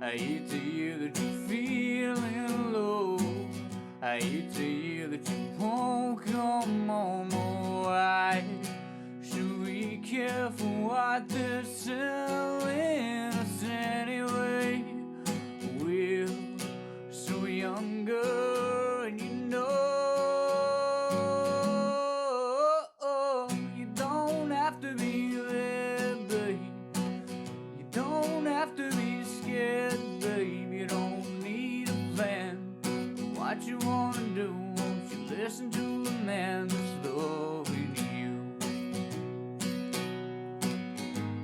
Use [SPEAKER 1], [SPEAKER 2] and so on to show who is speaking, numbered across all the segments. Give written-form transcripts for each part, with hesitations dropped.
[SPEAKER 1] I hate to hear that you're feeling low. I hate to hear that you won't come home. Oh, why should we care for what they're selling us anyway? We're so younger, and you don't have to be there, babe. You don't have to be scared, babe. You don't need a plan. What you wanna do, won't you listen to the man that's loving you?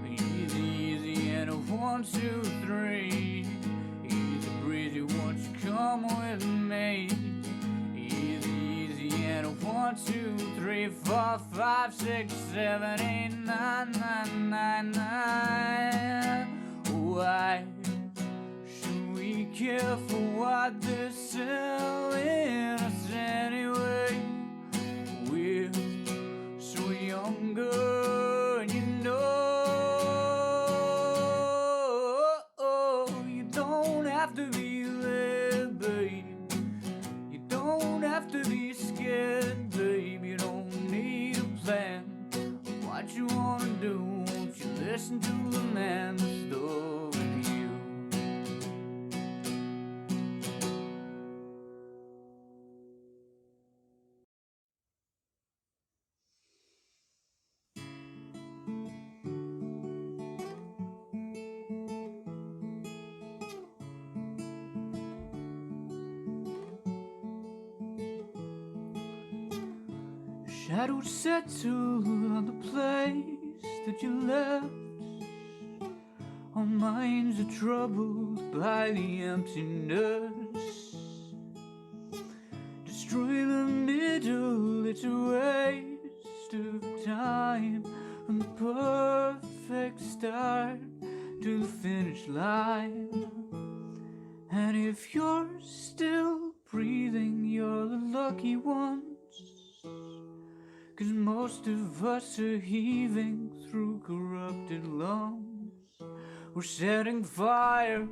[SPEAKER 1] Easy, easy, and a 1, 2, 3. Easy breezy, won't you come with me? Easy, easy, and a 1, 2, 3, 4, 5, 6, 7, 8, 9, 9, 9, 9. Why should we care for what they're selling us anyway? We're so younger, and you don't have to be there, babe. You don't have to be scared, babe. You don't need a plan. What you wanna do, won't you listen to the man that's loving you? Shadows settle on the place that you left. Our minds are troubled by the emptiness. Destroy the middle, it's a waste of time. From the perfect start to the finish line. And if you're still breathing, you're the lucky ones. 'Cause most of us are heaving through corrupted lungs. We're setting fire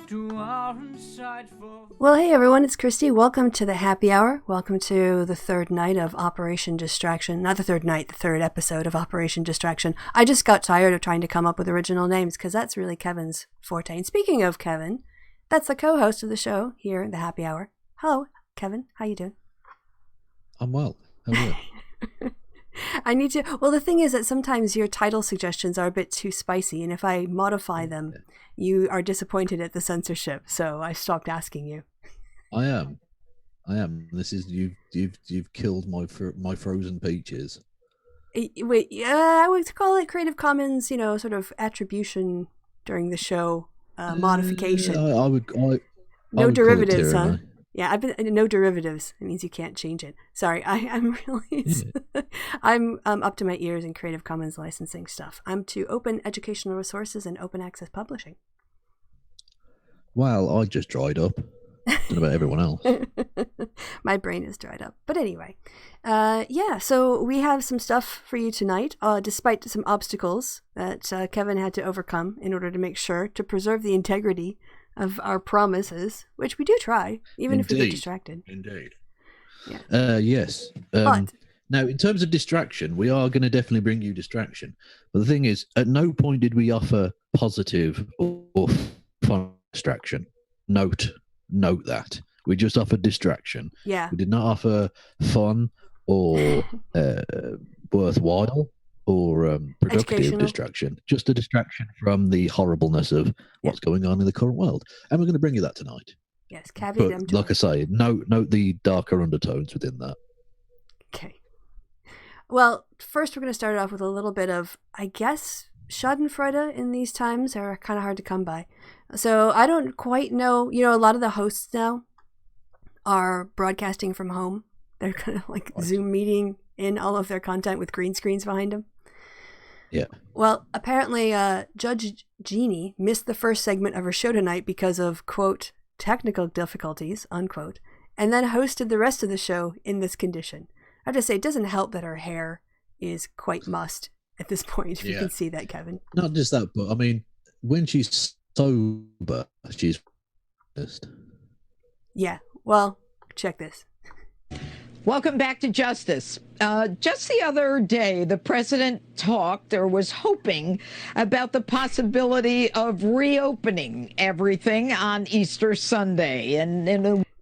[SPEAKER 1] to our inside for...
[SPEAKER 2] Well, hey everyone, it's Kristi. Welcome to the happy hour. Welcome to the third night of Operation Distraction. Not the third night, the third episode of Operation Distraction. I just got tired of trying to come up with original names because that's really Kevin's forte. And speaking of Kevin, that's the co-host of the show here, the happy hour. Hello, Kevin. How you doing?
[SPEAKER 3] I'm well. How are you?
[SPEAKER 2] I need to... Well, the thing is that sometimes your title suggestions are a bit too spicy, and if I modify them, you are disappointed at the censorship, so I stopped asking you.
[SPEAKER 3] I am. This is you've killed my frozen peaches.
[SPEAKER 2] Wait, yeah, I would call it Creative Commons, sort of attribution during the show, modification.
[SPEAKER 3] No
[SPEAKER 2] derivatives, huh? Yeah, I've been no derivatives. It means you can't change it. Sorry, I'm really I'm up to my ears in Creative Commons licensing stuff. I'm to open educational resources and open access publishing.
[SPEAKER 3] Well, I just dried up. Don't know about everyone else.
[SPEAKER 2] My brain is dried up. But anyway, so we have some stuff for you tonight, despite some obstacles that Kevin had to overcome in order to make sure to preserve the integrity of our promises, which we do try, even if we get distracted.
[SPEAKER 3] Indeed.
[SPEAKER 2] Yeah.
[SPEAKER 3] Yes.
[SPEAKER 2] But
[SPEAKER 3] now, in terms of distraction, we are going to definitely bring you distraction. But the thing is, at no point did we offer positive or fun distraction. Note that. We just offered distraction.
[SPEAKER 2] Yeah.
[SPEAKER 3] We did not offer fun or worthwhile or productive distraction. Just a distraction from the horribleness of what's going on in the current world. And we're going to bring you that tonight.
[SPEAKER 2] Yes, caveat emptor.
[SPEAKER 3] Like I say, note the darker undertones within that.
[SPEAKER 2] Okay. Well, first we're going to start it off with a little bit of, I guess, schadenfreude in these times are kind of hard to come by. So I don't quite know, a lot of the hosts now are broadcasting from home. They're kind of like Zoom meeting in all of their content with green screens behind them.
[SPEAKER 3] Yeah.
[SPEAKER 2] Well, apparently Judge Jeannie missed the first segment of her show tonight because of, quote, technical difficulties, unquote, and then hosted the rest of the show in this condition. I have to say, it doesn't help that her hair is quite mussed at this point, if you can see that, Kevin.
[SPEAKER 3] Not just that, but I mean, when she's sober, she's honest.
[SPEAKER 2] Yeah. Well, check this.
[SPEAKER 4] Welcome back to Justice. Just the other day, the president talked or was hoping about the possibility of reopening everything on Easter Sunday.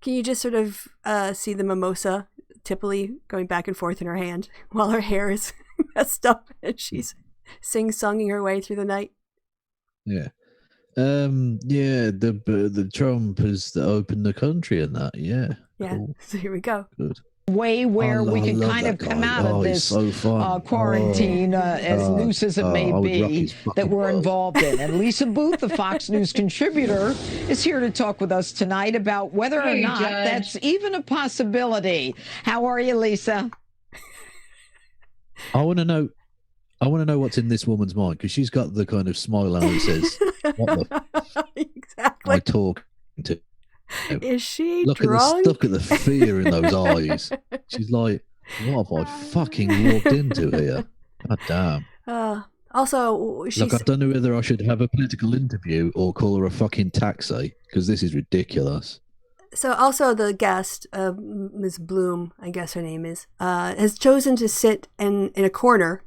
[SPEAKER 2] Can you just sort of see the mimosa tippily going back and forth in her hand while her hair is messed up and she's sing-songing her way through the night?
[SPEAKER 3] Yeah. The Trump has opened the country and that. Yeah.
[SPEAKER 2] Yeah.
[SPEAKER 3] Cool.
[SPEAKER 2] So here we go.
[SPEAKER 3] Good.
[SPEAKER 4] Way where we can kind of come out of this quarantine, as loose as it may be, that we're involved in. And Lisa Booth, the Fox News contributor, is here to talk with us tonight about whether or not that's even a possibility. How are you, Lisa?
[SPEAKER 3] I want to know what's in this woman's mind, because she's got the kind of smile on her says, "What the
[SPEAKER 2] exactly.
[SPEAKER 3] am I talking to?"
[SPEAKER 2] Is she
[SPEAKER 3] look
[SPEAKER 2] drunk?
[SPEAKER 3] Look at the fear in those eyes. She's like, what have I fucking walked into here? God damn.
[SPEAKER 2] Also, she's...
[SPEAKER 3] Look, I don't know whether I should have a political interview or call her a fucking taxi, because this is ridiculous.
[SPEAKER 2] So also the guest, Ms. Bloom, I guess her name is, has chosen to sit in a corner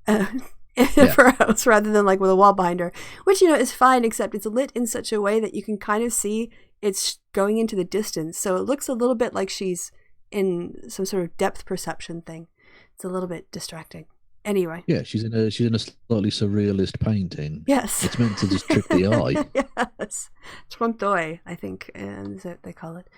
[SPEAKER 2] in her house rather than like with a wall behind her, which, is fine, except it's lit in such a way that you can kind of see it's going into the distance. So it looks a little bit like she's in some sort of depth perception thing. It's a little bit distracting. Anyway.
[SPEAKER 3] Yeah, she's in a slightly surrealist painting.
[SPEAKER 2] Yes.
[SPEAKER 3] It's meant to just trick the eye.
[SPEAKER 2] Yes. Trontoi, I think is what they call it.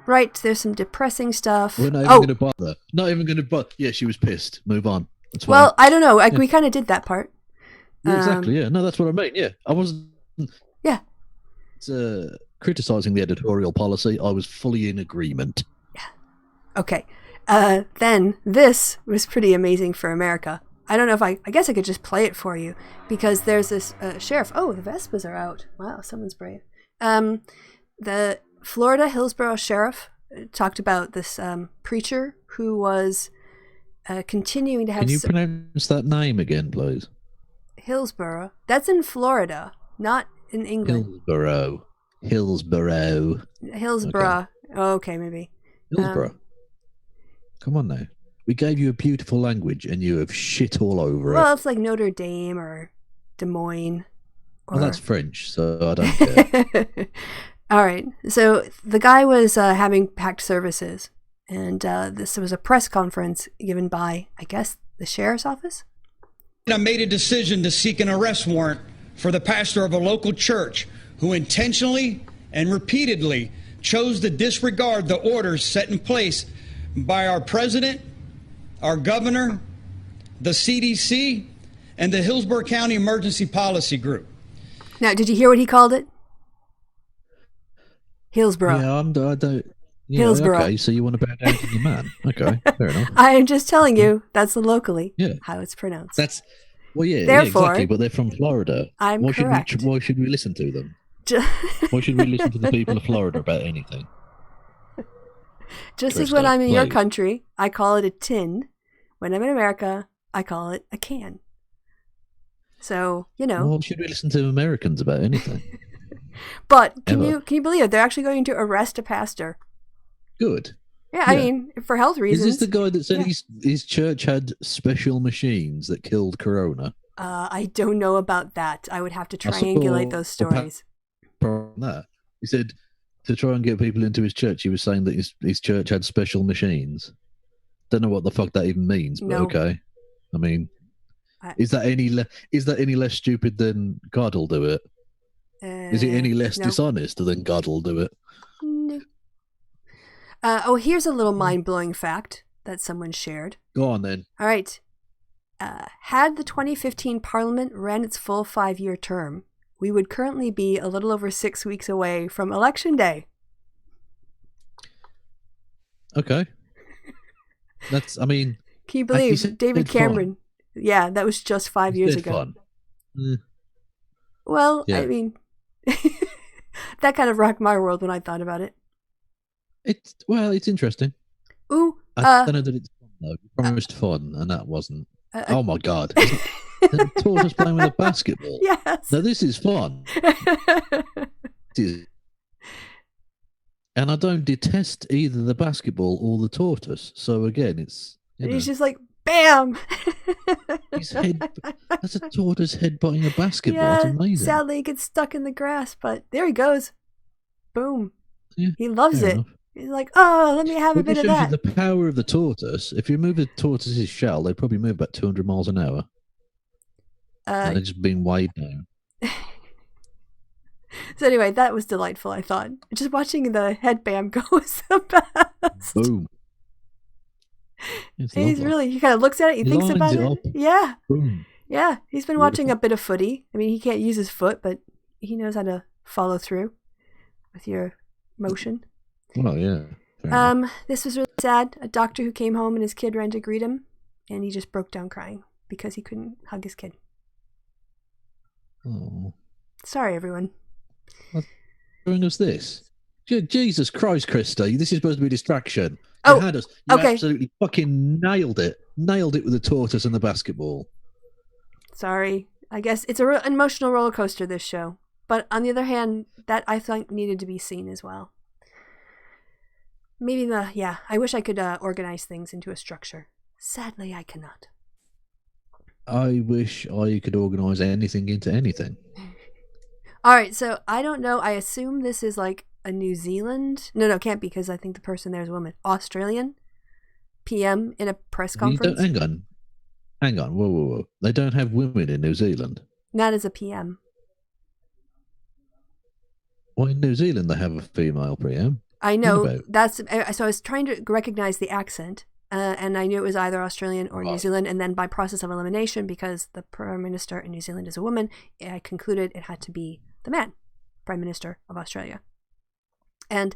[SPEAKER 2] Right, there's some depressing stuff.
[SPEAKER 3] We're not even going to bother. Not even going to bother. Yeah, she was pissed. Move on. That's
[SPEAKER 2] well, I don't know. We kind of did that part.
[SPEAKER 3] Yeah, exactly, yeah. No, that's what I mean. Yeah, I wasn't...
[SPEAKER 2] Yeah.
[SPEAKER 3] Criticizing the editorial policy, I was fully in agreement.
[SPEAKER 2] Yeah. Okay. Then this was pretty amazing for America. I don't know if I guess I could just play it for you, because there's this sheriff. Oh, the Vespas are out. Wow, someone's brave. The Florida Hillsborough sheriff talked about this preacher who was continuing to have...
[SPEAKER 3] Can you pronounce that name again, please?
[SPEAKER 2] Hillsborough. That's in Florida, not in England.
[SPEAKER 3] Hillsborough.
[SPEAKER 2] Okay, maybe.
[SPEAKER 3] Hillsborough. Come on now. We gave you a beautiful language and you have shit all over it.
[SPEAKER 2] Well, it's like Notre Dame or Des Moines.
[SPEAKER 3] Well, that's French, so I don't care.
[SPEAKER 2] All right. So the guy was having packed services, and this was a press conference given by, I guess, the sheriff's office.
[SPEAKER 5] I made a decision to seek an arrest warrant for the pastor of a local church who intentionally and repeatedly chose to disregard the orders set in place by our president, our governor, the CDC, and the Hillsborough County Emergency Policy Group.
[SPEAKER 2] Now, did you hear what he called it? Hillsborough.
[SPEAKER 3] Yeah, I don't...
[SPEAKER 2] Hillsborough.
[SPEAKER 3] Okay, so you want to bow down to the man. Okay, fair enough.
[SPEAKER 2] I am just telling you, that's locally how it's pronounced.
[SPEAKER 3] Well, yeah,
[SPEAKER 2] Therefore,
[SPEAKER 3] exactly, but they're from Florida.
[SPEAKER 2] I'm correct.
[SPEAKER 3] Why should we listen to them? Why should we listen to the people of Florida about anything?
[SPEAKER 2] Just as when I'm in your country, I call it a tin. When I'm in America, I call it a can. So,
[SPEAKER 3] Why should we listen to Americans about anything?
[SPEAKER 2] But can you believe it? They're actually going to arrest a pastor.
[SPEAKER 3] Good.
[SPEAKER 2] Yeah, I mean, for health reasons.
[SPEAKER 3] Is this the guy that said his church had special machines that killed corona?
[SPEAKER 2] I don't know about that. I would have to triangulate those stories.
[SPEAKER 3] That. He said to try and get people into his church, he was saying that his church had special machines. Don't know what the fuck that even means, but okay. I mean, is that any less stupid than God will do it? Is it any less dishonest than God will do it?
[SPEAKER 2] No. Here's a little mind-blowing fact that someone shared.
[SPEAKER 3] Go on, then.
[SPEAKER 2] All right. Had the 2015 Parliament ran its full 5-year term, we would currently be a little over 6 weeks away from Election Day.
[SPEAKER 3] Okay.
[SPEAKER 2] Can you believe David Cameron? Fun. Yeah, that was just 5 years ago.
[SPEAKER 3] Fun.
[SPEAKER 2] Well, yeah. I mean, that kind of rocked my world when I thought about it.
[SPEAKER 3] It's interesting.
[SPEAKER 2] Ooh,
[SPEAKER 3] I don't know that it's fun though. You promised fun, and that wasn't. Oh my God! The tortoise playing with a basketball.
[SPEAKER 2] Yes.
[SPEAKER 3] Now this is fun. And I don't detest either the basketball or the tortoise. So again, it's
[SPEAKER 2] he's just like, bam.
[SPEAKER 3] That's a tortoise headbutting a basketball.
[SPEAKER 2] Yeah,
[SPEAKER 3] it's amazing.
[SPEAKER 2] Sadly, he gets stuck in the grass, but there he goes. Boom.
[SPEAKER 3] Yeah,
[SPEAKER 2] he loves it.
[SPEAKER 3] Enough.
[SPEAKER 2] He's like, oh, let me have a bit of that.
[SPEAKER 3] The power of the tortoise. If you remove the tortoise's shell, they probably move about 200 miles an hour. And they're just being weighed down.
[SPEAKER 2] So anyway, that was delightful, I thought. Just watching the head bam go was the best.
[SPEAKER 3] Boom.
[SPEAKER 2] He kind of looks at it, he thinks about it. Yeah.
[SPEAKER 3] Boom.
[SPEAKER 2] Yeah, he's been watching a bit of footy. I mean, he can't use his foot, but he knows how to follow through with your motion.
[SPEAKER 3] Well, yeah.
[SPEAKER 2] This was really sad. A doctor who came home and his kid ran to greet him, and he just broke down crying because he couldn't hug his kid.
[SPEAKER 3] Oh.
[SPEAKER 2] Sorry, everyone.
[SPEAKER 3] What's doing us this? Jesus Christ, Kristi. This is supposed to be a distraction.
[SPEAKER 2] You
[SPEAKER 3] had us. You absolutely fucking nailed it. Nailed it with the tortoise and the basketball.
[SPEAKER 2] Sorry. I guess it's an emotional roller coaster, this show. But on the other hand, that I think needed to be seen as well. Maybe I wish I could organize things into a structure. Sadly, I cannot.
[SPEAKER 3] I wish I could organize anything into anything.
[SPEAKER 2] All right, so I don't know. I assume this is like a New Zealand. No, it can't be because I think the person there is a woman. Australian PM in a press conference.
[SPEAKER 3] Hang on. Whoa. They don't have women in New Zealand.
[SPEAKER 2] Not as a PM.
[SPEAKER 3] Well, in New Zealand they have a female PM.
[SPEAKER 2] I know. So I was trying to recognize the accent, and I knew it was either Australian or New Zealand. And then by process of elimination, because the Prime Minister in New Zealand is a woman, I concluded it had to be the man, Prime Minister of Australia. And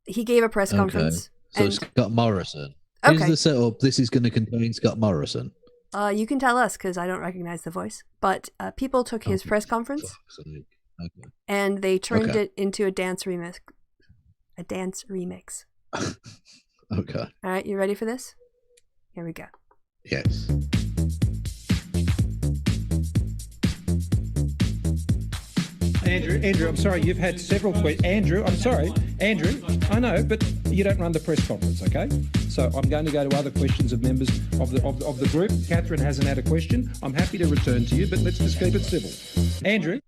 [SPEAKER 2] he gave a press conference.
[SPEAKER 3] So Scott Morrison. Here's the setup. This is going to contain Scott Morrison.
[SPEAKER 2] You can tell us because I don't recognize the voice. But people took his press conference and they turned it into a dance remix.
[SPEAKER 3] Okay.
[SPEAKER 2] All right, you ready for this? Here we go.
[SPEAKER 3] Yes.
[SPEAKER 6] Andrew, I'm sorry, you've had several questions. Andrew, I know, but you don't run the press conference, okay? So I'm going to go to other questions of members of the group. Catherine hasn't had a question. I'm happy to return to you, but let's just keep it civil. Andrew.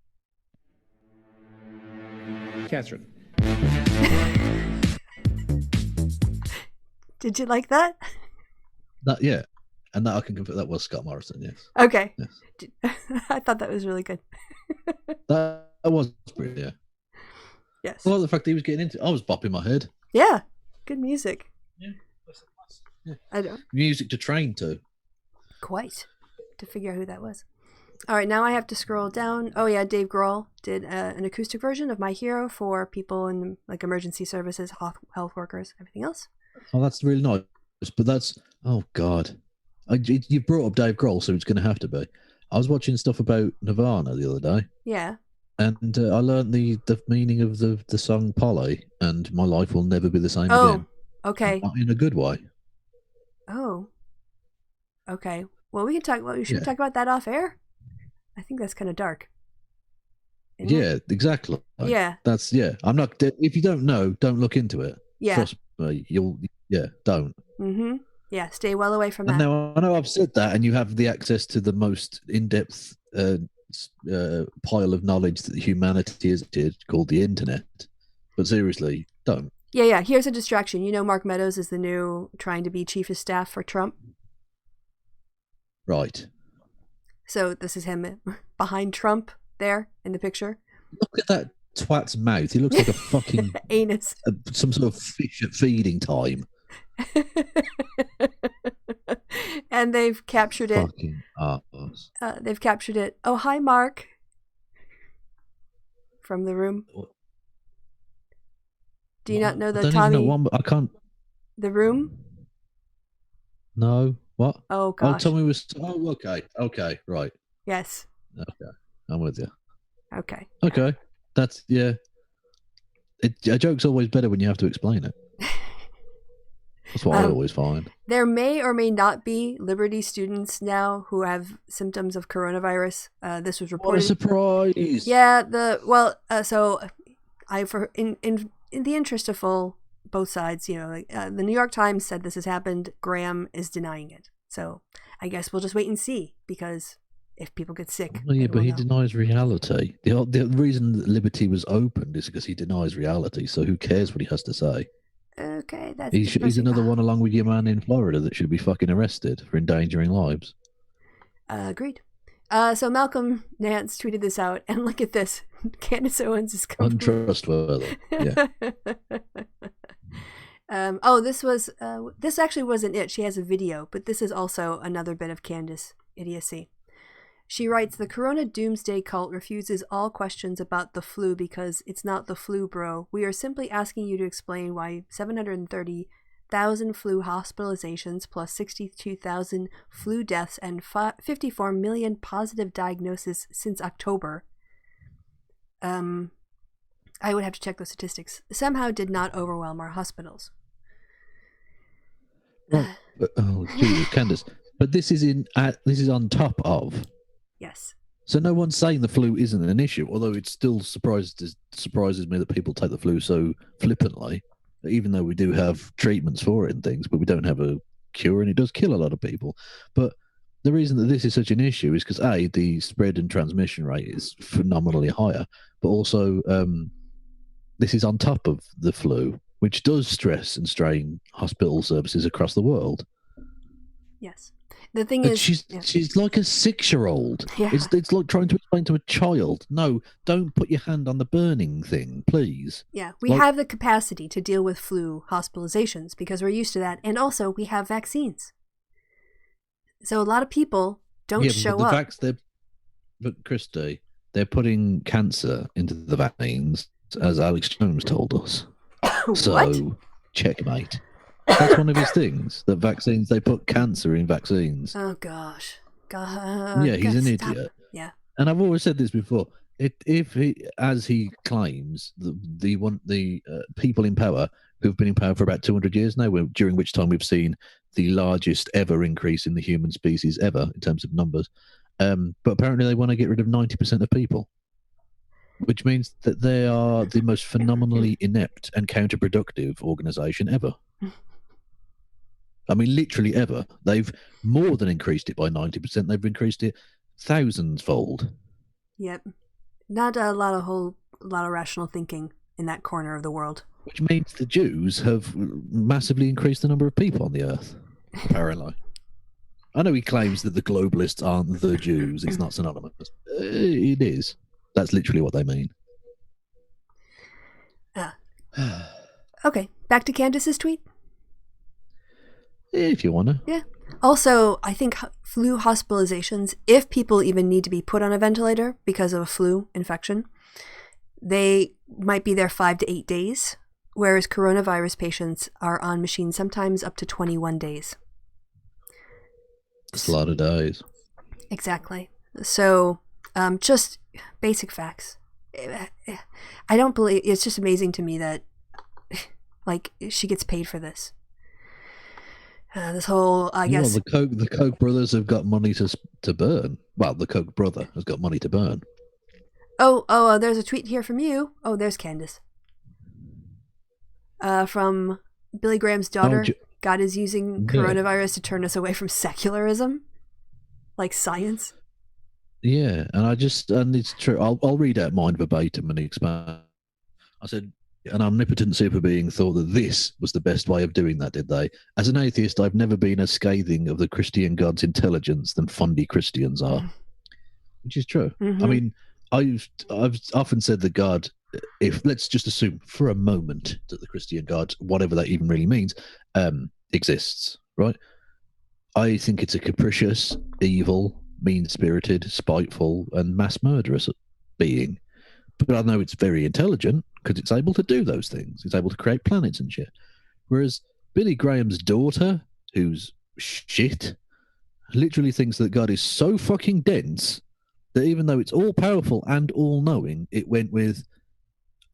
[SPEAKER 6] Catherine.
[SPEAKER 2] Did you like that?
[SPEAKER 3] Yeah. And that I can confirm that was Scott Morrison, yes.
[SPEAKER 2] Okay.
[SPEAKER 3] Yes.
[SPEAKER 2] I thought that was really good.
[SPEAKER 3] That was brilliant, yeah.
[SPEAKER 2] Yes.
[SPEAKER 3] Well, the fact that he was getting into it, I was bopping my head.
[SPEAKER 2] Yeah. Good music.
[SPEAKER 3] Yeah.
[SPEAKER 2] I don't.
[SPEAKER 3] Music to train to.
[SPEAKER 2] Quite. To figure out who that was. All right, now I have to scroll down. Oh yeah, Dave Grohl did an acoustic version of My Hero for people in like emergency services, health workers, everything else.
[SPEAKER 3] Oh, that's really nice. But that's, oh God. You brought up Dave Grohl, so it's going to have to be. I was watching stuff about Nirvana the other day.
[SPEAKER 2] Yeah.
[SPEAKER 3] And I learned the meaning of the song Polly, and my life will never be the same again.
[SPEAKER 2] Oh, okay.
[SPEAKER 3] In a good way.
[SPEAKER 2] Oh. Okay. Well, we can talk. Well, we should talk about that off air. I think that's kind of dark.
[SPEAKER 3] Yeah, exactly.
[SPEAKER 2] Yeah.
[SPEAKER 3] That's, I'm not, if you don't know, don't look into it.
[SPEAKER 2] Yeah.
[SPEAKER 3] Trust me, don't.
[SPEAKER 2] Mm-hmm. Yeah, stay well away from that.
[SPEAKER 3] And now, I know I've said that, and you have the access to the most in-depth pile of knowledge that humanity has called the internet. But seriously, don't.
[SPEAKER 2] Yeah. Here's a distraction. You know Mark Meadows is the new trying to be chief of staff for Trump?
[SPEAKER 3] Right.
[SPEAKER 2] So this is him behind Trump there in the picture.
[SPEAKER 3] Look at that twat's mouth. He looks like a fucking...
[SPEAKER 2] anus.
[SPEAKER 3] Some sort of fish at feeding time.
[SPEAKER 2] And they've captured it.
[SPEAKER 3] Fucking arse.
[SPEAKER 2] They've captured it. Oh, hi, Mark. From The Room. Do you not know the Tommy?
[SPEAKER 3] I can't.
[SPEAKER 2] The Room?
[SPEAKER 3] No. What?
[SPEAKER 2] Oh, gosh.
[SPEAKER 3] Oh, Tommy was... Oh, okay. Okay, right.
[SPEAKER 2] Yes.
[SPEAKER 3] Okay. I'm with you.
[SPEAKER 2] Okay.
[SPEAKER 3] Okay. That's, yeah. A joke's always better when you have to explain it. That's what I always find.
[SPEAKER 2] There may or may not be Liberty students now who have symptoms of coronavirus. This was reported.
[SPEAKER 3] What a surprise!
[SPEAKER 2] Yeah, so in the interest of both sides, the New York Times said this has happened. Graham is denying it. So I guess we'll just wait and see, because if people get sick,
[SPEAKER 3] but he denies reality. The reason that Liberty was opened is because he denies reality. So who cares what he has to say?
[SPEAKER 2] Okay, that's
[SPEAKER 3] he's another one along with your man in Florida that should be fucking arrested for endangering lives.
[SPEAKER 2] Agreed. So Malcolm Nance tweeted this out, and look at this. Candace Owens is
[SPEAKER 3] untrustworthy. Yeah.
[SPEAKER 2] This actually wasn't it. She has a video, but this is also another bit of Candace idiocy. She writes, the Corona Doomsday cult refuses all questions about the flu because it's not the flu, bro. We are simply asking you to explain why 730,000 flu hospitalizations plus 62,000 flu deaths and 54 million positive diagnoses since October. I would have to check those statistics. Somehow did not overwhelm our hospitals.
[SPEAKER 3] Jesus, Candace. But this is on top of.
[SPEAKER 2] Yes.
[SPEAKER 3] So no one's saying the flu isn't an issue, although it still surprises me that people take the flu so flippantly, even though we do have treatments for it and things, but we don't have a cure, and it does kill a lot of people. But the reason that this is such an issue is because A, the spread and transmission rate is phenomenally higher, but also this is on top of the flu, which does stress and strain hospital services across the world.
[SPEAKER 2] Yes. The thing is,
[SPEAKER 3] she's like a 6-year-old.
[SPEAKER 2] Yeah.
[SPEAKER 3] It's like trying to explain to a child, no, don't put your hand on the burning thing, please.
[SPEAKER 2] Yeah, we have the capacity to deal with flu hospitalizations because we're used to that. And also, we have vaccines. So a lot of people don't show up.
[SPEAKER 3] But Kristi, they're putting cancer into the vaccines, as Alex Jones told us. So, checkmate. That's one of his things. That vaccines, they put cancer in vaccines.
[SPEAKER 2] Oh gosh,
[SPEAKER 3] yeah, he's an idiot.
[SPEAKER 2] Yeah,
[SPEAKER 3] and I've always said this before. If he, as he claims, the people in power who've been in power for about 200 years now, during which time we've seen the largest ever increase in the human species ever in terms of numbers. But apparently, they want to get rid of 90% of people, which means that they are the most phenomenally inept and counterproductive organization ever. I mean, literally ever. They've more than increased it by 90%. They've increased it thousands-fold.
[SPEAKER 2] Yep. Not a lot of rational thinking in that corner of the world.
[SPEAKER 3] Which means the Jews have massively increased the number of people on the earth, apparently. I know he claims that the globalists aren't the Jews. It's not synonymous. It is. That's literally what they mean.
[SPEAKER 2] Okay, back to Candace's tweet.
[SPEAKER 3] If you want to.
[SPEAKER 2] Yeah. Also, I think flu hospitalizations, if people even need to be put on a ventilator because of a flu infection, they might be there 5 to 8 days, whereas coronavirus patients are on machines sometimes up to 21 days.
[SPEAKER 3] That's a lot of days.
[SPEAKER 2] Exactly. So, just basic facts. I don't believe, it's just amazing to me that, like, she gets paid for this. This whole, I guess...
[SPEAKER 3] the Koch brothers have got money to burn. Well, the Koch brother has got money to burn.
[SPEAKER 2] Oh, there's a tweet here from you. Oh, there's Candace. From Billy Graham's daughter. God is using coronavirus to turn us away from secularism. Like science.
[SPEAKER 3] Yeah, and it's true. I'll read out mine verbatim and expand. I said, an omnipotent super being thought that this was the best way of doing that, did they? As an atheist, I've never been as scathing of the Christian God's intelligence than fundy Christians are. Which is true.
[SPEAKER 2] Mm-hmm.
[SPEAKER 3] I mean, I've often said that God, if let's just assume for a moment that the Christian God, whatever that even really means, exists, right? I think it's a capricious, evil, mean-spirited, spiteful, and mass murderous being. But I know it's very intelligent because it's able to do those things. It's able to create planets and shit. Whereas Billy Graham's daughter, who's shit, literally thinks that God is so fucking dense that even though it's all-powerful and all-knowing, it went with,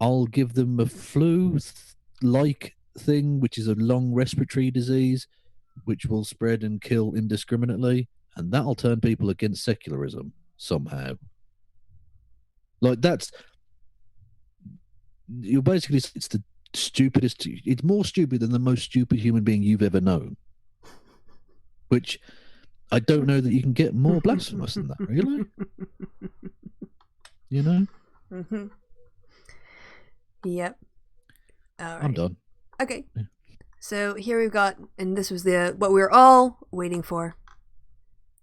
[SPEAKER 3] I'll give them a flu like thing, which is a long respiratory disease, which will spread and kill indiscriminately, and that'll turn people against secularism somehow. Like you're basically, it's the stupidest. It's more stupid than the most stupid human being you've ever known. Which I don't know that you can get more blasphemous than that, really. You know?
[SPEAKER 2] Mm-hmm. Yep. All right.
[SPEAKER 3] I'm done.
[SPEAKER 2] Okay. Yeah. So here we've got, and this was what we were all waiting for.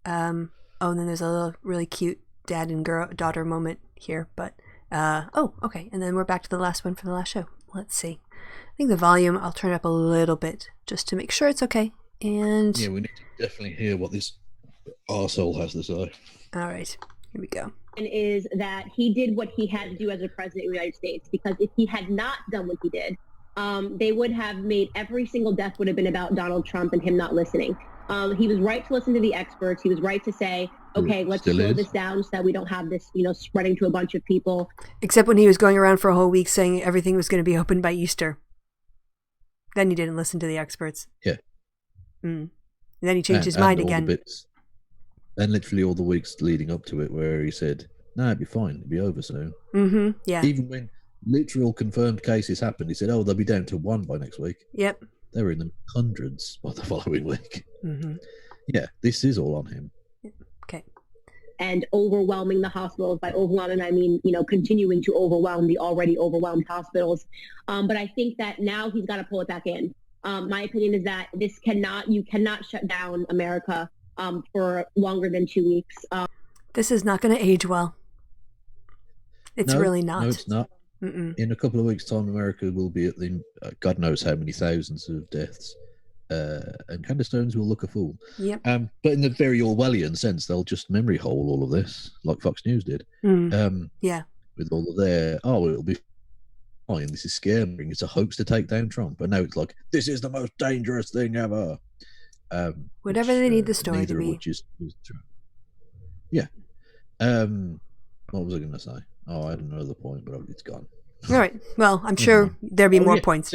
[SPEAKER 2] And then there's a little really cute dad and daughter moment here, but okay. And then we're back to the last one for the last show. Let's see. I think the volume, I'll turn up a little bit just to make sure it's okay. And
[SPEAKER 3] yeah, we need to definitely hear what this arsehole has to say.
[SPEAKER 2] All right, here we go.
[SPEAKER 7] And is that he did what he had to do as a president of the United States, because if he had not done what he did, they would have made every single death would have been about Donald Trump and him not listening. He was right to listen to the experts. He was right to say, okay, let's slow this down so that we don't have this, spreading to a bunch of people.
[SPEAKER 2] Except when he was going around for a whole week saying everything was going to be open by Easter. Then he didn't listen to the experts.
[SPEAKER 3] Yeah.
[SPEAKER 2] And then he changed his mind again.
[SPEAKER 3] And literally all the weeks leading up to it where he said, no, it'd be fine. It'd be over soon.
[SPEAKER 2] Mm-hmm. Yeah.
[SPEAKER 3] Even when literal confirmed cases happened, he said, oh, they'll be down to 1 by next week.
[SPEAKER 2] Yep.
[SPEAKER 3] They were in the hundreds by the following week.
[SPEAKER 2] Mm-hmm.
[SPEAKER 3] Yeah, this is all on him.
[SPEAKER 2] Okay.
[SPEAKER 7] And overwhelming the hospitals. By overwhelming, I mean, continuing to overwhelm the already overwhelmed hospitals. But I think that now he's got to pull it back in. My opinion is that you cannot shut down America for longer than 2 weeks.
[SPEAKER 2] This is not going to age well. It's really not.
[SPEAKER 3] No, it's not.
[SPEAKER 2] Mm-mm.
[SPEAKER 3] In a couple of weeks' time, America will be at the God knows how many thousands of deaths, and Candace Owen will look a fool.
[SPEAKER 2] Yep.
[SPEAKER 3] But in the very Orwellian sense, they'll just memory hole all of this, like Fox News did.
[SPEAKER 2] Yeah.
[SPEAKER 3] With all of their, it'll be fine. This is scary. It's a hoax to take down Trump. And now it's like, this is the most dangerous thing ever.
[SPEAKER 2] Whatever they need the story to be.
[SPEAKER 3] Which is true. Yeah. What was I going to say? Oh, I had another point, but it's gone.
[SPEAKER 2] All right. Well, I'm sure there'll be more points.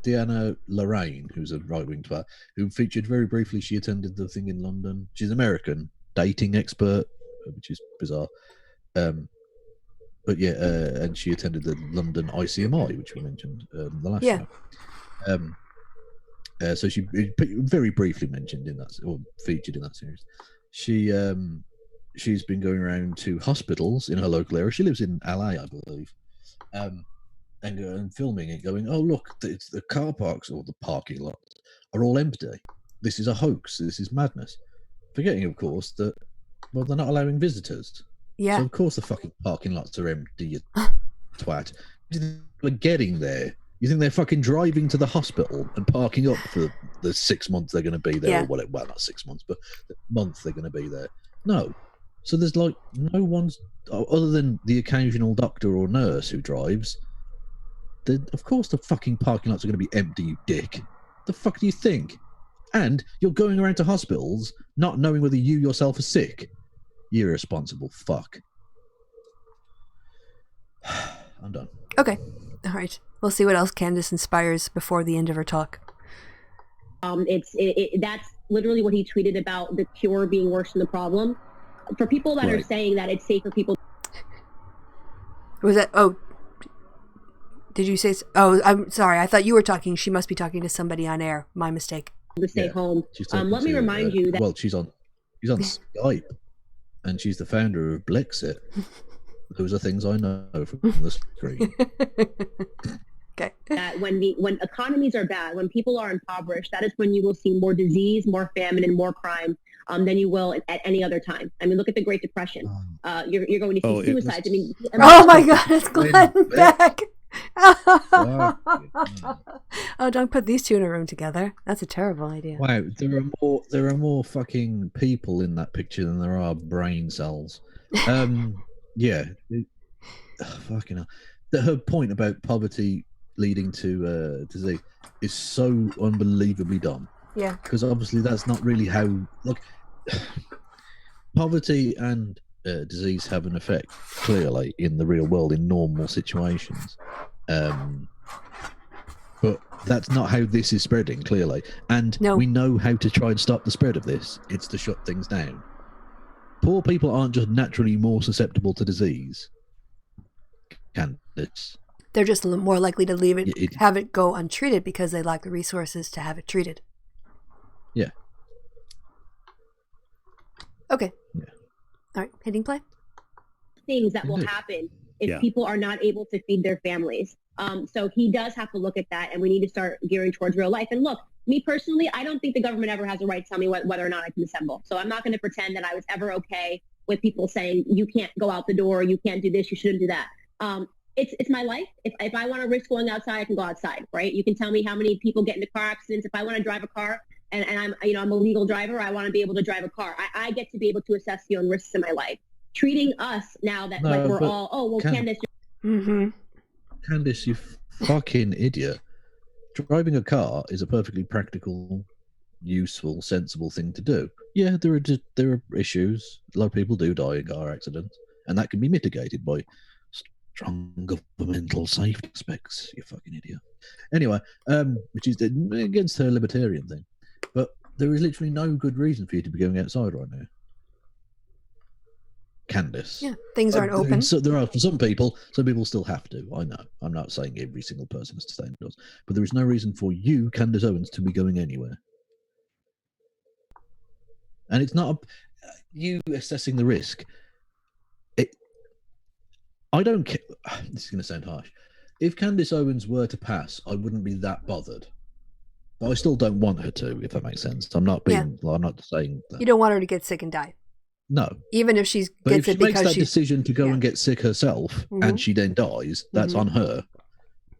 [SPEAKER 3] Diana Lorraine, who's a right-wing twat, who featured very briefly. She attended the thing in London. She's an American dating expert, which is bizarre. But yeah, and she attended the London ICMI, which we mentioned the last show. So she very briefly mentioned in that, or featured in that series. She's been going around to hospitals in her local area. She lives in LA, I believe, and filming it, going, "Oh look, the car parks or the parking lots are all empty. This is a hoax. This is madness." Forgetting, of course, that they're not allowing visitors.
[SPEAKER 2] Yeah.
[SPEAKER 3] So of course the fucking parking lots are empty, you twat. They're getting there. You think they're fucking driving to the hospital and parking up for the 6 months they're going to be there, or whatever? Well, not 6 months, but the month they're going to be there. No. So there's like no one's, other than the occasional doctor or nurse who drives. Of course the fucking parking lots are going to be empty, you dick. The fuck do you think? And you're going around to hospitals not knowing whether you yourself are sick. You irresponsible fuck. I'm done.
[SPEAKER 2] Okay. All right. We'll see what else Candace inspires before the end of her talk.
[SPEAKER 7] That's literally what he tweeted about the cure being worse than the problem. For people that are saying that it's safe for people.
[SPEAKER 2] Was that? Oh, did you say? Oh, I'm sorry. I thought you were talking. She must be talking to somebody on air. My mistake.
[SPEAKER 7] To stay home. Let me remind you that.
[SPEAKER 3] Well, she's on Skype, and she's the founder of Blexit. Those are things I know from the screen.
[SPEAKER 2] Okay.
[SPEAKER 7] That when economies are bad, when people are impoverished, that is when you will see more disease, more famine, and more crime than you will at any other time. I mean, look at the Great Depression. You're going to see suicides.
[SPEAKER 2] Oh my God, it's Glenn back. Oh, don't put these two in a room together. That's a terrible idea.
[SPEAKER 3] Wow, there are more fucking people in that picture than there are brain cells. Yeah, fucking hell. Her point about poverty leading to disease is so unbelievably dumb.
[SPEAKER 2] Yeah,
[SPEAKER 3] because obviously that's not really how. Look, poverty and disease have an effect clearly in the real world in normal situations. But that's not how this is spreading, clearly. And we know how to try and stop the spread of this. It's to shut things down. Poor people aren't just naturally more susceptible to disease, Candace.
[SPEAKER 2] They're just a little more likely to leave it, have it go untreated because they lack the resources to have it treated.
[SPEAKER 3] Yeah.
[SPEAKER 2] Okay.
[SPEAKER 3] Yeah.
[SPEAKER 2] All right, hitting play.
[SPEAKER 7] Things that will happen if people are not able to feed their families. So he does have to look at that, and we need to start gearing towards real life. And look, me personally, I don't think the government ever has a right to tell me whether or not I can assemble. So I'm not going to pretend that I was ever okay with people saying, you can't go out the door, you can't do this, you shouldn't do that. It's my life. If I want to risk going outside, I can go outside, right? You can tell me how many people get into car accidents. If I want to drive a car and I'm a legal driver, I want to be able to drive a car. I get to be able to assess the own risks in my life. Treating us now that we're all, Candace.
[SPEAKER 3] Candace, you fucking idiot. Driving a car is a perfectly practical, useful, sensible thing to do. Yeah, there are issues. A lot of people do die in car accidents, and that can be mitigated by strong governmental safety aspects. You fucking idiot. Anyway, which is against her libertarian thing. But there is literally no good reason for you to be going outside right now, Candace.
[SPEAKER 2] Yeah, things aren't open.
[SPEAKER 3] So there are for some people still have to. I know. I'm not saying every single person has to stay indoors, but there is no reason for you, Candace Owens, to be going anywhere. And it's not you assessing the risk. I don't care. This is going to sound harsh. If Candace Owens were to pass, I wouldn't be that bothered. But I still don't want her to, if that makes sense. I'm not being. I'm not saying that.
[SPEAKER 2] You don't want her to get sick and die.
[SPEAKER 3] No.
[SPEAKER 2] Even if she
[SPEAKER 3] makes that decision to go and get sick herself, and she then dies, that's on her.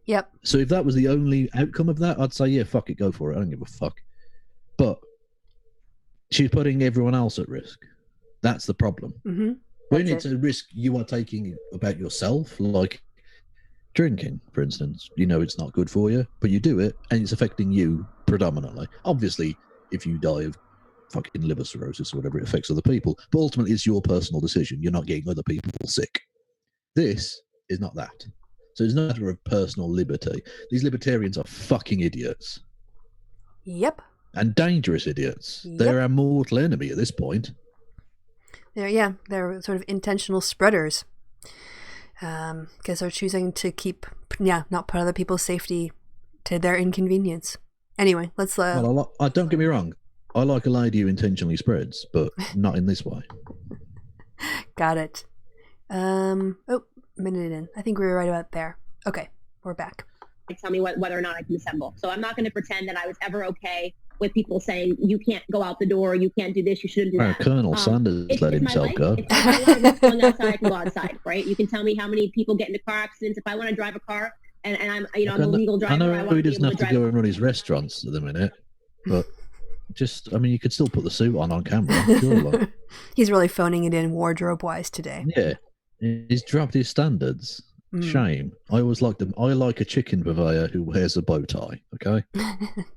[SPEAKER 2] Yep.
[SPEAKER 3] So if that was the only outcome of that, I'd say, yeah, fuck it, go for it. I don't give a fuck. But she's putting everyone else at risk. That's the problem. When it's a risk you are taking about yourself, like drinking, for instance, you know it's not good for you, but you do it, and it's affecting you predominantly. Obviously, if you die of fucking liver cirrhosis or whatever, it affects other people, but ultimately it's your personal decision. You're not getting other people sick. This is not that. So it's not a matter of personal liberty. These libertarians are fucking idiots.
[SPEAKER 2] Yep.
[SPEAKER 3] And dangerous idiots.
[SPEAKER 2] Yep.
[SPEAKER 3] They're our mortal enemy at this point.
[SPEAKER 2] They're sort of intentional spreaders. Because they're choosing to not put other people's safety to their inconvenience. Anyway, let's...
[SPEAKER 3] Well, don't get me wrong. I like a lady who intentionally spreads, but not in this way.
[SPEAKER 2] Got it. Minute in. I think we were right about there. Okay, we're back.
[SPEAKER 7] Tell me whether or not I can assemble. So I'm not going to pretend that I was ever okay with people saying, you can't go out the door, you can't do this, you shouldn't do that.
[SPEAKER 3] Colonel Sanders let himself go.
[SPEAKER 7] If I want to risk going outside, I can go outside, right? You can tell me how many people get into car accidents. If I want to drive a car and I'm I'm a legal driver,
[SPEAKER 3] I know he doesn't have to go and run his restaurants at the minute, but you could still put the suit on camera. Sure,
[SPEAKER 2] He's really phoning it in wardrobe-wise today.
[SPEAKER 3] Yeah, he's dropped his standards. Shame. I always like them. I like a chicken purveyor who wears a bow tie. Okay,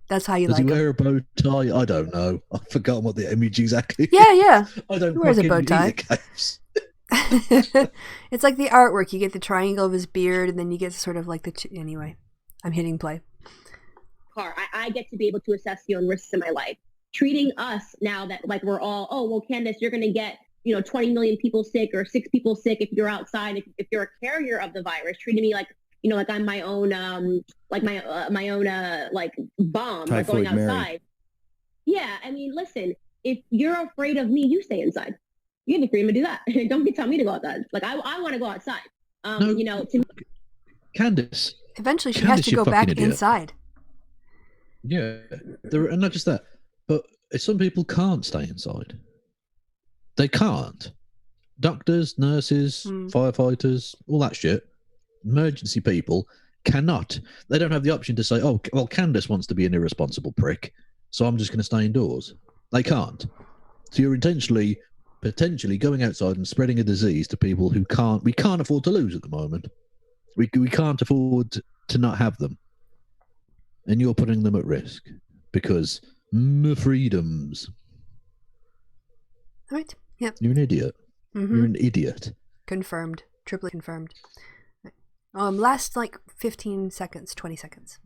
[SPEAKER 2] that's how you
[SPEAKER 3] Does
[SPEAKER 2] like.
[SPEAKER 3] Does he wear a bow tie? I don't know. I've forgotten what the image exactly.
[SPEAKER 2] Yeah.
[SPEAKER 3] I don't.
[SPEAKER 2] He wears a bow tie. It's like the artwork. You get the triangle of his beard, and then you get sort of like anyway. I'm hitting play.
[SPEAKER 7] Car. I get to be able to assess the own risks in my life. Treating us now that we're all, Candace, you're going to get 20 million people sick or 6 people sick if you're outside, if you're a carrier of the virus, treating me like I'm my own, my own bomb, like going outside. Mary. Yeah. I mean, listen, if you're afraid of me, you stay inside. You have the freedom to do that. Don't be telling me to go outside. I want to go outside.
[SPEAKER 3] Candace.
[SPEAKER 2] Eventually she has to go back inside.
[SPEAKER 3] Yeah. And not just that, but some people can't stay inside. They can't. Doctors, nurses, firefighters, all that shit, emergency people cannot. They don't have the option to say, oh, well, Candace wants to be an irresponsible prick, so I'm just going to stay indoors. They can't. So you're potentially going outside and spreading a disease to people who we can't afford to lose at the moment. We can't afford to not have them. And you're putting them at risk because freedoms.
[SPEAKER 2] All right. Yep.
[SPEAKER 3] You're an idiot. You're an idiot.
[SPEAKER 2] Confirmed. Triply confirmed. Last 15 seconds, 20 seconds.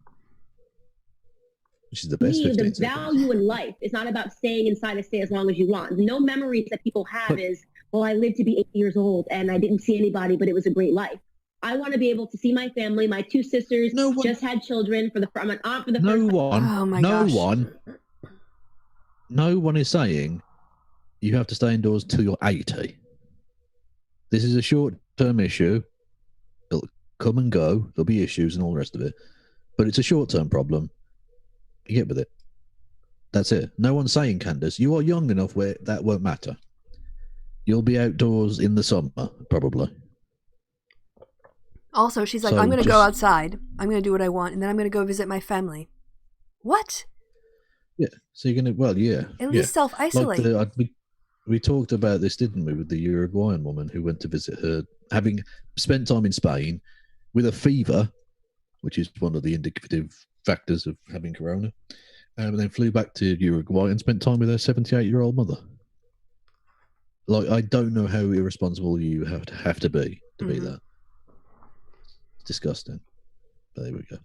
[SPEAKER 3] which is the best 15
[SPEAKER 7] the
[SPEAKER 3] seconds.
[SPEAKER 7] value in life is not about staying inside to stay as long as you want. No memories that people have is, well, I lived to be 80 years old and I didn't see anybody, but it was a great life. I want to be able to see my family. My 2 sisters just had children. I'm an aunt for the first time.
[SPEAKER 3] No one is saying you have to stay indoors till you're 80. This is a short-term issue. It'll come and go. There'll be issues and all the rest of it. But it's a short-term problem. You get with it. That's it. No one's saying, Candace, you are young enough where that won't matter. You'll be outdoors in the summer, probably.
[SPEAKER 2] Also, she's like, I'm going to go outside. I'm going to do what I want, and then I'm going to go visit my family. What?
[SPEAKER 3] Yeah. So you're going to,
[SPEAKER 2] At least self-isolate.
[SPEAKER 3] Like we talked about this, didn't we, with the Uruguayan woman who went to visit her, having spent time in Spain with a fever, which is one of the indicative factors of having corona, and then flew back to Uruguay and spent time with her 78-year-old mother. Like, I don't know how irresponsible you have to be be that. It's disgusting. But there we go.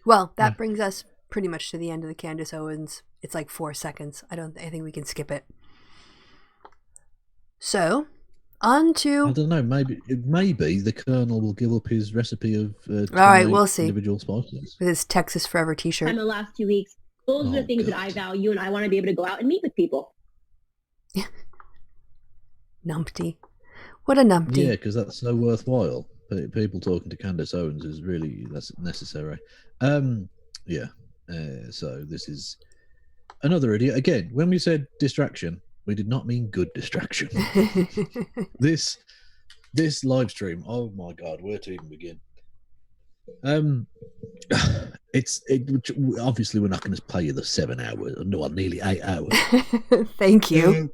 [SPEAKER 2] Well, that brings us pretty much to the end of the Candace Owens. It's like 4 seconds. I think we can skip it. So, on to...
[SPEAKER 3] I don't know. Maybe the Colonel will give up his recipe of
[SPEAKER 2] all right, we'll see.
[SPEAKER 3] Individual spices.
[SPEAKER 2] With his Texas Forever t-shirt.
[SPEAKER 7] In the last 2 weeks, those are the things that I value, and I want to be able to go out and meet with people. Numpty. What a numpty.
[SPEAKER 3] Yeah, because that's so worthwhile. People talking to Candace Owens that's necessary. So this is another idiot. Again, when we said distraction, we did not mean good distraction. This live stream, oh my God, where to even begin? Obviously we're not going to play you the 7 hours, no, nearly 8 hours.
[SPEAKER 2] Thank you.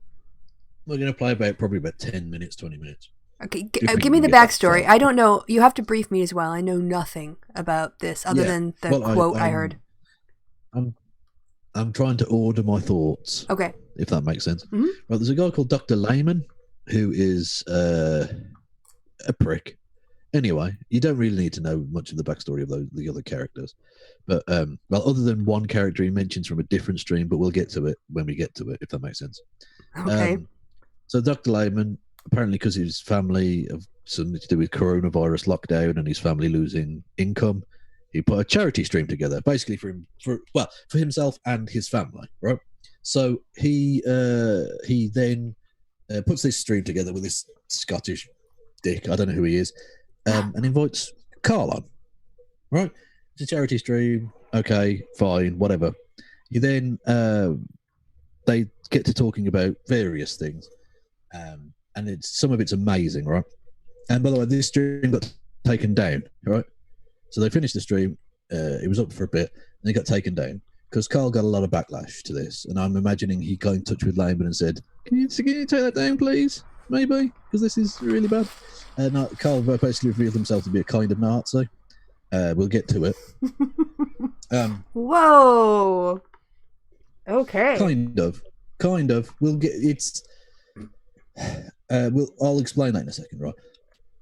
[SPEAKER 3] We're going to play probably about 10 minutes, 20 minutes.
[SPEAKER 2] Okay, give me the backstory. I don't know. You have to brief me as well. I know nothing about this other than the quote I heard.
[SPEAKER 3] I'm trying to order my thoughts.
[SPEAKER 2] Okay.
[SPEAKER 3] If that makes sense.
[SPEAKER 2] Mm-hmm.
[SPEAKER 3] Well, there's a guy called Dr. Lehman who is a prick. Anyway, you don't really need to know much of the backstory of the other characters. But, other than one character he mentions from a different stream, but we'll get to it when we get to it, if that makes sense.
[SPEAKER 2] Okay.
[SPEAKER 3] So Dr. Lehman, apparently because his family have something to do with coronavirus lockdown and his family losing income, he put a charity stream together, basically for himself and his family, right? So he then puts this stream together with this Scottish dick, I don't know who he is, and invites Carl on, right? It's a charity stream, okay, fine, whatever. He then they get to talking about various things, and some of it's amazing, right? And by the way, this stream got taken down, right? So they finished the stream. It was up for a bit, and it got taken down because Carl got a lot of backlash to this. And I'm imagining he got in touch with Lehman and said, "Can you take that down, please? Maybe, because this is really bad." And Carl basically revealed himself to be a kind of Nazi. We'll get to it.
[SPEAKER 2] Whoa. Okay.
[SPEAKER 3] Kind of. We'll get it's. I'll explain that in a second, right?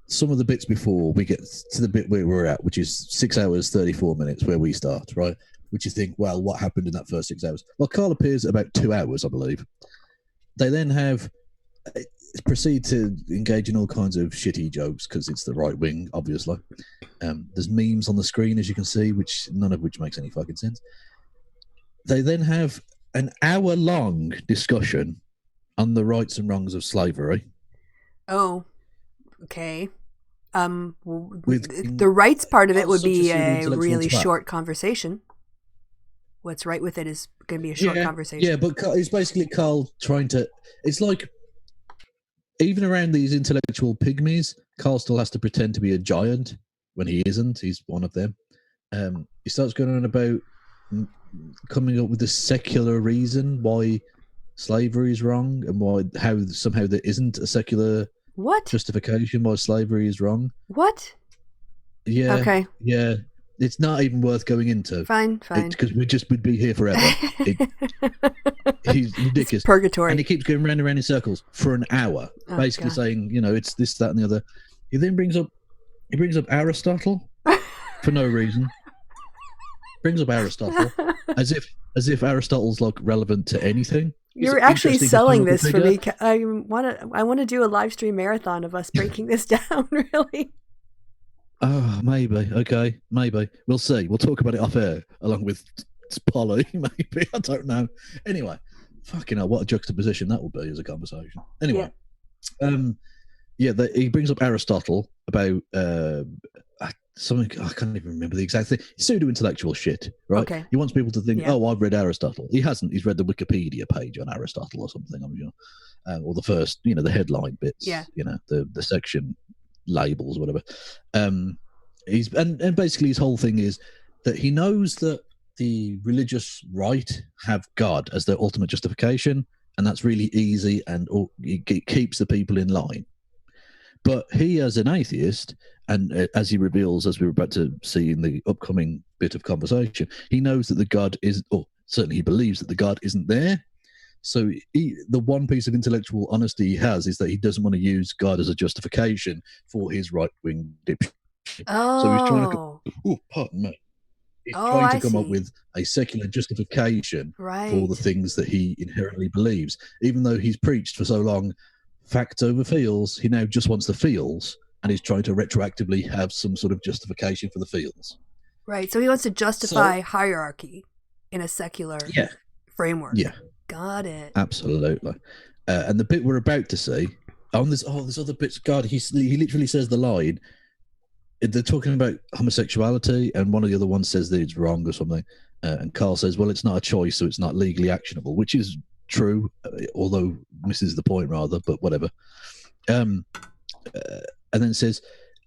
[SPEAKER 3] Some of the bits before we get to the bit where we're at, which is 6 hours 34 minutes, where we start, right? Which you think, well, what happened in that first 6 hours? Well, Carl appears about 2 hours, I believe. They then proceed to engage in all kinds of shitty jokes because it's the right wing, obviously. There's memes on the screen, as you can see, none of which makes any fucking sense. They then have an hour-long discussion on the rights and wrongs of slavery.
[SPEAKER 2] Oh, okay. The rights part of it would be a really short conversation. What's right with it is going to be a short conversation.
[SPEAKER 3] Yeah, but it's basically Carl trying to... It's like, even around these intellectual pygmies, Carl still has to pretend to be a giant when he isn't. He's one of them. He starts going on about coming up with a secular reason why slavery is wrong and how somehow there isn't a secular justification why slavery is wrong.
[SPEAKER 2] What?
[SPEAKER 3] Yeah.
[SPEAKER 2] Okay.
[SPEAKER 3] Yeah. It's not even worth going into.
[SPEAKER 2] Fine.
[SPEAKER 3] Because we'd be here forever. He's ridiculous.
[SPEAKER 2] It's purgatory.
[SPEAKER 3] And he keeps going round and round in circles for an hour, basically saying, it's this, that, and the other. He then brings up Aristotle for no reason. brings up Aristotle as if Aristotle's like relevant to anything.
[SPEAKER 2] You're actually selling this for me. I want to do a live stream marathon of us breaking this down. Really.
[SPEAKER 3] Oh, maybe. Okay, maybe. We'll see. We'll talk about it off air, along with Polly, maybe. I don't know. Anyway, fucking hell, what a juxtaposition that will be as a conversation. Anyway, he brings up Aristotle about something, I can't even remember the exact thing. Pseudo-intellectual shit, right? Okay. He wants people to think, oh, I've read Aristotle. He hasn't. He's read the Wikipedia page on Aristotle or something, I'm sure. Or the first, the headline bits, the section labels, whatever. He's and basically his whole thing is that he knows that the religious right have God as their ultimate justification, and that's really easy, and it keeps the people in line. But he, as an atheist, and as he reveals, as we're about to see in the upcoming bit of conversation, he knows that the God is, or certainly he believes that the God isn't there. So the one piece of intellectual honesty he has is that he doesn't want to use God as a justification for his right-wing dipshit.
[SPEAKER 2] Oh.
[SPEAKER 3] So he's trying to pardon me. He's trying to come up with a secular justification for the things that he inherently believes. Even though he's preached for so long, facts over feels, he now just wants the feels, and he's trying to retroactively have some sort of justification for the feels.
[SPEAKER 2] Right. So he wants to justify hierarchy in a secular framework.
[SPEAKER 3] Yeah.
[SPEAKER 2] Got it.
[SPEAKER 3] Absolutely. And the bit we're about to see, there's other bits. God, he literally says the line. They're talking about homosexuality, and one of the other ones says that it's wrong or something. And Carl says, well, it's not a choice, so it's not legally actionable, which is true, although misses the point rather, but whatever. And then says,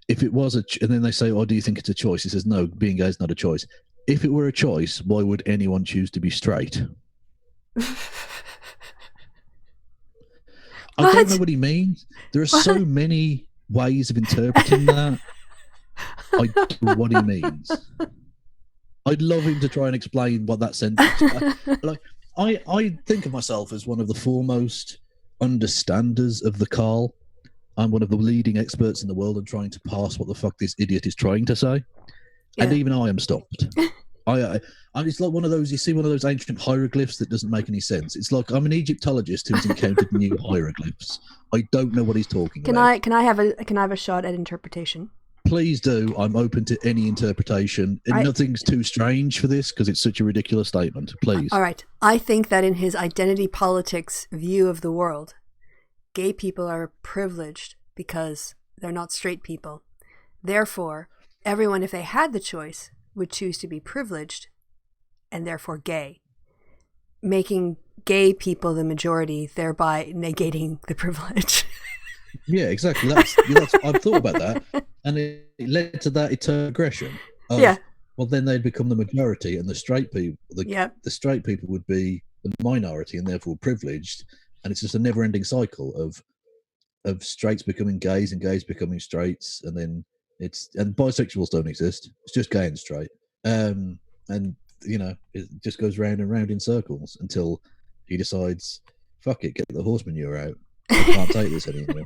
[SPEAKER 3] if it was and then they say, oh, do you think it's a choice? He says, no, being gay is not a choice. If it were a choice, why would anyone choose to be straight? I don't know what he means. There are so many ways of interpreting that. I don't know what he means. I'd love him to try and explain what that sentence is. I think of myself as one of the foremost understanders of the Carl. I'm one of the leading experts in the world in trying to parse what the fuck this idiot is trying to say. Yeah. And even I am stopped. It's like one of those, you see one of those ancient hieroglyphs that doesn't make any sense. It's like I'm an Egyptologist who's encountered new hieroglyphs. I don't know what he's talking about.
[SPEAKER 2] Can I have a shot at interpretation?
[SPEAKER 3] Please do. I'm open to any interpretation. And nothing's too strange for this because it's such a ridiculous statement. Please.
[SPEAKER 2] All right. I think that in his identity politics view of the world, gay people are privileged because they're not straight people. Therefore, everyone, if they had the choice, would choose to be privileged and therefore gay, making gay people the majority, thereby negating the privilege.
[SPEAKER 3] Yeah, exactly. I've thought about that, and it led to that eternal aggression. Well, then they'd become the majority, and the straight people, the straight people would be the minority, and therefore privileged. And it's just a never-ending cycle of straights becoming gays and gays becoming straights, and then and bisexuals don't exist. It's just gay and straight, and it just goes round and round in circles until he decides, fuck it, get the horse manure out. I can't take this anymore.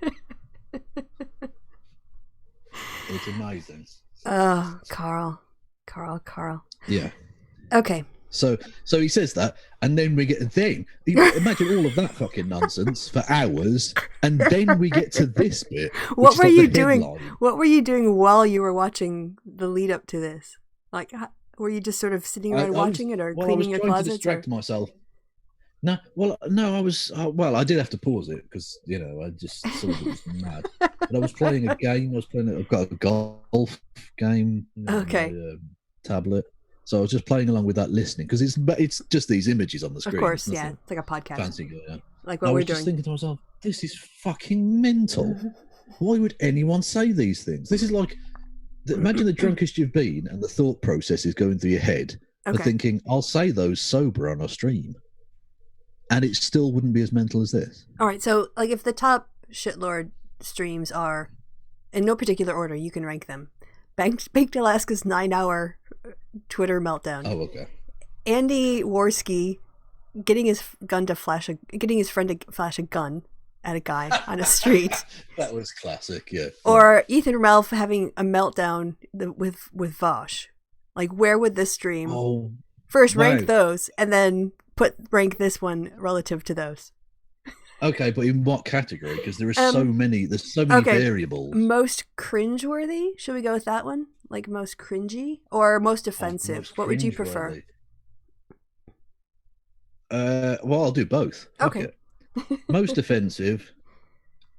[SPEAKER 3] It's amazing.
[SPEAKER 2] Oh, Carl.
[SPEAKER 3] Yeah.
[SPEAKER 2] Okay.
[SPEAKER 3] So he says that, and then imagine all of that fucking nonsense for hours, and then we get to this bit.
[SPEAKER 2] What were you doing? What were you doing while you were watching the lead up to this? Like, were you just sort of sitting around watching it, or cleaning your closet? I was trying to
[SPEAKER 3] distract myself. No, I was. I did have to pause it because I just sort of was mad. But I was playing a game. I've got a golf game. On my tablet. So I was just playing along with that, listening, because it's just these images on the screen.
[SPEAKER 2] Of course, yeah, it's like a podcast.
[SPEAKER 3] Fancy,
[SPEAKER 2] like what we're doing. I was just
[SPEAKER 3] thinking to myself, this is fucking mental. Why would anyone say these things? This is like, imagine the drunkest you've been, and the thought process is going through your head of thinking, I'll say those sober on a stream, and it still wouldn't be as mental as this.
[SPEAKER 2] All right, so like if the top shitlord streams are in no particular order, you can rank them. Baked Alaska's 9-hour Twitter meltdown.
[SPEAKER 3] Oh, okay.
[SPEAKER 2] Andy Worski getting his friend to flash a gun at a guy on a street.
[SPEAKER 3] That was classic, yeah.
[SPEAKER 2] Or Ethan Ralph having a meltdown with Vosh. Like, where would this stream
[SPEAKER 3] first
[SPEAKER 2] rank those, and then rank this one relative to those?
[SPEAKER 3] Okay, but in what category? Because there are so many. There's so many variables.
[SPEAKER 2] Most cringeworthy. Should we go with that one? Like most cringy or most offensive? What would you prefer?
[SPEAKER 3] Well, I'll do both.
[SPEAKER 2] Okay.
[SPEAKER 3] Most offensive.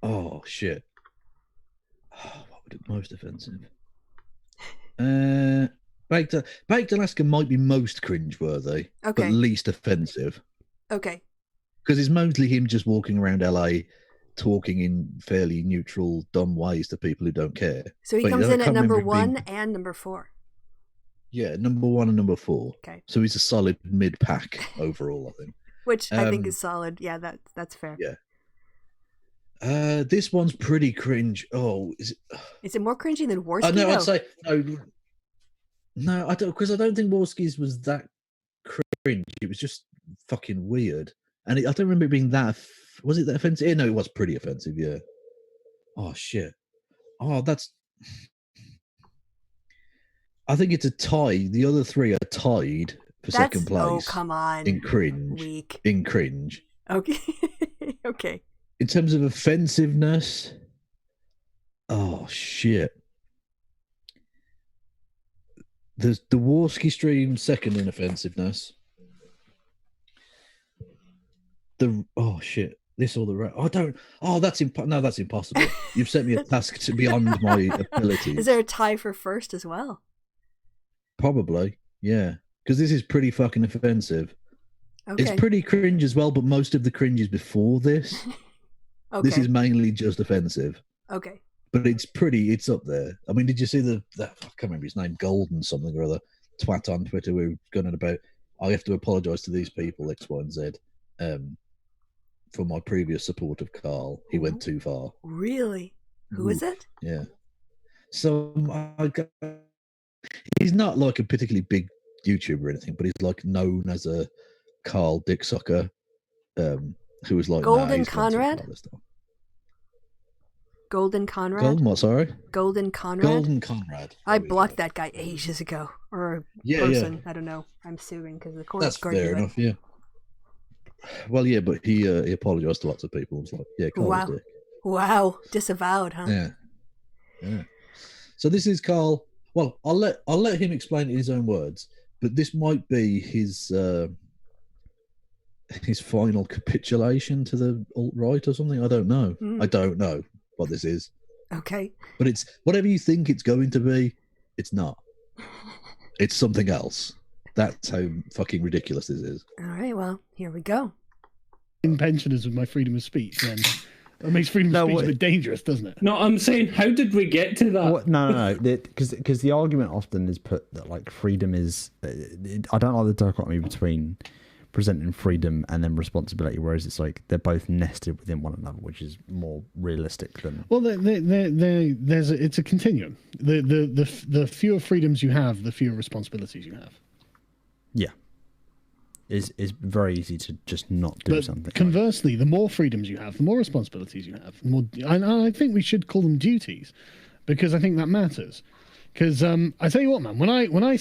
[SPEAKER 3] Oh shit. What would it most offensive? Baked Alaska might be most cringeworthy, but least offensive.
[SPEAKER 2] Okay.
[SPEAKER 3] Because it's mostly him just walking around LA talking in fairly neutral, dumb ways to people who don't care.
[SPEAKER 2] So he comes in at number 1 and number 4.
[SPEAKER 3] Yeah, number 1 and number 4.
[SPEAKER 2] Okay.
[SPEAKER 3] So he's a solid mid-pack overall, I think.
[SPEAKER 2] Which I think is solid. Yeah, that's fair.
[SPEAKER 3] Yeah. This one's pretty cringe. Oh, is
[SPEAKER 2] it more cringy than Worski's?
[SPEAKER 3] No, I'd say no. I don't, because I don't think Worski's was that cringe. It was just fucking weird. And I don't remember it being that. Was it that offensive? Yeah, no, it was pretty offensive. Yeah. Oh shit. Oh, that's. I think it's a tie. The other 3 are tied for second place.
[SPEAKER 2] Oh, come on.
[SPEAKER 3] In cringe.
[SPEAKER 2] Weak.
[SPEAKER 3] In cringe.
[SPEAKER 2] Okay. Okay.
[SPEAKER 3] In terms of offensiveness. Oh shit. There's the Worski stream second in offensiveness. Oh shit! This or the that's impossible. You've set me a task beyond my abilities.
[SPEAKER 2] Is there a tie for first as well?
[SPEAKER 3] Probably, yeah. Because this is pretty fucking offensive.
[SPEAKER 2] Okay.
[SPEAKER 3] It's pretty cringe as well, but most of the cringe is before this. This is mainly just offensive.
[SPEAKER 2] Okay.
[SPEAKER 3] But it's up there. I mean, did you see I can't remember his name, Golden something or other, twat on Twitter who going on about, I have to apologise to these people, X, Y, and Z. For my previous support of Carl, he went too far.
[SPEAKER 2] Really? Who is it?
[SPEAKER 3] Yeah. So he's not like a particularly big YouTuber or anything, but he's like known as a Carl dick sucker, who was like
[SPEAKER 2] Golden Conrad. Golden Conrad.
[SPEAKER 3] Golden what? Sorry.
[SPEAKER 2] Golden Conrad.
[SPEAKER 3] Golden Conrad.
[SPEAKER 2] I blocked that guy ages ago, or a person. Yeah. I don't know. I'm suing because the court's
[SPEAKER 3] that's fair enough. Yeah. Well, yeah, but he apologized to lots of people. It's like, yeah, Carl's dick.
[SPEAKER 2] Wow, disavowed, huh?
[SPEAKER 3] Yeah. So this is Carl. Well, I'll let him explain it in his own words, but this might be his final capitulation to the alt-right or something. I don't know. I don't know what this is.
[SPEAKER 2] Okay.
[SPEAKER 3] But it's whatever you think it's going to be. It's not. It's something else. That's how fucking ridiculous this is.
[SPEAKER 2] All right, well, here we go.
[SPEAKER 8] In pensioners with my freedom of speech, then it makes freedom of speech a bit dangerous, doesn't it?
[SPEAKER 9] No, I'm saying, how did we get to that?
[SPEAKER 10] No. Because the argument often is put that like freedom is. I don't like the dichotomy between presenting freedom and then responsibility, whereas it's like they're both nested within one another, which is more realistic than.
[SPEAKER 8] Well, it's a continuum. The fewer freedoms you have, the fewer responsibilities you have.
[SPEAKER 10] Yeah. It's very easy to just not do something.
[SPEAKER 8] Conversely, the more freedoms you have, the more responsibilities you have. I think we should call them duties, because I think that matters. Because I tell you what, man, when I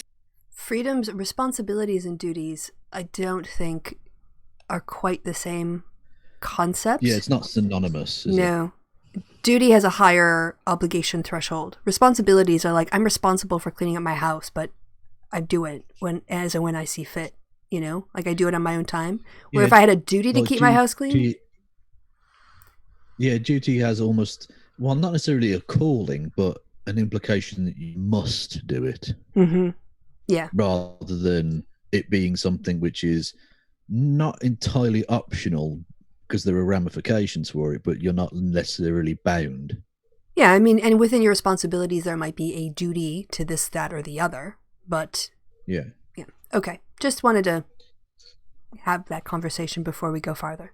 [SPEAKER 2] freedoms, responsibilities, and duties, I don't think are quite the same concept.
[SPEAKER 3] Yeah, it's not synonymous.
[SPEAKER 2] No. Duty has a higher obligation threshold. Responsibilities are like, I'm responsible for cleaning up my house, but I do it when I see fit, you know, like I do it on my own time. Where if I had a duty to keep my house clean.
[SPEAKER 3] Duty has almost, well, not necessarily a calling, but an implication that you must do it.
[SPEAKER 2] Mm-hmm. Yeah.
[SPEAKER 3] Rather than it being something which is not entirely optional because there are ramifications for it, but you're not necessarily bound.
[SPEAKER 2] Yeah, I mean, and within your responsibilities, there might be a duty to this, that, or the other. But yeah. Okay. Just wanted to have that conversation before we go farther.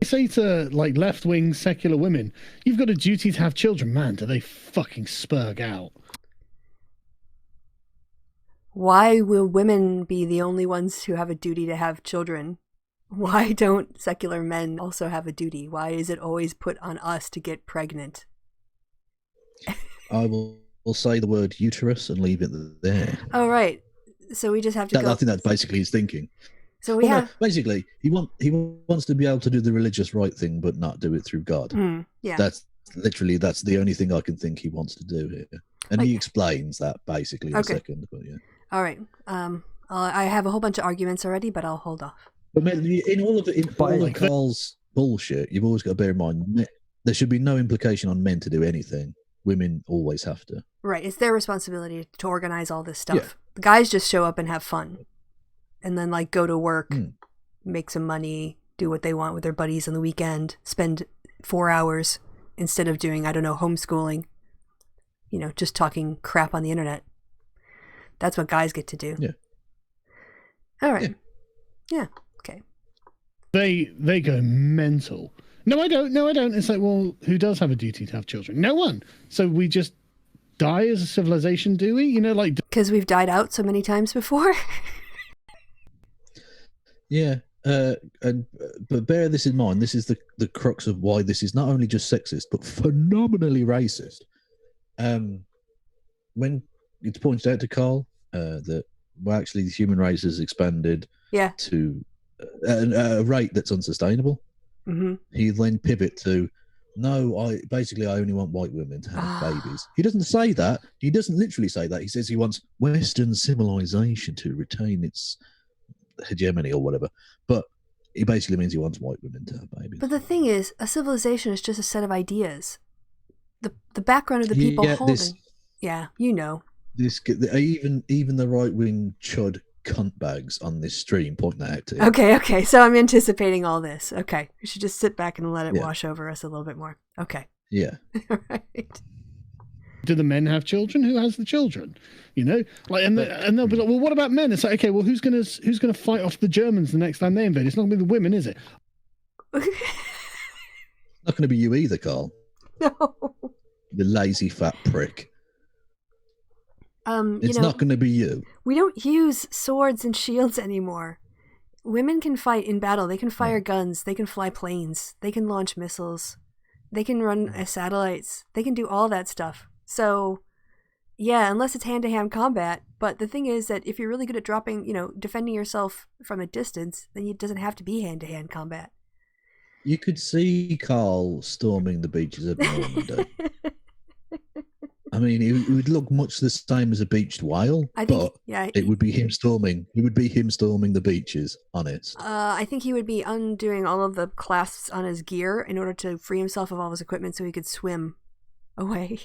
[SPEAKER 8] I say to like left-wing secular women, you've got a duty to have children. Man, do they fucking spurg out.
[SPEAKER 2] Why will women be the only ones who have a duty to have children? Why don't secular men also have a duty? Why is it always put on us to get pregnant?
[SPEAKER 3] I will We'll say the word uterus and leave it there.
[SPEAKER 2] Oh, right. So we just have to go.
[SPEAKER 3] I think that's basically his thinking.
[SPEAKER 2] So we have...
[SPEAKER 3] No, basically, he wants to be able to do the religious right thing, but not do it through God.
[SPEAKER 2] Yeah.
[SPEAKER 3] That's the only thing I can think he wants to do here. And he explains that basically in a second. But yeah.
[SPEAKER 2] All right. I have a whole bunch of arguments already, but I'll hold off.
[SPEAKER 3] But in all of Carl's bullshit, you've always got to bear in mind there should be no implication on men to do anything. Women always have to.
[SPEAKER 2] Right. It's their responsibility to organize all this stuff. Yeah. The guys just show up and have fun. And then, like, go to work, make some money, do what they want with their buddies on the weekend, spend 4 hours instead of doing, I don't know, homeschooling, just talking crap on the internet. That's what guys get to do.
[SPEAKER 3] Yeah.
[SPEAKER 2] All right. Yeah. Okay.
[SPEAKER 8] They go mental. No, I don't. It's like, well, who does have a duty to have children? No one. So we just die as a civilization, do we?
[SPEAKER 2] Because we've died out so many times before.
[SPEAKER 3] Yeah, but bear this in mind. This is the crux of why this is not only just sexist, but phenomenally racist. When it's pointed out to Carl that actually the human race has expanded to a rate that's unsustainable, he then pivot to, no, I only want white women to have babies. He doesn't say that. He doesn't literally say that. He says he wants Western civilization to retain its hegemony or whatever, but it basically means he wants white women to have babies.
[SPEAKER 2] But the thing is, a civilization is just a set of ideas. The background of the people holding. This
[SPEAKER 3] even the right wing chud cunt bags on this stream point that out to you.
[SPEAKER 2] Okay. So I'm anticipating all this. Okay, we should just sit back and let it wash over us a little bit more. Okay.
[SPEAKER 3] Yeah.
[SPEAKER 2] Right.
[SPEAKER 8] Do the men have children? Who has the children? And they'll be like, well, what about men? It's like, okay, well, who's gonna fight off the Germans the next time they invade? It's not gonna be the women, is it?
[SPEAKER 3] Not gonna be you either, Carl.
[SPEAKER 2] No.
[SPEAKER 3] The lazy fat prick. It's not gonna be you.
[SPEAKER 2] We don't use swords and shields anymore. Women can fight in battle. They can fire guns. They can fly planes. They can launch missiles. They can run satellites. They can do all that stuff. So, yeah, unless it's hand-to-hand combat. But the thing is that if you're really good at defending yourself from a distance, then it doesn't have to be hand-to-hand combat.
[SPEAKER 3] You could see Carl storming the beaches of Normandy. I mean, it would look much the same as a beached whale, it would be him storming. It would be him storming the beaches, honest.
[SPEAKER 2] I think he would be undoing all of the clasps on his gear in order to free himself of all his equipment so he could swim away.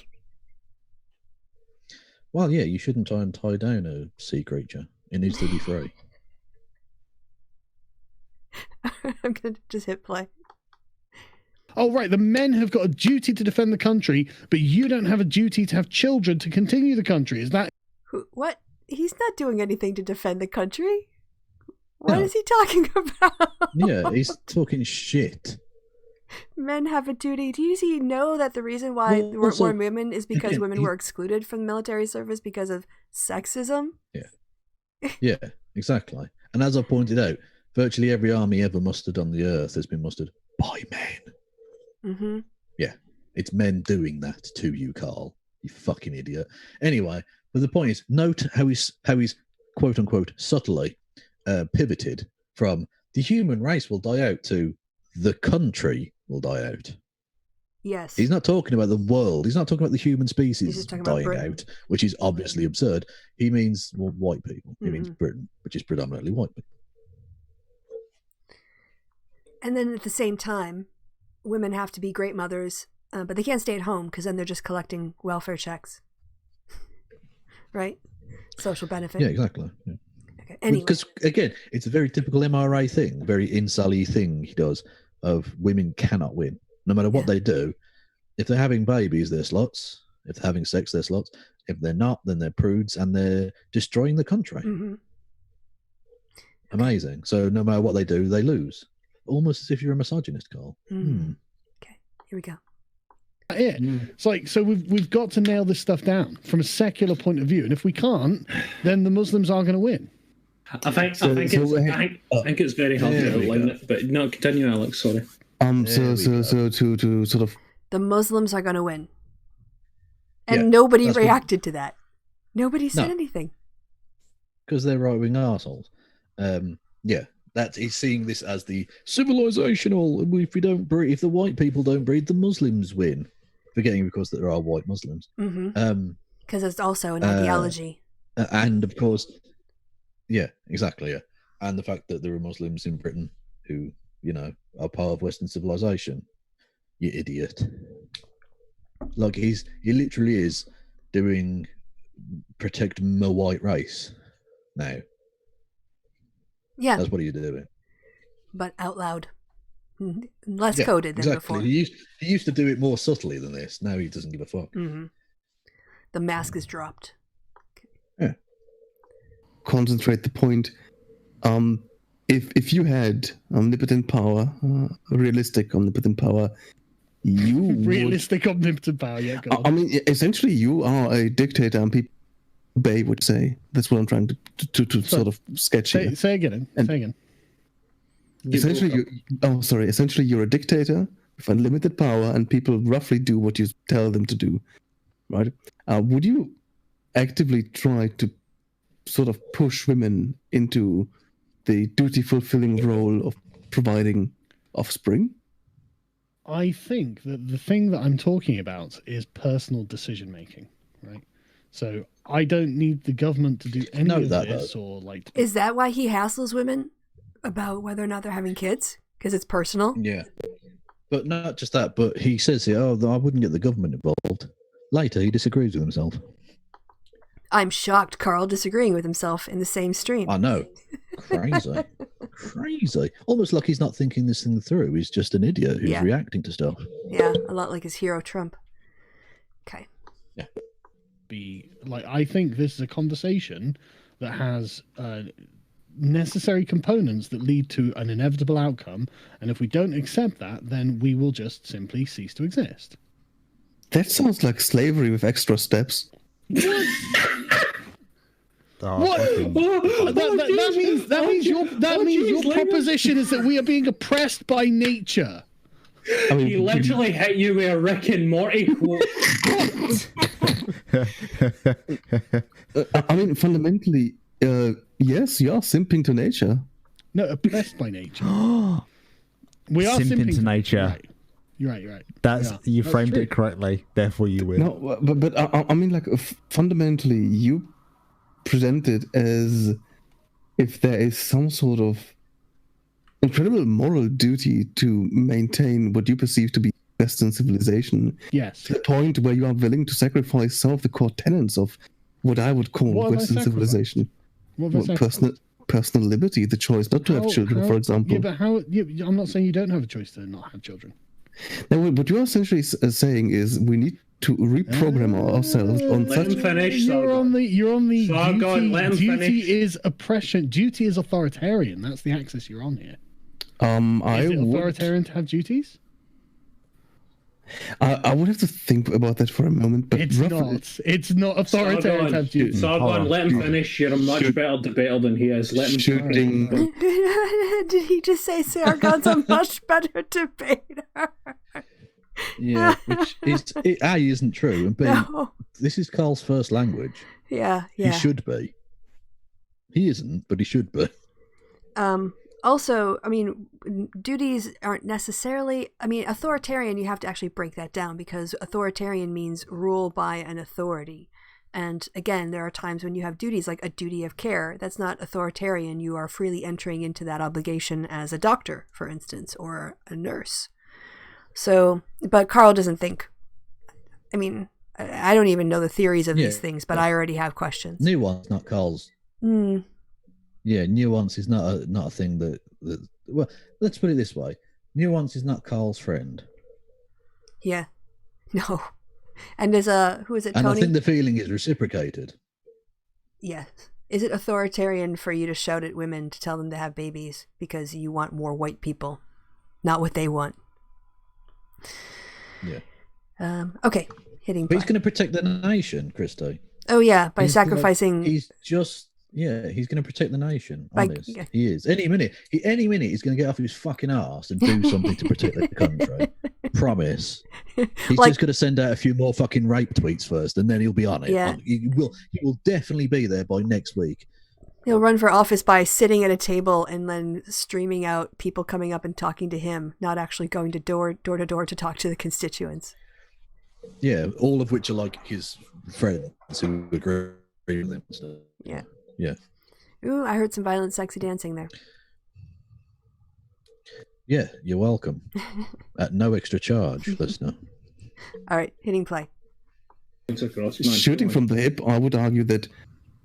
[SPEAKER 3] Well, yeah, you shouldn't try and tie down a sea creature. It needs to be free.
[SPEAKER 2] I'm going to just hit play.
[SPEAKER 8] Oh, right. The men have got a duty to defend the country, but you don't have a duty to have children to continue the country. Is that...
[SPEAKER 2] What? He's not doing anything to defend the country. What is he talking about?
[SPEAKER 3] Yeah, he's talking shit.
[SPEAKER 2] Men have a duty. Do you know that the reason why there weren't more women is because women were excluded from military service because of sexism?
[SPEAKER 3] Yeah. Yeah, exactly. And as I pointed out, virtually every army ever mustered on the earth has been mustered by men.
[SPEAKER 2] Mm-hmm.
[SPEAKER 3] Yeah, it's men doing that to you, Carl. You fucking idiot. Anyway, but the point is, note how he's quote unquote subtly pivoted from the human race will die out to the country will die out.
[SPEAKER 2] Yes.
[SPEAKER 3] He's not talking about the world. He's not talking about the human species dying out, which is obviously absurd. He means white people. He means Britain, which is predominantly white people.
[SPEAKER 2] And then at the same time, women have to be great mothers, but they can't stay at home because then they're just collecting welfare checks. Right? Social benefit.
[SPEAKER 3] Yeah, exactly. Yeah.
[SPEAKER 2] Okay. Anyway.
[SPEAKER 3] Because, again, it's a very typical MRA thing, very incel-y thing he does of women cannot win. No matter what they do, if they're having babies, they're sluts. If they're having sex, they're sluts. If they're not, then they're prudes and they're destroying the country.
[SPEAKER 2] Mm-hmm.
[SPEAKER 3] Amazing. So no matter what they do, they lose. Almost as if you're a misogynist, Carl.
[SPEAKER 2] Mm. Okay, here we go.
[SPEAKER 8] It's like, so we've got to nail this stuff down from a secular point of view, and if we can't, then the Muslims are going to win.
[SPEAKER 9] I think it's very hard to outline it, but no, continue, Alex. Sorry.
[SPEAKER 10] So to sort of
[SPEAKER 2] the Muslims are going to win. And nobody reacted to that. Nobody said anything.
[SPEAKER 3] Because they're right-wing arseholes. He's seeing this as the civilizational. If the white people don't breed, the Muslims win. Forgetting, of course, that there are white Muslims.
[SPEAKER 2] Because it's also an ideology.
[SPEAKER 3] And of course, exactly. Yeah, and the fact that there are Muslims in Britain who, are part of Western civilization. You idiot! Like he literally is doing protect my white race now.
[SPEAKER 2] Yeah,
[SPEAKER 3] that's what you're doing.
[SPEAKER 2] But out loud, less coded than before.
[SPEAKER 3] He used to do it more subtly than this. Now he doesn't give a fuck.
[SPEAKER 2] The mask is dropped.
[SPEAKER 3] Yeah.
[SPEAKER 11] Concentrate the point. If you had omnipotent power, realistic omnipotent power, you
[SPEAKER 8] realistic omnipotent power. Yeah, go on.
[SPEAKER 11] I mean, essentially, you are a dictator, and people obey what you say. That's what I'm trying to sort of sketch here.
[SPEAKER 8] Say again. Say again.
[SPEAKER 11] Essentially, you're a dictator with unlimited power, and people roughly do what you tell them to do. Right? Would you actively try to sort of push women into the duty-fulfilling role of providing offspring?
[SPEAKER 8] I think that the thing that I'm talking about is personal decision-making, right? So I don't need the government to do any of this or like...
[SPEAKER 2] Is that why he hassles women about whether or not they're having kids? Because it's personal?
[SPEAKER 3] Yeah. But not just that, but he says here, I wouldn't get the government involved. Later, he disagrees with himself.
[SPEAKER 2] I'm shocked Carl disagreeing with himself in the same stream.
[SPEAKER 3] I know. Crazy. Crazy. Almost like he's not thinking this thing through. He's just an idiot who's reacting to stuff.
[SPEAKER 2] Yeah, a lot like his hero Trump. Okay.
[SPEAKER 3] Yeah.
[SPEAKER 8] I think this is a conversation that has necessary components that lead to an inevitable outcome, and if we don't accept that, then we will just simply cease to exist.
[SPEAKER 11] That sounds like slavery with extra steps.
[SPEAKER 8] That means your proposition is that we are being oppressed by nature.
[SPEAKER 9] I mean, he literally hit you with a Rick and Morty quote.
[SPEAKER 11] I mean, fundamentally, yes, you are simping to nature.
[SPEAKER 8] No, oppressed by nature. We are
[SPEAKER 10] simping to nature.
[SPEAKER 8] Right. You're right.
[SPEAKER 10] You framed it correctly. Therefore, you win.
[SPEAKER 11] No, but I mean, like fundamentally, you present it as if there is some sort of incredible moral duty to maintain what you perceive to be Western civilization.
[SPEAKER 8] Yes.
[SPEAKER 11] To the point where you are willing to sacrifice some of the core tenets of what I would call Western civilization. Personal liberty, the choice not to have children, for example.
[SPEAKER 8] Yeah, but I'm not saying you don't have a choice to not have children.
[SPEAKER 11] Now, what you're essentially saying is we need to reprogram ourselves on
[SPEAKER 9] let
[SPEAKER 11] such...
[SPEAKER 9] him finish,
[SPEAKER 8] You're on the
[SPEAKER 9] Sargon, let him
[SPEAKER 8] duty
[SPEAKER 9] finish.
[SPEAKER 8] is oppression. Duty is authoritarian. That's the axis you're on here.
[SPEAKER 11] Is it
[SPEAKER 8] authoritarian to have duties?
[SPEAKER 11] I would have to think about that for a moment, but
[SPEAKER 8] it's not authoritarian to have duties.
[SPEAKER 9] Sargon, let him finish. You're a much better debater than he is. Let him
[SPEAKER 11] shooting.
[SPEAKER 2] Did he just say Sargon's a much better debater?
[SPEAKER 3] Yeah, which isn't true, and B, this is Carl's first language.
[SPEAKER 2] Yeah.
[SPEAKER 3] He should be. He isn't, but he should be.
[SPEAKER 2] Also, I mean, duties aren't necessarily... I mean, authoritarian, you have to actually break that down, because authoritarian means rule by an authority. And again, there are times when you have duties, like a duty of care. That's not authoritarian. You are freely entering into that obligation as a doctor, for instance, or a nurse. So, but Carl doesn't think... I mean, I don't even know the theories of these things, but I already have questions.
[SPEAKER 3] Nuance, not Carl's. Yeah, nuance is not a thing that. Well, let's put it this way: nuance is not Carl's friend.
[SPEAKER 2] Yeah, no, and there's who is it?
[SPEAKER 3] And
[SPEAKER 2] Tony?
[SPEAKER 3] I think the feeling is reciprocated.
[SPEAKER 2] Yes. Is it authoritarian for you to shout at women to tell them to have babies because you want more white people, not what they want?
[SPEAKER 3] Yeah.
[SPEAKER 2] Okay. Hitting.
[SPEAKER 3] But he's going to protect the nation, Kristi.
[SPEAKER 2] Oh yeah, by sacrificing.
[SPEAKER 3] He's going to protect the nation. Honest. He is. Any minute he's going to get off his fucking ass and do something to protect the country. promise. He's
[SPEAKER 2] Like-
[SPEAKER 3] just going to send out a few more fucking rape tweets first, and then he'll be on it.
[SPEAKER 2] Yeah.
[SPEAKER 3] He will definitely be there by next week.
[SPEAKER 2] He'll run for office by sitting at a table and then streaming out people coming up and talking to him, not actually going to door to door to talk to the constituents.
[SPEAKER 3] Yeah, all of which are like his friends who agree with him. So,
[SPEAKER 2] Yeah.
[SPEAKER 3] yeah.
[SPEAKER 2] Ooh, I heard some violent, sexy dancing there.
[SPEAKER 3] Yeah, you're welcome. At no extra charge, listener.
[SPEAKER 2] All right, hitting play.
[SPEAKER 11] Shooting from the hip, I would argue that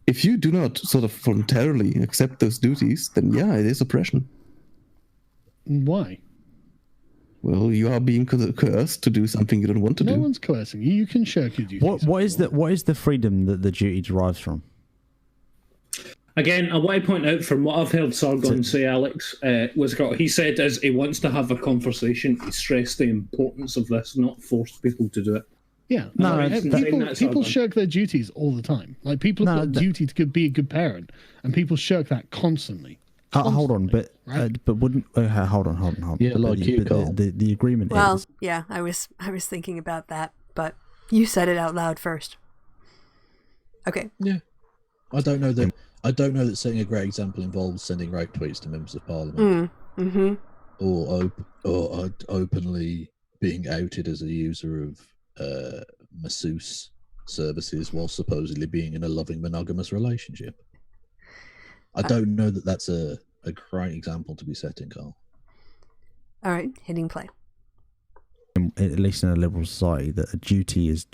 [SPEAKER 11] if you do not sort of voluntarily accept those duties, then yeah, it is oppression.
[SPEAKER 8] Why?
[SPEAKER 11] Well, you are being coerced to do something you don't want to do.
[SPEAKER 8] No one's coercing you. You can shirk your duties.
[SPEAKER 10] What is the freedom that the duty derives from?
[SPEAKER 9] Again, I want to point out from what I've heard Sargon say, Alex, he said as he wants to have a conversation, he stressed the importance of this, not force people to do it.
[SPEAKER 8] Yeah, people shirk their duties all the time. Like people have got a duty to be a good parent, and people shirk that constantly.
[SPEAKER 10] Hold on, but wouldn't hold on.
[SPEAKER 3] Yeah, like you, Carl.
[SPEAKER 10] The agreement.
[SPEAKER 2] Well,
[SPEAKER 10] is,
[SPEAKER 2] yeah, I was thinking about that, but you said it out loud first. Okay.
[SPEAKER 3] Yeah, I don't know that setting a great example involves sending rape tweets to members of parliament, or openly being outed as a user of masseuse services while supposedly being in a loving monogamous relationship. I don't know that that's a great example to be setting, Carl.
[SPEAKER 2] All right, hitting play.
[SPEAKER 10] At least in a liberal society, that a duty is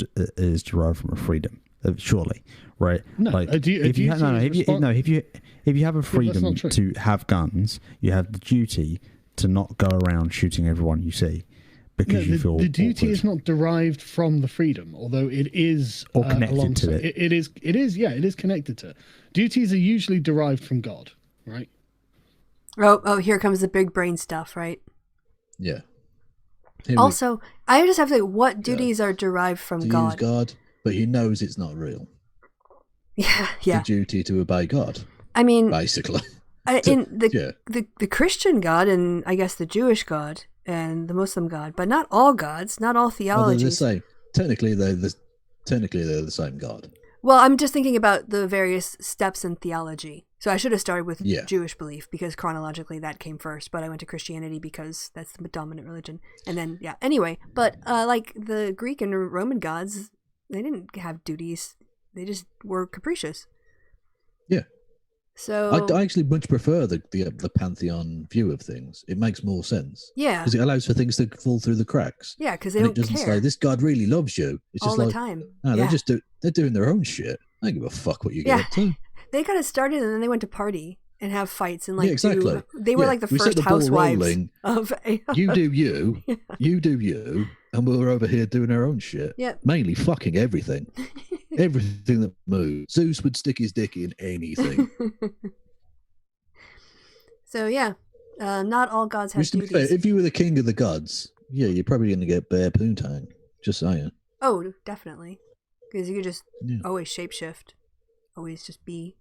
[SPEAKER 10] derived from a freedom. Surely, right?
[SPEAKER 8] No,
[SPEAKER 10] like if you have a freedom to have guns, you have the duty to not go around shooting everyone you see because you feel
[SPEAKER 8] the duty
[SPEAKER 10] awkward.
[SPEAKER 8] is not derived from the freedom, although it is
[SPEAKER 10] or connected to it.
[SPEAKER 8] It is connected to it. Duties are usually derived from God, right?
[SPEAKER 2] Oh, here comes the big brain stuff, right?
[SPEAKER 3] Yeah.
[SPEAKER 2] Also, I just have to say, what duties are derived from God?
[SPEAKER 3] God, but he knows it's not real.
[SPEAKER 2] Yeah.
[SPEAKER 3] The duty to obey God.
[SPEAKER 2] I mean,
[SPEAKER 3] basically,
[SPEAKER 2] in the Christian God, and I guess the Jewish God and the Muslim God, but not all gods, not all theologies.
[SPEAKER 3] They're the same. Technically, they're the same God.
[SPEAKER 2] Well, I'm just thinking about the various steps in theology. So I should have started with Jewish belief because chronologically that came first, but I went to Christianity because that's the dominant religion. And then, anyway, but like the Greek and Roman gods, they didn't have duties. They just were capricious. Yeah. So
[SPEAKER 3] I actually much prefer the pantheon view of things. It makes more sense.
[SPEAKER 2] Yeah.
[SPEAKER 3] Because it allows for things to fall through the cracks.
[SPEAKER 2] Yeah, because they don't care. It doesn't
[SPEAKER 3] say, this God really loves you. It's
[SPEAKER 2] all
[SPEAKER 3] just
[SPEAKER 2] the
[SPEAKER 3] like,
[SPEAKER 2] time.
[SPEAKER 3] No, they're doing their own shit. I don't give a fuck what you get up to.
[SPEAKER 2] They got it started and then they went to party and have fights and they were like the
[SPEAKER 3] we
[SPEAKER 2] first
[SPEAKER 3] set the ball
[SPEAKER 2] housewives
[SPEAKER 3] rolling.
[SPEAKER 2] of
[SPEAKER 3] you do you, you do you, and we're over here doing our own shit.
[SPEAKER 2] Yep.
[SPEAKER 3] Mainly fucking everything. Everything that moves. Zeus would stick his dick in anything.
[SPEAKER 2] So not all gods have duties.
[SPEAKER 3] Fair, if you were the king of the gods, you're probably going to get bare poontang. Just saying.
[SPEAKER 2] Oh, definitely. Because you could just always shapeshift. Always just be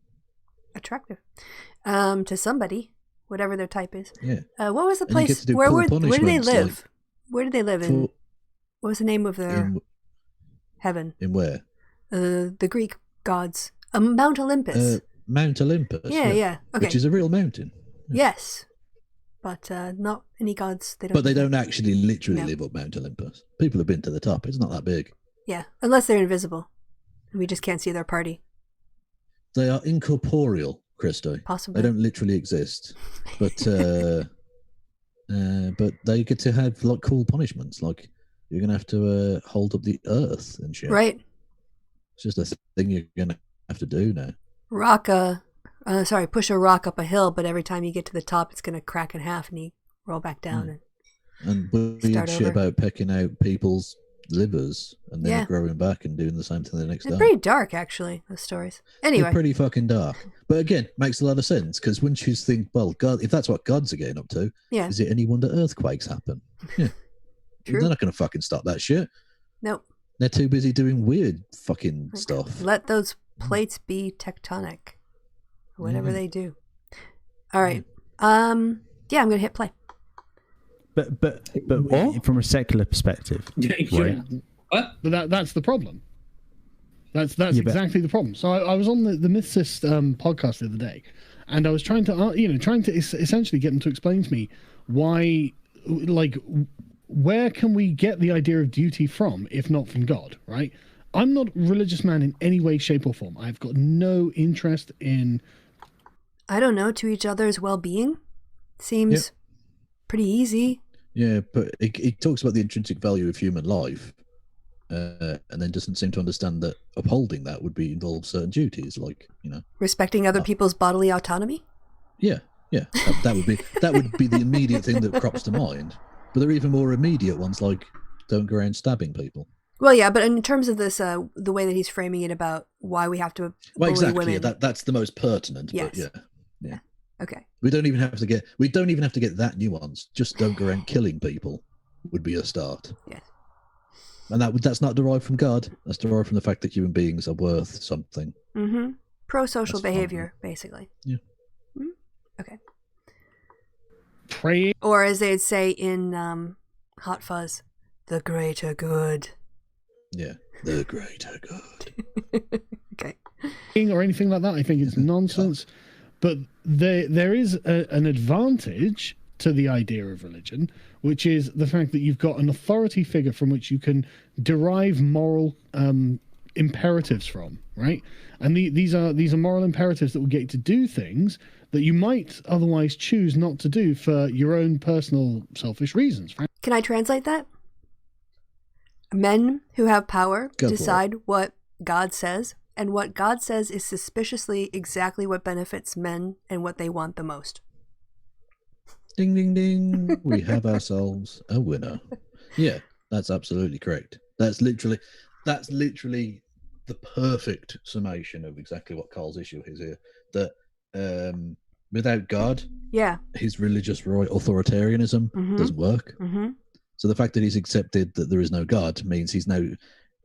[SPEAKER 2] attractive to somebody, whatever their type is.
[SPEAKER 3] Yeah.
[SPEAKER 2] What was the place? Where did they live? Where did they live in? What was the name of their heaven?
[SPEAKER 3] In where?
[SPEAKER 2] The Greek gods. Mount Olympus.
[SPEAKER 3] Mount Olympus.
[SPEAKER 2] Yeah. Okay.
[SPEAKER 3] Which is a real mountain.
[SPEAKER 2] Yes. But not any gods.
[SPEAKER 3] But they don't actually literally live up Mount Olympus. People have been to the top. It's not that big.
[SPEAKER 2] Yeah, unless they're invisible. We just can't see their party.
[SPEAKER 3] They are incorporeal, Kristi.
[SPEAKER 2] Possibly.
[SPEAKER 3] They don't literally exist. But they get to have like cool punishments. Like you're going to have to hold up the earth and shit.
[SPEAKER 2] Right.
[SPEAKER 3] It's just a thing you're going to have to do now.
[SPEAKER 2] Push a rock up a hill, but every time you get to the top, it's going to crack in half and you roll back down.
[SPEAKER 3] And weird shit about pecking out people's livers and then growing back and doing the same thing the next day.
[SPEAKER 2] They're pretty dark, actually, those stories. Anyway.
[SPEAKER 3] They're pretty fucking dark. But again, makes a lot of sense because once you think, well, God, if that's what gods are getting up to, is it any wonder earthquakes happen? Yeah.
[SPEAKER 2] True.
[SPEAKER 3] They're not going to fucking stop that shit.
[SPEAKER 2] Nope.
[SPEAKER 3] They're too busy doing weird fucking stuff.
[SPEAKER 2] Let those plates be tectonic. Whatever they do. All right. I'm going to hit play.
[SPEAKER 10] But from a secular perspective, right?
[SPEAKER 8] But that's the problem. That's exactly the problem. So I was on the Mythsist podcast the other day, and I was trying to essentially get them to explain to me why, like, where can we get the idea of duty from if not from God, right? I'm not a religious man in any way, shape, or form. I've got no interest in,
[SPEAKER 2] I don't know, to each other's well-being. Seems pretty easy.
[SPEAKER 3] Yeah, but it talks about the intrinsic value of human life, and then doesn't seem to understand that upholding that would involve certain duties, like,
[SPEAKER 2] respecting other people's bodily autonomy.
[SPEAKER 3] Yeah, that would be the immediate thing that crops to mind. But there are even more immediate ones, like don't go around stabbing people.
[SPEAKER 2] Well, yeah, but in terms of this, the way that he's framing it about why we have to bully women.
[SPEAKER 3] Yeah, that's the most pertinent.
[SPEAKER 2] Yes.
[SPEAKER 3] But yeah.
[SPEAKER 2] Okay.
[SPEAKER 3] We don't even have to get that nuanced. Just don't go around killing people would be a start.
[SPEAKER 2] Yes.
[SPEAKER 3] And that's not derived from God. That's derived from the fact that human beings are worth something.
[SPEAKER 2] Mm-hmm. Pro-social behavior, basically.
[SPEAKER 3] Yeah.
[SPEAKER 2] Mm-hmm. Okay.
[SPEAKER 8] Pray.
[SPEAKER 2] Or as they'd say in Hot Fuzz, the greater good.
[SPEAKER 3] Yeah, the greater good.
[SPEAKER 2] Okay.
[SPEAKER 8] Or anything like that, I think it's nonsense. But there is an advantage to the idea of religion, which is the fact that you've got an authority figure from which you can derive moral imperatives from, right? And these are moral imperatives that will get you to do things that you might otherwise choose not to do for your own personal selfish reasons.
[SPEAKER 2] Can I translate that? Men who have power decide what God says, and what God says is suspiciously exactly what benefits men and what they want the most.
[SPEAKER 3] Ding, ding, ding. We have ourselves a winner. Yeah, that's absolutely correct. That's literally the perfect summation of exactly what Carl's issue is here. That without God, his religious authoritarianism doesn't work.
[SPEAKER 2] Mm-hmm.
[SPEAKER 3] So the fact that he's accepted that there is no God means he's now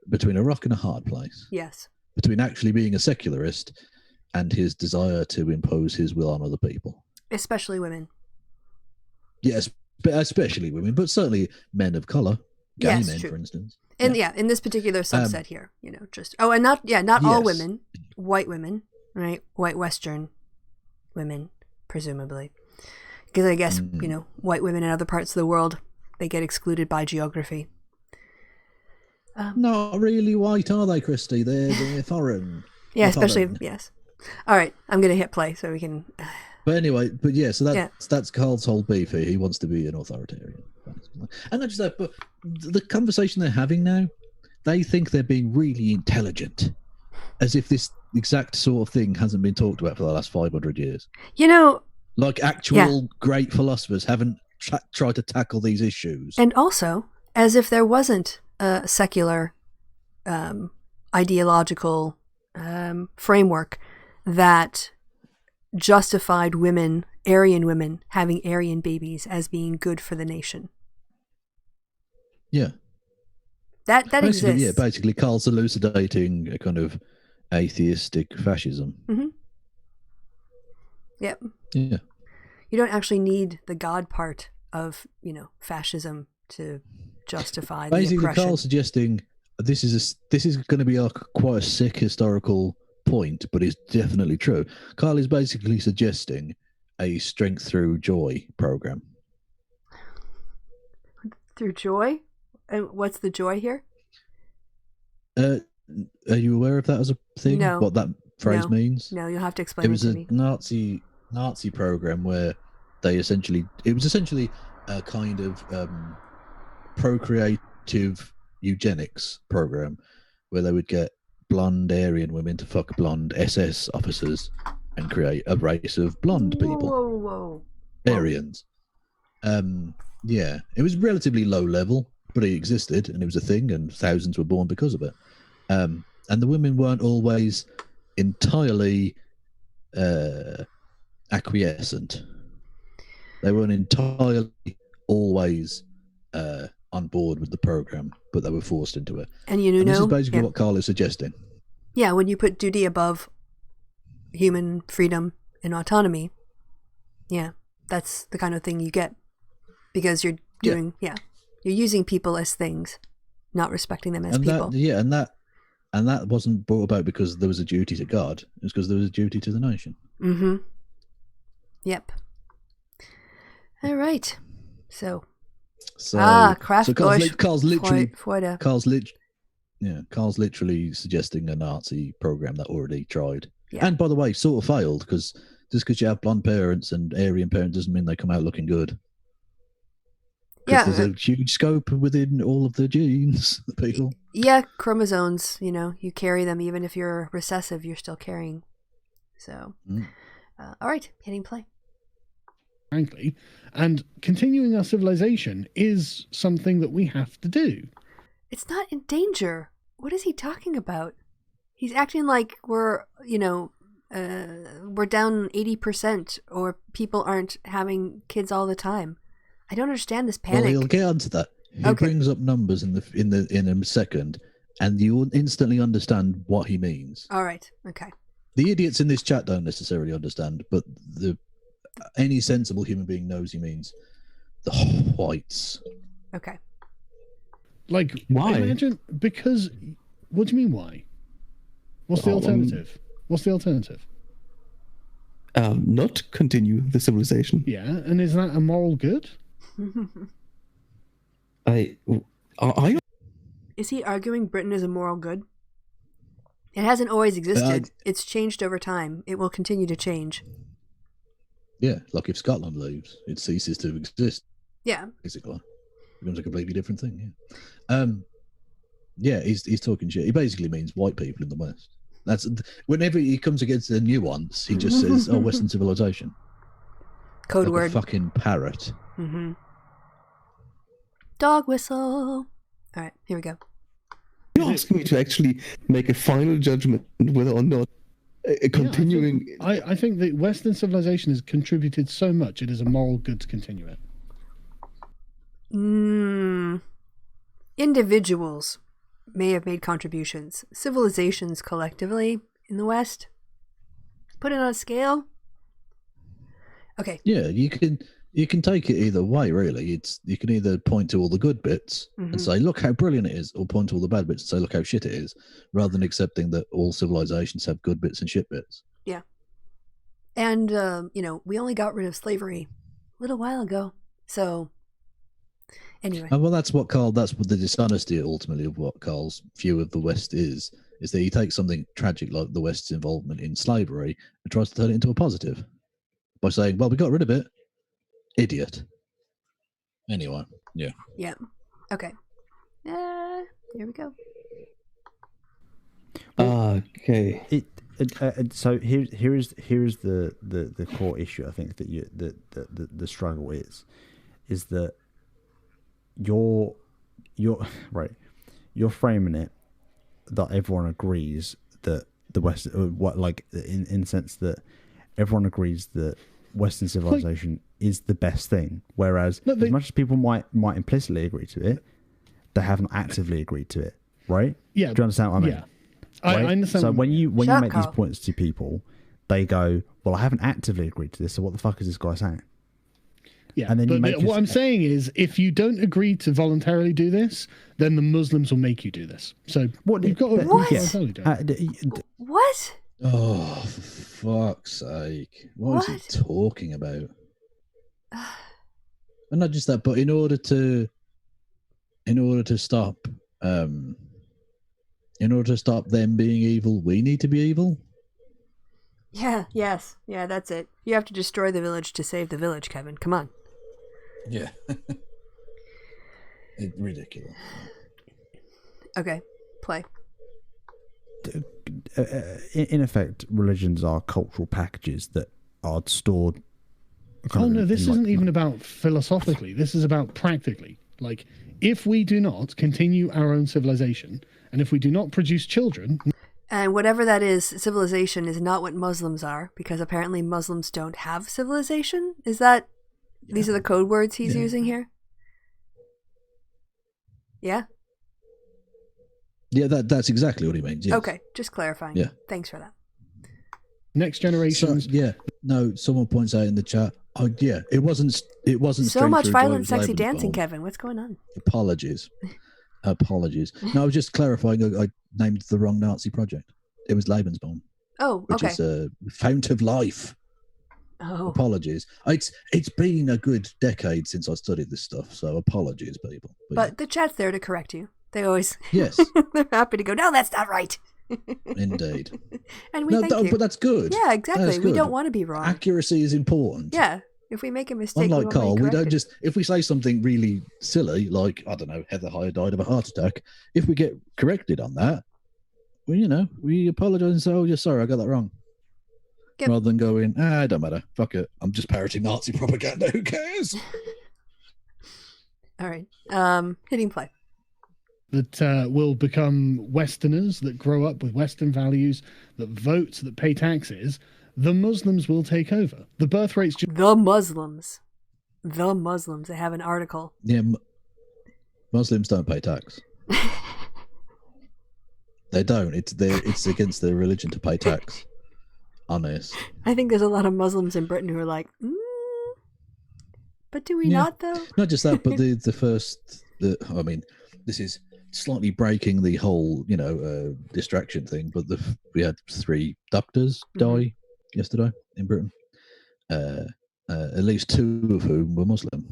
[SPEAKER 3] between a rock and a hard place.
[SPEAKER 2] Yes.
[SPEAKER 3] Between actually being a secularist and his desire to impose his will on other people.
[SPEAKER 2] Especially women.
[SPEAKER 3] Yes, especially women, but certainly men of color, gay men, for instance.
[SPEAKER 2] And in this particular subset here, and not all women, white women, right? White Western women, presumably. Because I guess, white women in other parts of the world, they get excluded by geography.
[SPEAKER 3] Not really white, are they, Kristi? They're foreign.
[SPEAKER 2] Yeah, especially, yes. All right, I'm going to hit play so we can...
[SPEAKER 3] But anyway, so that's Carl's whole beef here. He wants to be an authoritarian. And not just that, but the conversation they're having now, they think they're being really intelligent, as if this exact sort of thing hasn't been talked about for the last 500 years. Like actual great philosophers haven't tried to tackle these issues.
[SPEAKER 2] And also, as if there wasn't a secular ideological framework that justified Aryan women having Aryan babies as being good for the nation.
[SPEAKER 3] Yeah.
[SPEAKER 2] That exists.
[SPEAKER 3] Yeah, basically Carl's elucidating a kind of atheistic fascism.
[SPEAKER 2] Mm-hmm. Yep.
[SPEAKER 3] Yeah.
[SPEAKER 2] You don't actually need the God part of, fascism to justify the oppression.
[SPEAKER 3] Basically, Carl's suggesting this is going to be quite a sick historical point, but it's definitely true. Carl is basically suggesting a strength through joy program.
[SPEAKER 2] Through joy? And what's the joy here?
[SPEAKER 3] Are you aware of that as a thing?
[SPEAKER 2] No.
[SPEAKER 3] What that phrase means?
[SPEAKER 2] No, you'll have to explain it to me.
[SPEAKER 3] It was a Nazi program where it was essentially a kind of procreative eugenics program where they would get blonde Aryan women to fuck blonde SS officers and create a race of blonde people.
[SPEAKER 2] Whoa.
[SPEAKER 3] Aryans. Yeah, it was relatively low level, but it existed and it was a thing, and thousands were born because of it. And the women weren't always entirely acquiescent. They weren't entirely always on board with the program, but they were forced into it.
[SPEAKER 2] And
[SPEAKER 3] this is basically what Carl is suggesting.
[SPEAKER 2] Yeah, when you put duty above human freedom and autonomy, yeah, that's the kind of thing you get, because you're doing, you're using people as things, not respecting them as people.
[SPEAKER 3] And that wasn't brought about because there was a duty to God. It was because there was a duty to the nation.
[SPEAKER 2] Mm-hmm. Yep. All right. So Kraft
[SPEAKER 3] Carl's literally suggesting a Nazi program that already tried. Yeah. And by the way, sort of failed, because just because you have blonde parents and Aryan parents doesn't mean they come out looking good. Because there's a huge scope within all of the genes, people.
[SPEAKER 2] Yeah, chromosomes, you carry them. Even if you're recessive, you're still carrying. So, all right, hitting play.
[SPEAKER 8] Frankly, and continuing our civilization is something that we have to do.
[SPEAKER 2] It's not in danger. What is he talking about? He's acting like we're down 80%, or people aren't having kids all the time. I don't understand this panic.
[SPEAKER 3] Well, he'll get onto that. He brings up numbers in a second, and you instantly understand what he means.
[SPEAKER 2] All right. Okay.
[SPEAKER 3] The idiots in this chat don't necessarily understand, but any sensible human being knows he means the whites.
[SPEAKER 2] Okay.
[SPEAKER 8] Like,
[SPEAKER 11] why?
[SPEAKER 8] Imagine, because, what do you mean why? What's the alternative? What's the alternative?
[SPEAKER 11] Not continue the civilization.
[SPEAKER 8] Yeah, and is that a moral good?
[SPEAKER 2] Is he arguing Britain is a moral good? It hasn't always existed. It's changed over time. It will continue to change.
[SPEAKER 3] Yeah, like if Scotland leaves, it ceases to exist.
[SPEAKER 2] Yeah.
[SPEAKER 3] Basically. It becomes a completely different thing, yeah. He's talking shit. He basically means white people in the West. That's whenever he comes against a nuance, he just says, Western civilization.
[SPEAKER 2] Code
[SPEAKER 3] like
[SPEAKER 2] word.
[SPEAKER 3] A fucking parrot.
[SPEAKER 2] Mm-hmm. Dog whistle. All right, here we go.
[SPEAKER 11] You're asking me to actually make a final judgment whether or not continuing.
[SPEAKER 8] Yeah, I think that Western civilization has contributed so much, it is a moral good to continue it.
[SPEAKER 2] Individuals may have made contributions. Civilizations collectively in the West, put it on a scale. Okay.
[SPEAKER 3] Yeah, you can take it either way, really. You can either point to all the good bits and say, look how brilliant it is, or point to all the bad bits and say, look how shit it is, rather than accepting that all civilizations have good bits and shit bits.
[SPEAKER 2] Yeah. And, we only got rid of slavery a little while ago. So, anyway.
[SPEAKER 3] Well, that's what the dishonesty ultimately of what Carl's view of the West is that he takes something tragic like the West's involvement in slavery and tries to turn it into a positive by saying, well, we got rid of it. Idiot. Anyway, yeah.
[SPEAKER 2] Yeah. Okay. Here we go.
[SPEAKER 10] Okay. So here's the core issue. I think that the struggle is that you're right. You're framing it that everyone agrees that the West, in the sense that everyone agrees that Western civilization is the best thing, whereas as much as people might implicitly agree to it, they haven't actively agreed to it, right?
[SPEAKER 8] Yeah.
[SPEAKER 10] Do you understand what I mean?
[SPEAKER 8] Yeah. Right? I understand.
[SPEAKER 10] So when you make these points to people, they go, "Well, I haven't actively agreed to this, so what the fuck is this guy saying?"
[SPEAKER 8] Yeah,
[SPEAKER 10] and then
[SPEAKER 8] what I'm saying is, if you don't agree to voluntarily do this, then the Muslims will make you do this. So you've got to voluntarily do it.
[SPEAKER 2] What?
[SPEAKER 3] Oh, for fuck's sake. What is he talking about? And not just that, but in order to stop them being evil, we need to be evil.
[SPEAKER 2] Yeah, yes. Yeah, that's it. You have to destroy the village to save the village, Kevin. Come on.
[SPEAKER 3] Yeah. It's ridiculous.
[SPEAKER 2] Okay, play.
[SPEAKER 10] In effect, religions are cultural packages that are stored.
[SPEAKER 8] This isn't even about philosophically. This is about practically. Like, if we do not continue our own civilization, and if we do not produce children...
[SPEAKER 2] And whatever that is, civilization is not what Muslims are, because apparently Muslims don't have civilization? Is that... Yeah. These are the code words he's using here? Yeah?
[SPEAKER 3] Yeah, that's exactly what he means. Yes.
[SPEAKER 2] Okay, just clarifying.
[SPEAKER 3] Yeah.
[SPEAKER 2] Thanks for that.
[SPEAKER 8] Next generations.
[SPEAKER 3] Someone points out in the chat, Oh yeah, it wasn't. It wasn't
[SPEAKER 2] so much
[SPEAKER 3] through
[SPEAKER 2] violent,
[SPEAKER 3] Joe's
[SPEAKER 2] sexy dancing,
[SPEAKER 3] Lebensborn.
[SPEAKER 2] Kevin. What's going on?
[SPEAKER 3] Apologies. No, I was just clarifying. I named the wrong Nazi project. It was Lebensborn.
[SPEAKER 2] Oh,
[SPEAKER 3] which
[SPEAKER 2] okay.
[SPEAKER 3] is a fount of life.
[SPEAKER 2] Oh,
[SPEAKER 3] apologies. It's been a good decade since I studied this stuff, so apologies, people.
[SPEAKER 2] But the chat's there to correct you. They always
[SPEAKER 3] yes,
[SPEAKER 2] they're happy to go. No, that's not right.
[SPEAKER 3] Indeed.
[SPEAKER 2] And we thank you.
[SPEAKER 3] But that's good.
[SPEAKER 2] Yeah, exactly.
[SPEAKER 3] That's
[SPEAKER 2] We
[SPEAKER 3] good.
[SPEAKER 2] don't want to be wrong.
[SPEAKER 3] Accuracy is important.
[SPEAKER 2] Yeah. If we make a mistake,
[SPEAKER 3] unlike Carl, we don't
[SPEAKER 2] it.
[SPEAKER 3] just if we say something really silly, like I don't know, Heather Heyer died of a heart attack. If we get corrected on that, well, we apologise and say, "Oh, yeah, sorry, I got that wrong." Yep. Rather than going, it don't matter, fuck it, I'm just parroting Nazi propaganda. Who cares?
[SPEAKER 2] All right, hitting play.
[SPEAKER 8] That will become Westerners, that grow up with Western values, that vote, that pay taxes. The Muslims will take over. The birth rates.
[SPEAKER 2] The Muslims. They have an article.
[SPEAKER 3] Yeah, Muslims don't pay tax. They don't. It's against their religion to pay tax. Honest.
[SPEAKER 2] I think there's a lot of Muslims in Britain who are like, but do we not though?
[SPEAKER 3] Not just that, but this is slightly breaking the whole, distraction thing. But we had 3 doctors die yesterday in Britain. At least 2 of whom were Muslim.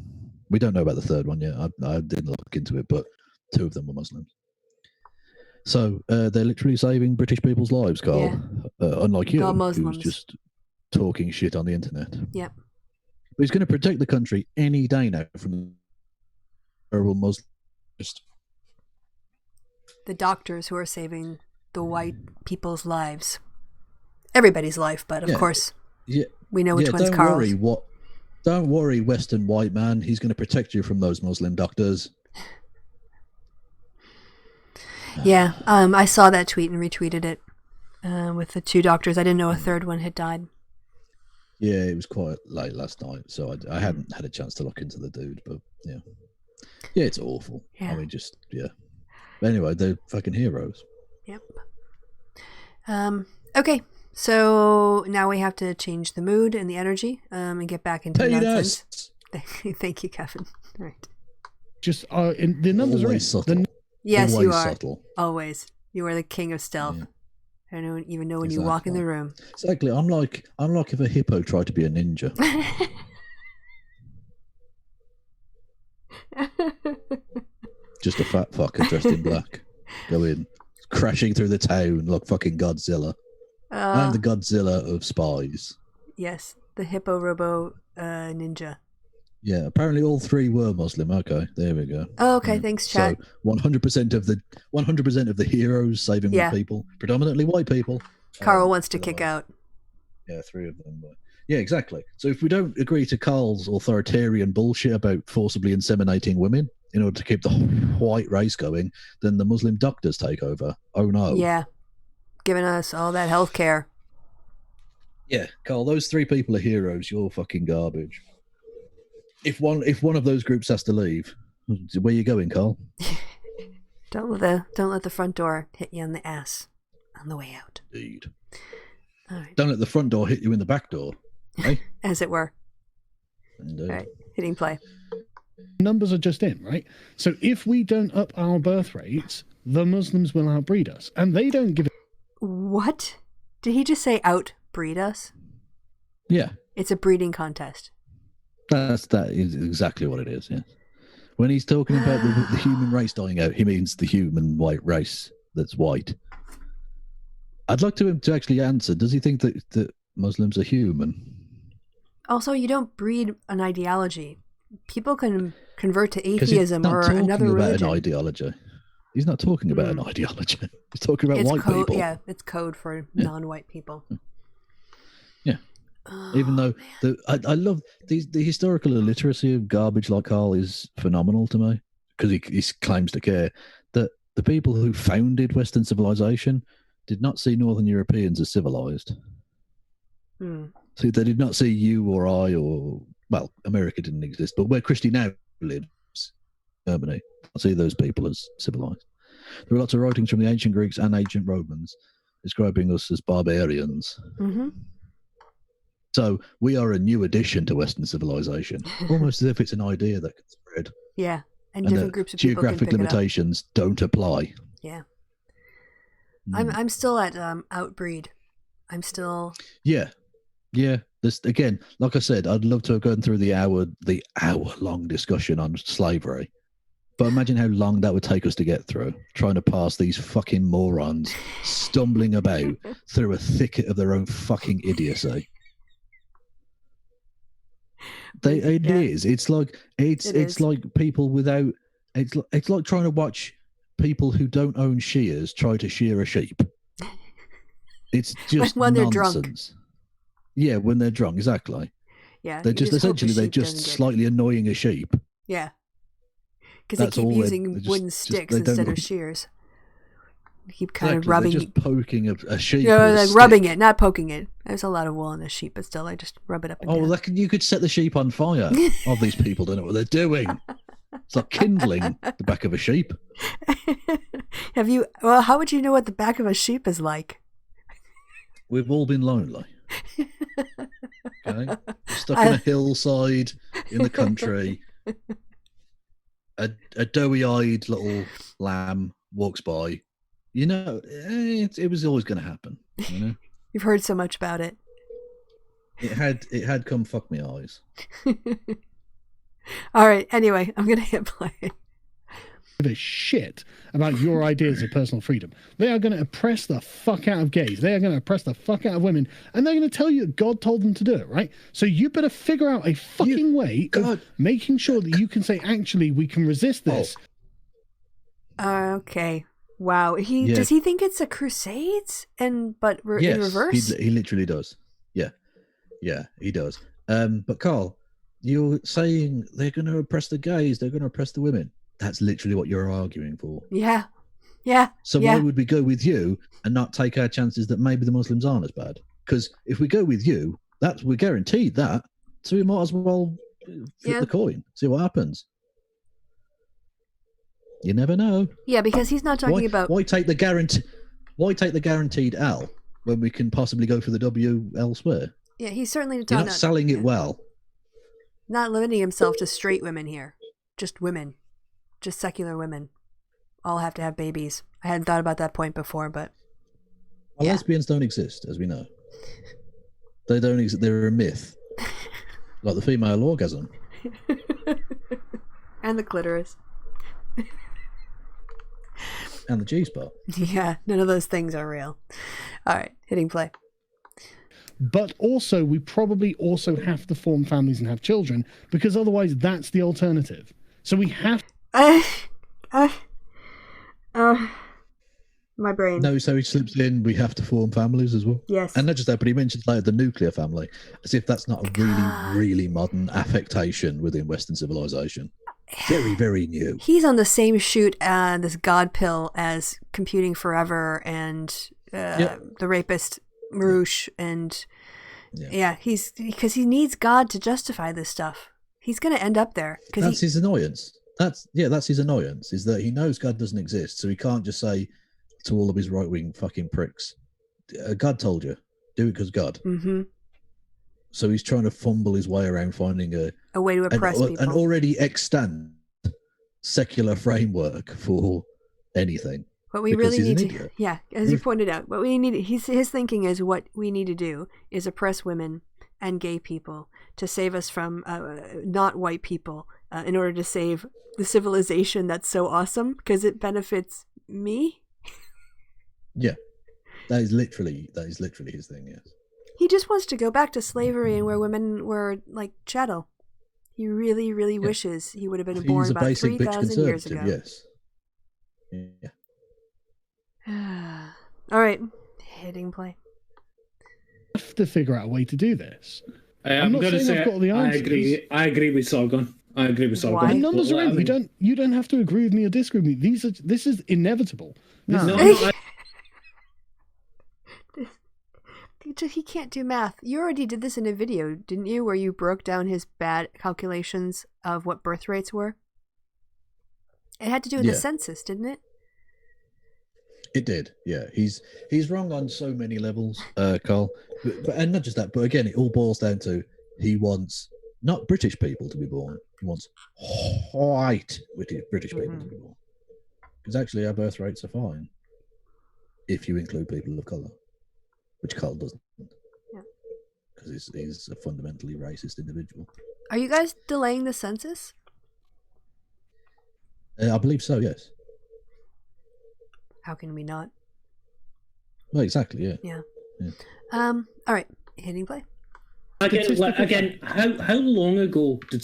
[SPEAKER 3] We don't know about the 3rd one yet. I didn't look into it, but 2 of them were Muslims. So they're literally saving British people's lives, Carl. Yeah. Unlike you, who's just talking shit on the internet.
[SPEAKER 2] Yep.
[SPEAKER 3] But he's going to protect the country any day now from terrible Muslims.
[SPEAKER 2] The doctors who are saving the white people's lives. Everybody's life, but of course, we know which one's Carl's.
[SPEAKER 3] Don't worry, Western white man. He's going to protect you from those Muslim doctors.
[SPEAKER 2] Yeah, I saw that tweet and retweeted it with the 2 doctors. I didn't know a 3rd one had died.
[SPEAKER 3] Yeah, it was quite late last night, so I hadn't had a chance to look into the dude, but yeah, it's awful.
[SPEAKER 2] Yeah.
[SPEAKER 3] I mean, But anyway, they're fucking heroes.
[SPEAKER 2] Yep. Okay, so now we have to change the mood and the energy and get back into nonsense. Thank you, Kevin. All right.
[SPEAKER 8] Just the numbers
[SPEAKER 3] always
[SPEAKER 8] are
[SPEAKER 3] subtle.
[SPEAKER 2] Yes,
[SPEAKER 3] always
[SPEAKER 2] you are.
[SPEAKER 3] Subtle.
[SPEAKER 2] Always. You are the king of stealth.
[SPEAKER 3] Yeah.
[SPEAKER 2] I don't even know when you walk in the room.
[SPEAKER 3] Exactly. I'm like if a hippo tried to be a ninja. Just a fat fucker dressed in black. Go in, crashing through the town like fucking Godzilla. I'm the Godzilla of spies.
[SPEAKER 2] Yes, the hippo robo ninja.
[SPEAKER 3] Yeah, apparently all 3 were Muslim. Okay, there we go.
[SPEAKER 2] Oh, okay, thanks, chat.
[SPEAKER 3] So 100% of the heroes saving people, predominantly white people.
[SPEAKER 2] Carl wants to kick out.
[SPEAKER 3] Yeah, 3 of them. Yeah, exactly. So if we don't agree to Carl's authoritarian bullshit about forcibly inseminating women in order to keep the white race going, then the Muslim doctors take over. Oh no.
[SPEAKER 2] Yeah, giving us all that health care.
[SPEAKER 3] Yeah, Carl, those 3 people are heroes. You're fucking garbage. If one of those groups has to leave, where you going, Carl?
[SPEAKER 2] Don't let the front door hit you on the ass on the way out.
[SPEAKER 3] Indeed.
[SPEAKER 2] All right.
[SPEAKER 3] Don't let the front door hit you in the back door. Eh?
[SPEAKER 2] As it were.
[SPEAKER 3] Indeed.
[SPEAKER 2] All right, hitting play.
[SPEAKER 8] Numbers are just in, right? So if we don't up our birth rates, the Muslims will outbreed us, and they don't give it.
[SPEAKER 2] What? Did he just say outbreed us?
[SPEAKER 3] Yeah.
[SPEAKER 2] It's a breeding contest.
[SPEAKER 3] That is exactly what it is, yeah. When he's talking about the human race dying out, he means the human white race that's white. I'd like him to actually answer, does he think that Muslims are human?
[SPEAKER 2] Also, you don't breed an ideology. People can convert to atheism or another religion.
[SPEAKER 3] About an ideology. He's not talking about an ideology. He's talking about white people.
[SPEAKER 2] Yeah, it's code for non-white people.
[SPEAKER 3] Yeah. Oh, even though I love the historical illiteracy of garbage like Carl is phenomenal to me, because he claims to care that the people who founded Western civilization did not see Northern Europeans as civilized. So they did not see you or I America didn't exist, but where Kristi now lives, Germany, I see those people as civilized. There are lots of writings from the ancient Greeks and ancient Romans describing us as barbarians.
[SPEAKER 2] Mm-hmm.
[SPEAKER 3] So we are a new addition to Western civilization, almost as if it's an idea that can spread.
[SPEAKER 2] Yeah, and different groups of people
[SPEAKER 3] geographic
[SPEAKER 2] can pick
[SPEAKER 3] limitations don't apply.
[SPEAKER 2] Yeah, I'm still at outbreed. I'm still.
[SPEAKER 3] Yeah. This again, like I said, I'd love to have gone through the hour-long discussion on slavery, but imagine how long that would take us to get through, trying to pass these fucking morons stumbling about through a thicket of their own fucking idiocy. It is. It's like like people without. It's like trying to watch people who don't own shears try to shear a sheep. It's just
[SPEAKER 2] when they're
[SPEAKER 3] nonsense.
[SPEAKER 2] Drunk.
[SPEAKER 3] Yeah, when they're drunk, exactly.
[SPEAKER 2] Yeah,
[SPEAKER 3] they're just slightly annoying a sheep.
[SPEAKER 2] Yeah, because they keep using wooden sticks instead of shears. They keep kind of rubbing.
[SPEAKER 3] They're just poking a sheep.
[SPEAKER 2] Like rubbing it, not poking it. There's a lot of wool on a sheep, but still, I just rub it up. And down.
[SPEAKER 3] You could set the sheep on fire. Oh, these people don't know what they're doing. It's like kindling the back of a sheep.
[SPEAKER 2] Well, how would you know what the back of a sheep is like?
[SPEAKER 3] We've all been lonely. Okay, stuck on a hillside in the country. A doughy-eyed little lamb walks by. You know, it was always going to happen. You know,
[SPEAKER 2] you've heard so much about it.
[SPEAKER 3] It had come fuck me eyes.
[SPEAKER 2] All right. Anyway, I'm gonna hit play.
[SPEAKER 8] A shit about your ideas of personal freedom. They are going to oppress the fuck out of gays. They are going to oppress the fuck out of women, and they're going to tell you that God told them to do it, right? So you better figure out a fucking way of making sure that you can say, actually, we can resist this.
[SPEAKER 2] Okay. Wow. Does he think it's a crusades? In reverse?
[SPEAKER 3] He literally does. Yeah, he does. But Carl, you're saying they're going to oppress the gays, they're going to oppress the women. That's literally what you're arguing for.
[SPEAKER 2] Yeah.
[SPEAKER 3] So why would we go with you and not take our chances that maybe the Muslims aren't as bad? Because if we go with you, we're guaranteed that. So we might as well flip the coin, see what happens. You never know.
[SPEAKER 2] Yeah, because he's not talking about.
[SPEAKER 3] Why take the guaranteed L when we can possibly go for the W elsewhere?
[SPEAKER 2] Yeah, he's certainly
[SPEAKER 3] not selling it well.
[SPEAKER 2] Not limiting himself to straight women here, just women. Just secular women all have to have babies. I hadn't thought about that point before, but
[SPEAKER 3] lesbians don't exist, as we know. They don't exist. They're a myth, like the female orgasm
[SPEAKER 2] and the clitoris
[SPEAKER 3] and the G-spot.
[SPEAKER 2] Yeah, none of those things are real. All right, hitting play.
[SPEAKER 8] But also, we probably also have to form families and have children, because otherwise, that's the alternative. So we have.
[SPEAKER 2] My brain.
[SPEAKER 3] No, so he slips in, we have to form families as well.
[SPEAKER 2] Yes.
[SPEAKER 3] And not just that, but he mentions like the nuclear family, as if that's not a really, really modern affectation within Western civilization. Very, very new.
[SPEAKER 2] He's on the same shoot this God pill as Computing Forever and the rapist Marouche and he's because he needs God to justify this stuff. He's going to end up there.
[SPEAKER 3] That's his annoyance. That's his annoyance, is that he knows God doesn't exist, so he can't just say to all of his right-wing fucking pricks, God told you, do it because God.
[SPEAKER 2] Mm-hmm.
[SPEAKER 3] So he's trying to fumble his way around finding
[SPEAKER 2] a way to oppress people.
[SPEAKER 3] An already extant secular framework for anything.
[SPEAKER 2] What we really need to, as you pointed out, what we need, his thinking is what we need to do is oppress women and gay people to save us from not white people in order to save the civilization that's so awesome because it benefits me. Yeah,
[SPEAKER 3] that is literally his thing. Yes,
[SPEAKER 2] he just wants to go back to slavery and where women were like chattel. He really, really wishes he would have been born about 3,000 years ago.
[SPEAKER 3] Yes.
[SPEAKER 2] Yeah. All right, hitting play.
[SPEAKER 8] Have to figure out a way to do this.
[SPEAKER 9] I'm going to say I've got the answers. I agree with Sargon.
[SPEAKER 8] And numbers are in. You don't have to agree with me or disagree with me. This is inevitable.
[SPEAKER 2] He can't do math. You already did this in a video, didn't you, where you broke down his bad calculations of what birth rates were? It had to do with the census, didn't it?
[SPEAKER 3] It did, yeah. He's wrong on so many levels, Carl. But and not just that, but again, it all boils down to he wants not British people to be born. He wants white British people to be born. Because actually, our birth rates are fine if you include people of colour, which Carl doesn't. Because he's a fundamentally racist individual.
[SPEAKER 2] Are you guys delaying the census?
[SPEAKER 3] I believe so, yes.
[SPEAKER 2] How can we not?
[SPEAKER 3] Well, exactly,
[SPEAKER 2] yeah. All right, hitting play.
[SPEAKER 9] Again, how long ago did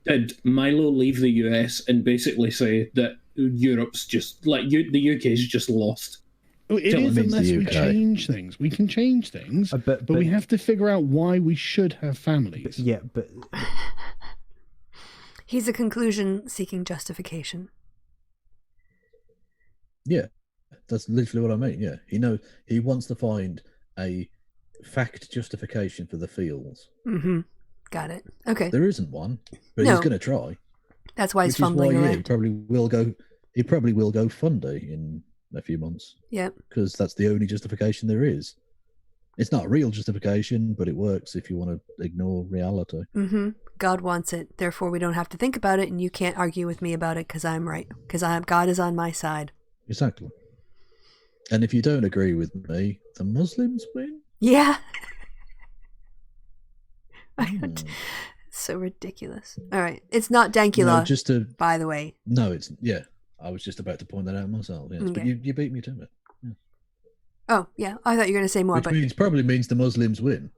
[SPEAKER 9] did Milo leave the US and basically say that Europe's just like the UK is just lost?
[SPEAKER 8] It is unless we change things. We can change things, but we have to figure out why we should have families.
[SPEAKER 10] But
[SPEAKER 2] he's a conclusion-seeking justification.
[SPEAKER 3] Yeah, that's literally what I mean. Yeah, he wants to find a fact justification for the feels.
[SPEAKER 2] Mm-hmm. Got it. Okay.
[SPEAKER 3] There isn't one, but he's going to try.
[SPEAKER 2] That's why he's fumbling around.
[SPEAKER 3] He probably will go fundy in a few months.
[SPEAKER 2] Yeah.
[SPEAKER 3] Because that's the only justification there is. It's not a real justification, but it works if you want to ignore reality.
[SPEAKER 2] Mm-hmm. God wants it. Therefore, we don't have to think about it, and you can't argue with me about it because I'm right. Because God is on my side.
[SPEAKER 3] Exactly. And if you don't agree with me, the Muslims win?
[SPEAKER 2] Yeah. So ridiculous. All right. It's not Dankula, by the way.
[SPEAKER 3] No, it's... Yeah. I was just about to point that out myself. Yes. Okay. But you beat me to it. Yeah.
[SPEAKER 2] Oh, yeah. I thought you were going to say more.
[SPEAKER 3] Which probably means the Muslims win.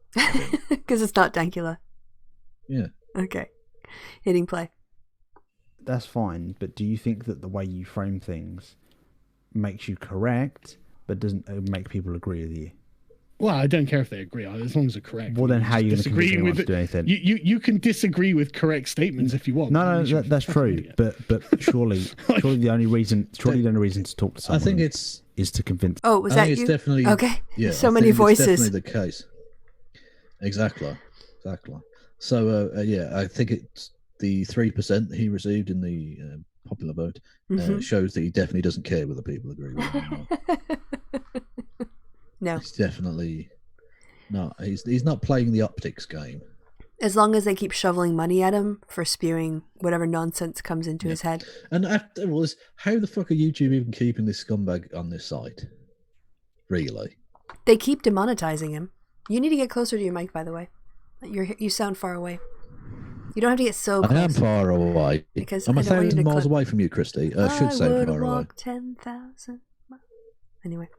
[SPEAKER 2] Because it's not Dankula.
[SPEAKER 3] Yeah.
[SPEAKER 2] Okay. Hitting play.
[SPEAKER 10] That's fine. But do you think that the way you frame things makes you correct, but doesn't make people agree with you?
[SPEAKER 8] Well, I don't care if they agree, as long as they're correct.
[SPEAKER 10] Well, then how are you going to convince anyone to do anything?
[SPEAKER 8] You can disagree with correct statements if you want.
[SPEAKER 10] No, that's true. But surely the only reason to talk to someone,
[SPEAKER 3] I think it's
[SPEAKER 10] is to convince.
[SPEAKER 2] Oh, was that you?
[SPEAKER 3] It's definitely
[SPEAKER 2] okay.
[SPEAKER 3] Yeah,
[SPEAKER 2] so many voices.
[SPEAKER 3] It's definitely the case. Exactly. So I think it's the 3% he received in the popular vote shows that he definitely doesn't care whether people agree with him or not.
[SPEAKER 2] No,
[SPEAKER 3] he's definitely not. He's not playing the optics game.
[SPEAKER 2] As long as they keep shoveling money at him for spewing whatever nonsense comes into his head.
[SPEAKER 3] And after all this, how the fuck are YouTube even keeping this scumbag on this site? Really?
[SPEAKER 2] They keep demonetizing him. You need to get closer to your mic, by the way. You sound far away. You don't have to get so close.
[SPEAKER 3] I am far away.
[SPEAKER 2] Because
[SPEAKER 3] I'm 1,000 miles away from you, Kristi. I should say far away.
[SPEAKER 2] 10,000 miles. Anyway.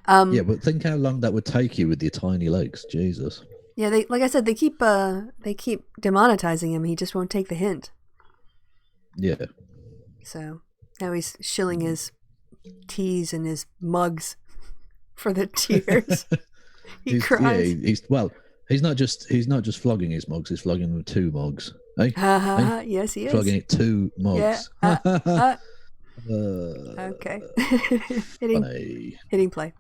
[SPEAKER 3] Yeah, but think how long that would take you with your tiny legs. Jesus.
[SPEAKER 2] Yeah, like I said, they keep demonetizing him. He just won't take the hint.
[SPEAKER 3] Yeah.
[SPEAKER 2] So now he's shilling his teas and his mugs for the tears. He cries.
[SPEAKER 3] Yeah, he's not just flogging his mugs. He's flogging them with 2 mugs. Hey?
[SPEAKER 2] Yes, he is.
[SPEAKER 3] Flogging it 2 mugs.
[SPEAKER 2] Yeah. Okay. Hitting play.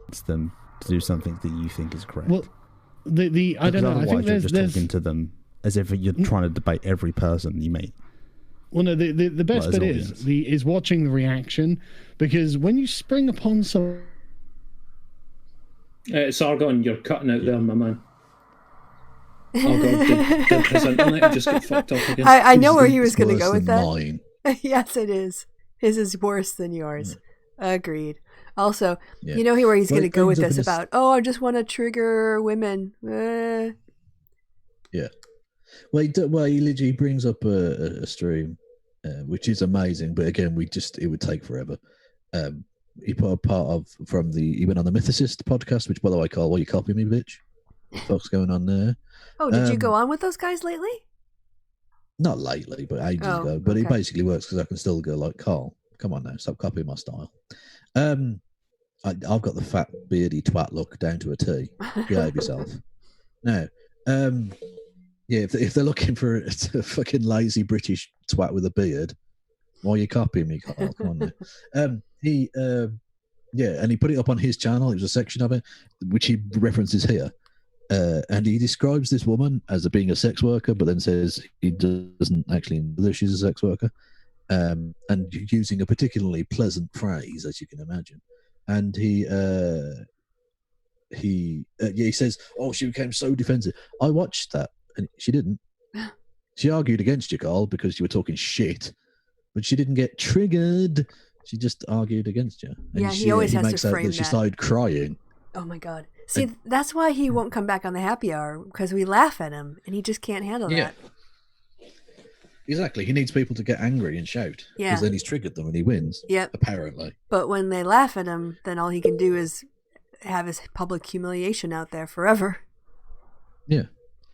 [SPEAKER 10] It's them to do something that you think is correct.
[SPEAKER 8] Well, I don't know. I think
[SPEAKER 10] you're just talking to them as if you're trying to debate every person you meet.
[SPEAKER 8] Well, no. The best bit is watching the reaction, because when you spring upon some.
[SPEAKER 9] Sargon, you're cutting out there, my man. Oh god, did his internet just get fucked up again?
[SPEAKER 2] I know where he was going to go with that. Mine. Yes, it is. His is worse than yours. Agreed. Also, you know where he's going to go with this about, I just want to trigger women.
[SPEAKER 3] Yeah. Well, he literally brings up a stream, which is amazing, but again, it would take forever. He put a part of he went on the Mythicist podcast, which, by the way, Carl, why you copy me, bitch? What the fuck's going on there?
[SPEAKER 2] Oh, did you go on with those guys lately?
[SPEAKER 3] Not lately, but ages ago. But it basically works because I can still go like, Carl, come on now, stop copying my style. I've got the fat, beardy twat look down to a T. Behave yourself. Now, if they're looking for a fucking lazy British twat with a beard, why are you copying me, Carl? Come on now. And he put it up on his channel. It was a section of it, which he references here. And he describes this woman as being a sex worker, but then says he doesn't actually know that she's a sex worker. and using a particularly pleasant phrase, as you can imagine. And he says, "Oh, she became so defensive." I watched that, and she didn't. She argued against you, Carl, because you were talking shit, but she didn't get triggered. She just argued against you. And
[SPEAKER 2] he always has to frame that.
[SPEAKER 3] She started crying.
[SPEAKER 2] Oh my God! See, that's why he won't come back on the happy hour, because we laugh at him, and he just can't handle that.
[SPEAKER 3] Exactly. He needs people to get angry and shout.
[SPEAKER 2] Yeah.
[SPEAKER 3] Because then he's triggered them and he wins.
[SPEAKER 2] Yep.
[SPEAKER 3] Apparently.
[SPEAKER 2] But when they laugh at him, then all he can do is have his public humiliation out there forever.
[SPEAKER 3] Yeah.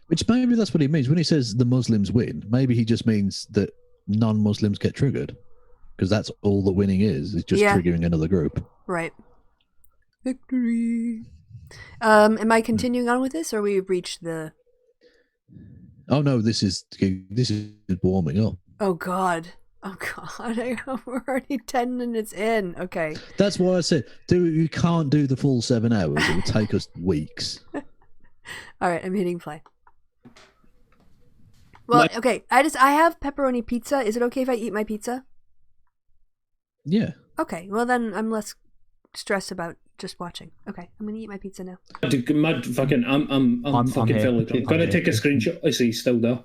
[SPEAKER 3] Which maybe that's what he means. When he says the Muslims win, maybe he just means that non-Muslims get triggered. Because that's all that winning is just triggering another group.
[SPEAKER 2] Right. Victory. Am I continuing on with this, or we've reached the...
[SPEAKER 3] Oh no, this is warming up.
[SPEAKER 2] Oh God! We're already 10 minutes in. Okay.
[SPEAKER 3] That's why I said, you can't do the full 7 hours. It would take us weeks.
[SPEAKER 2] All right, I'm hitting play. Well, okay. I have pepperoni pizza. Is it okay if I eat my pizza?
[SPEAKER 3] Yeah.
[SPEAKER 2] Okay. Well, then I'm less stressed about just watching. Okay, I'm gonna eat my pizza now.
[SPEAKER 9] I'm fucking fairly drunk. I'm gonna take a screenshot. I see he's still there.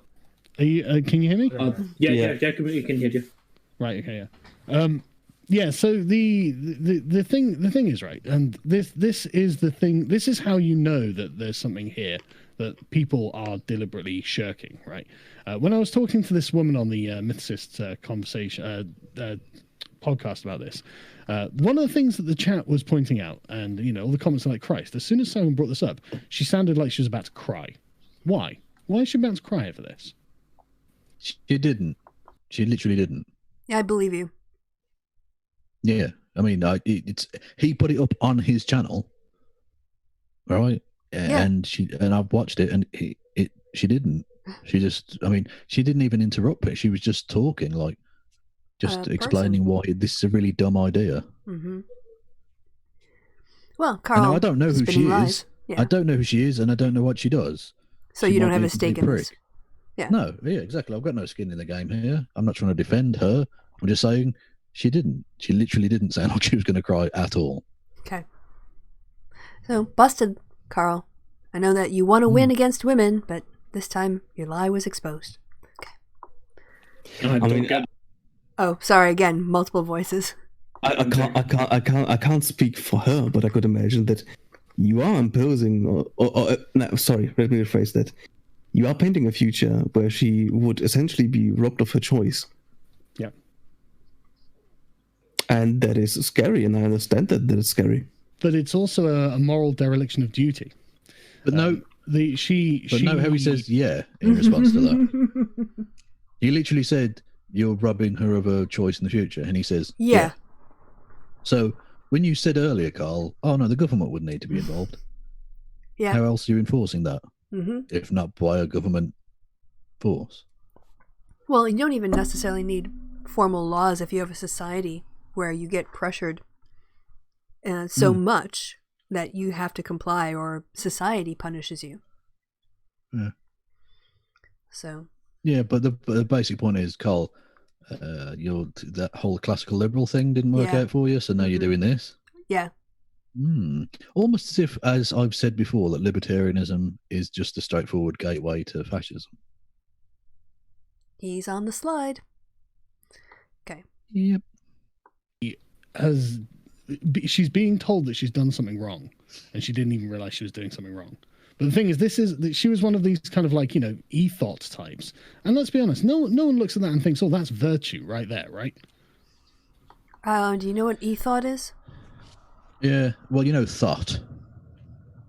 [SPEAKER 8] Are you? Can you hear me?
[SPEAKER 9] Yeah, I can hear you.
[SPEAKER 8] Right. Okay. Yeah. Yeah. So the thing is, right, and this is the thing. This is how you know that there's something here that people are deliberately shirking. Right. When I was talking to this woman on the Mythicist conversation podcast about this. One of the things that the chat was pointing out, and all the comments are like, Christ, as soon as someone brought this up, she sounded like she was about to cry. Why? Why is she about to cry over this?
[SPEAKER 3] She didn't. She literally didn't.
[SPEAKER 2] Yeah, I believe you.
[SPEAKER 3] Yeah, I mean, he put it up on his channel, right?
[SPEAKER 2] Yeah.
[SPEAKER 3] And I've watched it, and she didn't. She just, I mean, she didn't even interrupt it. She was just talking, like, just explaining why this is a really dumb idea.
[SPEAKER 2] Mm-hmm. Well, Carl,
[SPEAKER 3] I don't know who she is.
[SPEAKER 2] Yeah.
[SPEAKER 3] I don't know who she is, and I don't know what she does.
[SPEAKER 2] So you don't have a stake in this. Yeah.
[SPEAKER 3] No, yeah, exactly. I've got no skin in the game here. I'm not trying to defend her. I'm just saying she didn't. She literally didn't sound like she was going to cry at all.
[SPEAKER 2] Okay. So, busted, Carl. I know that you want to win against women, but this time your lie was exposed. Okay. Oh, sorry. Again, multiple voices.
[SPEAKER 11] I can't speak for her, but I could imagine that you are imposing, no, sorry, let me rephrase that. You are painting a future where she would essentially be robbed of her choice.
[SPEAKER 8] Yeah.
[SPEAKER 11] And that is scary, and I understand that it's scary.
[SPEAKER 8] But it's also a moral dereliction of duty.
[SPEAKER 3] But no,
[SPEAKER 8] how he says
[SPEAKER 3] yeah in response to that. He literally said, "You're robbing her of her choice in the future," and he says,
[SPEAKER 2] "Yeah."
[SPEAKER 3] So when you said earlier, Carl, oh no, the government would need to be involved.
[SPEAKER 2] Yeah.
[SPEAKER 3] How else are you enforcing that?
[SPEAKER 2] Mm-hmm.
[SPEAKER 3] If not by a government force?
[SPEAKER 2] Well, you don't even necessarily need formal laws if you have a society where you get pressured so much that you have to comply, or society punishes you.
[SPEAKER 3] Yeah.
[SPEAKER 2] So.
[SPEAKER 3] Yeah, but the basic point is, Carl, that whole classical liberal thing didn't work out for you, so now you're doing this.
[SPEAKER 2] Yeah.
[SPEAKER 3] Almost as if, as I've said before, that libertarianism is just a straightforward gateway to fascism.
[SPEAKER 2] He's on the slide. Okay.
[SPEAKER 3] Yep.
[SPEAKER 8] She's being told that she's done something wrong, and she didn't even realize she was doing something wrong. But the thing is, she was one of these kind of like, ethot types. And let's be honest, no one looks at that and thinks, oh, that's virtue right there, right?
[SPEAKER 2] Do you know what ethot is?
[SPEAKER 3] Yeah, well, thought.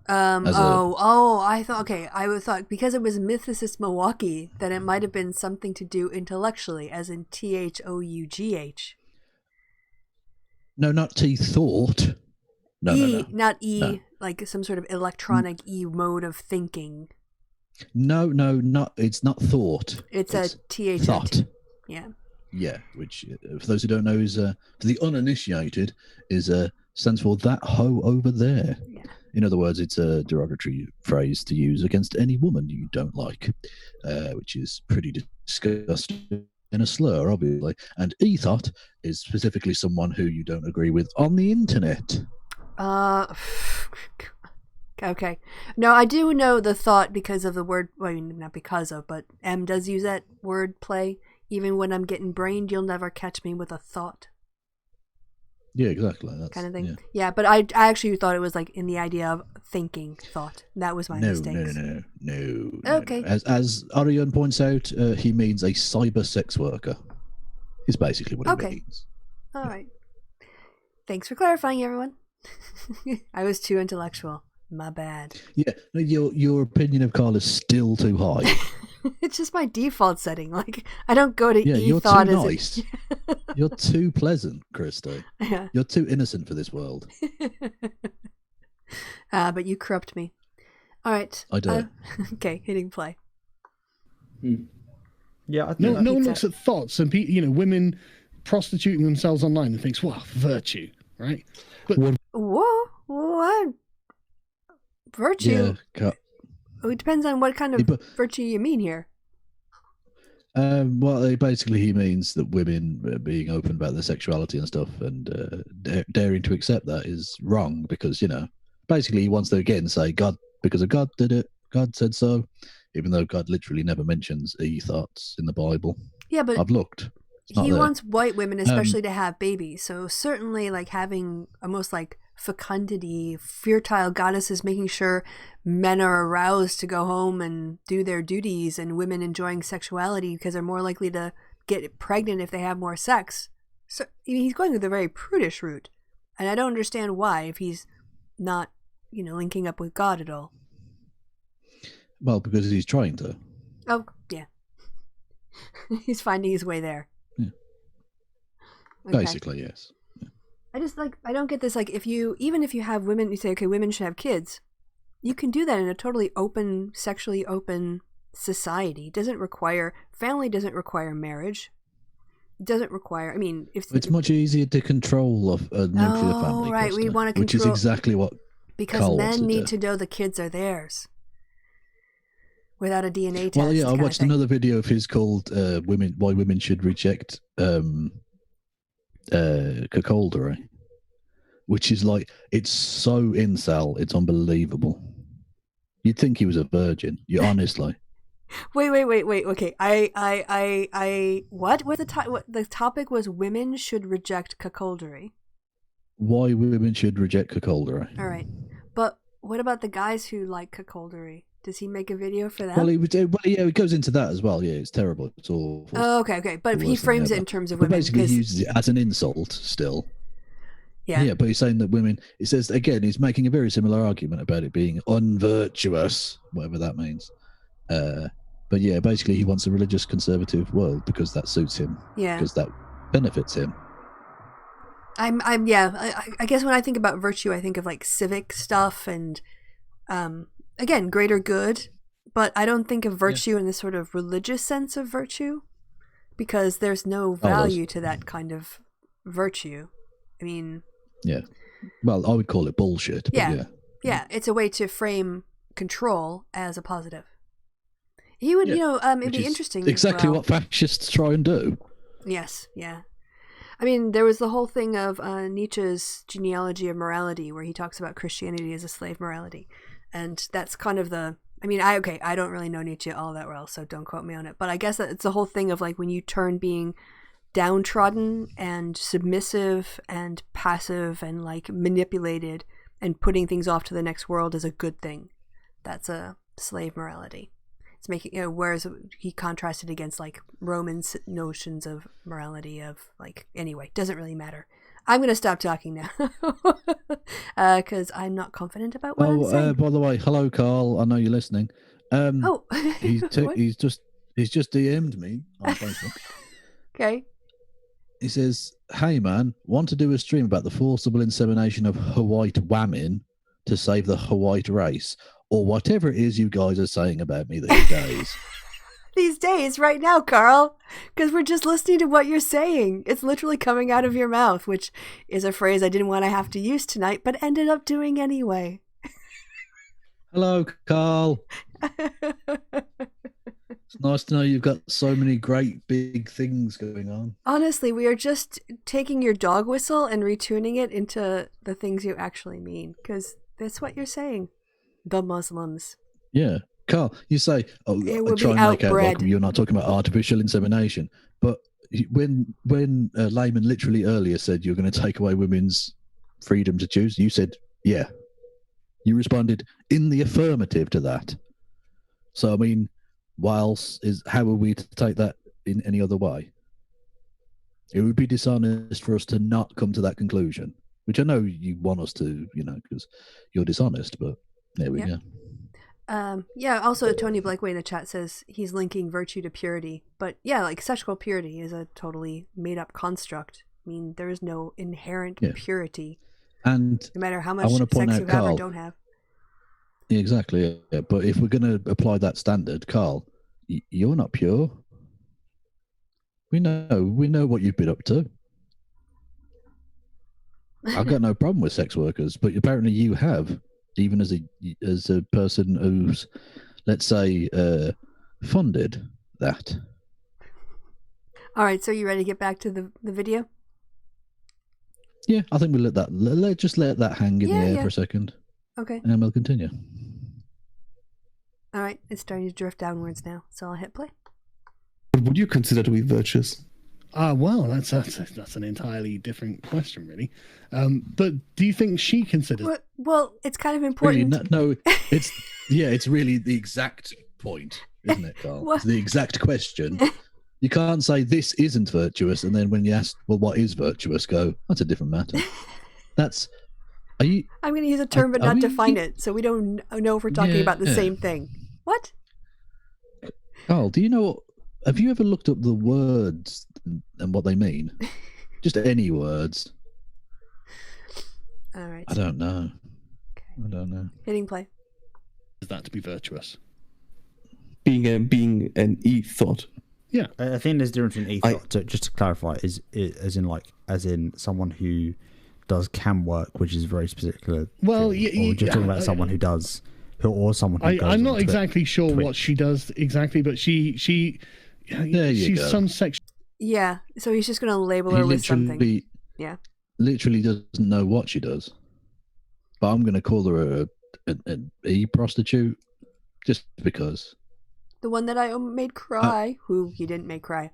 [SPEAKER 2] I thought because it was Mythicist Milwaukee, that it might have been something to do intellectually, as in THOUGH.
[SPEAKER 3] No, not thought. No.
[SPEAKER 2] Not like some sort of electronic mode of thinking.
[SPEAKER 3] No, not. It's not thought.
[SPEAKER 2] It's a THOT.
[SPEAKER 3] Thought.
[SPEAKER 2] Yeah.
[SPEAKER 3] Yeah, which for those who don't know is for the uninitiated stands for that hoe over there.
[SPEAKER 2] Yeah.
[SPEAKER 3] In other words, it's a derogatory phrase to use against any woman you don't like, which is pretty disgusting. in a slur, obviously. And ethot is specifically someone who you don't agree with on the internet.
[SPEAKER 2] Okay. No, I do know the thought because of the word, well, I mean, not because of, but M does use that word play. Even when I'm getting brained, you'll never catch me with a thought.
[SPEAKER 3] Yeah, exactly. That's,
[SPEAKER 2] kind of thing. Yeah, but I actually thought it was like in the idea of thinking thought. That was my mistake.
[SPEAKER 3] No.
[SPEAKER 2] Okay.
[SPEAKER 3] No. As Ariane points out, he means a cyber sex worker. Is basically what he means.
[SPEAKER 2] All right. Thanks for clarifying, everyone. I was too intellectual. My bad.
[SPEAKER 3] Yeah, your opinion of Carl is still too high.
[SPEAKER 2] It's just my default setting. Like, I don't go to
[SPEAKER 3] you're too nice. You're too pleasant, Kristi.
[SPEAKER 2] Yeah.
[SPEAKER 3] You're too innocent for this world.
[SPEAKER 2] But you corrupt me. All right.
[SPEAKER 3] I do.
[SPEAKER 2] Okay, hitting play.
[SPEAKER 10] Yeah, I think
[SPEAKER 8] no one looks at thoughts and women prostituting themselves online and thinks, well, virtue, right? But
[SPEAKER 2] what? Virtue?
[SPEAKER 3] Yeah,
[SPEAKER 2] it depends on what kind of virtue you mean here.
[SPEAKER 3] Well, basically he means that women being open about their sexuality and stuff and daring to accept that is wrong because, basically he wants to again say God, because of God did it, God said so, even though God literally never mentions thoughts in the Bible.
[SPEAKER 2] Yeah, but
[SPEAKER 3] I've looked.
[SPEAKER 2] He wants white women especially to have babies, so certainly like having almost like fecundity, fertile goddesses making sure men are aroused to go home and do their duties and women enjoying sexuality because they're more likely to get pregnant if they have more sex. So he's going with a very prudish route, and I don't understand why if he's not, linking up with God at all.
[SPEAKER 3] Well, because he's trying to.
[SPEAKER 2] Oh, yeah. He's finding his way there.
[SPEAKER 3] Yeah.
[SPEAKER 2] Okay.
[SPEAKER 3] Basically, yes.
[SPEAKER 2] I just I don't get this, even if you have women, you say, okay, women should have kids. You can do that in a totally open, sexually open society. Family doesn't require marriage. It doesn't require,
[SPEAKER 3] it's much easier to control a nuclear family.
[SPEAKER 2] Right, we want to control.
[SPEAKER 3] Which is exactly what
[SPEAKER 2] because
[SPEAKER 3] Carl
[SPEAKER 2] men need to know the kids are theirs. Without a DNA test.
[SPEAKER 3] Well, yeah, I watched another video of his called why women should reject cuckoldry, which is it's so incel, it's unbelievable. You'd think he was a virgin. You honestly.
[SPEAKER 2] Wait. Okay, I what was the topic was women should reject cuckoldry.
[SPEAKER 3] Why women should reject cuckoldry?
[SPEAKER 2] All right, but what about the guys who like cuckoldry? Does he make a video for that?
[SPEAKER 3] Well, it goes into that as well. Yeah, it's terrible. It's awful.
[SPEAKER 2] Oh, okay. But he frames it in terms of women.
[SPEAKER 3] But basically, he uses it as an insult still.
[SPEAKER 2] Yeah.
[SPEAKER 3] Yeah, but he's saying that women. It says again, he's making a very similar argument about it being unvirtuous, whatever that means. But yeah, basically, he wants a religious conservative world because that suits him.
[SPEAKER 2] Yeah.
[SPEAKER 3] Because that benefits him.
[SPEAKER 2] I guess when I think about virtue, I think of civic stuff and again, greater good, but I don't think of virtue in this sort of religious sense of virtue because there's no value to that kind of virtue.
[SPEAKER 3] Yeah. Well, I would call it bullshit. But
[SPEAKER 2] yeah. It's a way to frame control as a positive. He would, it'd be interesting.
[SPEAKER 3] Exactly what fascists try and do.
[SPEAKER 2] Yes, yeah. There was the whole thing of Nietzsche's genealogy of morality where he talks about Christianity as a slave morality. And that's kind of I don't really know Nietzsche all that well, so don't quote me on it. But I guess it's the whole thing of when you turn being downtrodden and submissive and passive and manipulated and putting things off to the next world is a good thing. That's a slave morality. It's making, whereas he contrasted against Roman notions of morality of anyway, doesn't really matter. I'm going to stop talking now because I'm not confident about what I'm saying.
[SPEAKER 3] By the way, hello, Carl. I know you're listening. He's just DM'd me on Facebook.
[SPEAKER 2] Okay.
[SPEAKER 3] He says, "Hey man, want to do a stream about the forcible insemination of white women to save the white race, or whatever it is you guys are saying about me these days."
[SPEAKER 2] These days, right now, Carl, because we're just listening to what you're saying. It's literally coming out of your mouth, which is a phrase I didn't want to have to use tonight, but ended up doing anyway.
[SPEAKER 3] Hello, Carl. It's nice to know you've got so many great big things going on.
[SPEAKER 2] Honestly, we are just taking your dog whistle and retuning it into the things you actually mean, because that's what you're saying. The Muslims.
[SPEAKER 3] Yeah. Carl, you say, oh,
[SPEAKER 2] It
[SPEAKER 3] I
[SPEAKER 2] would
[SPEAKER 3] try
[SPEAKER 2] be
[SPEAKER 3] and make out
[SPEAKER 2] outbred.
[SPEAKER 3] like you're not talking about artificial insemination. But when Layman literally earlier said you're going to take away women's freedom to choose, you said, yeah. You responded in the affirmative to that. So, I mean, how are we to take that in any other way? It would be dishonest for us to not come to that conclusion, which I know you want us to, because you're dishonest, but there we go.
[SPEAKER 2] Yeah, also Tony Blakeway in the chat says he's linking virtue to purity. But yeah, like sexual purity is a totally made up construct. I mean, there is no inherent purity.
[SPEAKER 3] And
[SPEAKER 2] no matter how much
[SPEAKER 3] I want to point
[SPEAKER 2] sex
[SPEAKER 3] out,
[SPEAKER 2] you have
[SPEAKER 3] Carl,
[SPEAKER 2] or don't have.
[SPEAKER 3] Exactly. Yeah. But if we're going to apply that standard, Carl, you're not pure. We know what you've been up to. I've got no problem with sex workers, but apparently you have, even as a person who's, let's say, funded that.
[SPEAKER 2] All right, so you ready to get back to the video?
[SPEAKER 3] Yeah, I think we'll let that hang in the air for a second.
[SPEAKER 2] Okay.
[SPEAKER 3] And we'll continue.
[SPEAKER 2] All right, it's starting to drift downwards now, so I'll hit play.
[SPEAKER 11] What would you consider to be virtuous?
[SPEAKER 8] Well, that's an entirely different question, really. But do you think she considers?
[SPEAKER 2] Well, it's kind of important.
[SPEAKER 3] Really, no, it's really the exact point, isn't it, Carl? It's the exact question. You can't say this isn't virtuous, and then when you ask, well, what is virtuous? Go, that's a different matter.
[SPEAKER 2] I'm going to use a term, but not define it, so we don't know if we're talking about the same thing. What?
[SPEAKER 3] Carl, have you ever looked up the words and what they mean? Just any words.
[SPEAKER 2] All right.
[SPEAKER 3] I don't know.
[SPEAKER 2] Okay.
[SPEAKER 3] I don't know.
[SPEAKER 2] Hitting play.
[SPEAKER 8] Is that to be virtuous?
[SPEAKER 11] Being an e-thought.
[SPEAKER 8] Yeah.
[SPEAKER 10] I think there's a difference in e-thought. Just to clarify, is as in someone who does cam work, which is very specific.
[SPEAKER 8] Well,
[SPEAKER 10] or just talking about someone who does, or someone who goes
[SPEAKER 8] I'm not
[SPEAKER 10] on
[SPEAKER 8] exactly sure
[SPEAKER 10] Twitch.
[SPEAKER 8] what she does exactly, but she's some section.
[SPEAKER 2] Yeah, so he's just going to label her with something. Yeah.
[SPEAKER 3] Literally doesn't know what she does. But I'm going to call her an e-prostitute just because.
[SPEAKER 2] The one that I made cry, who you didn't make cry.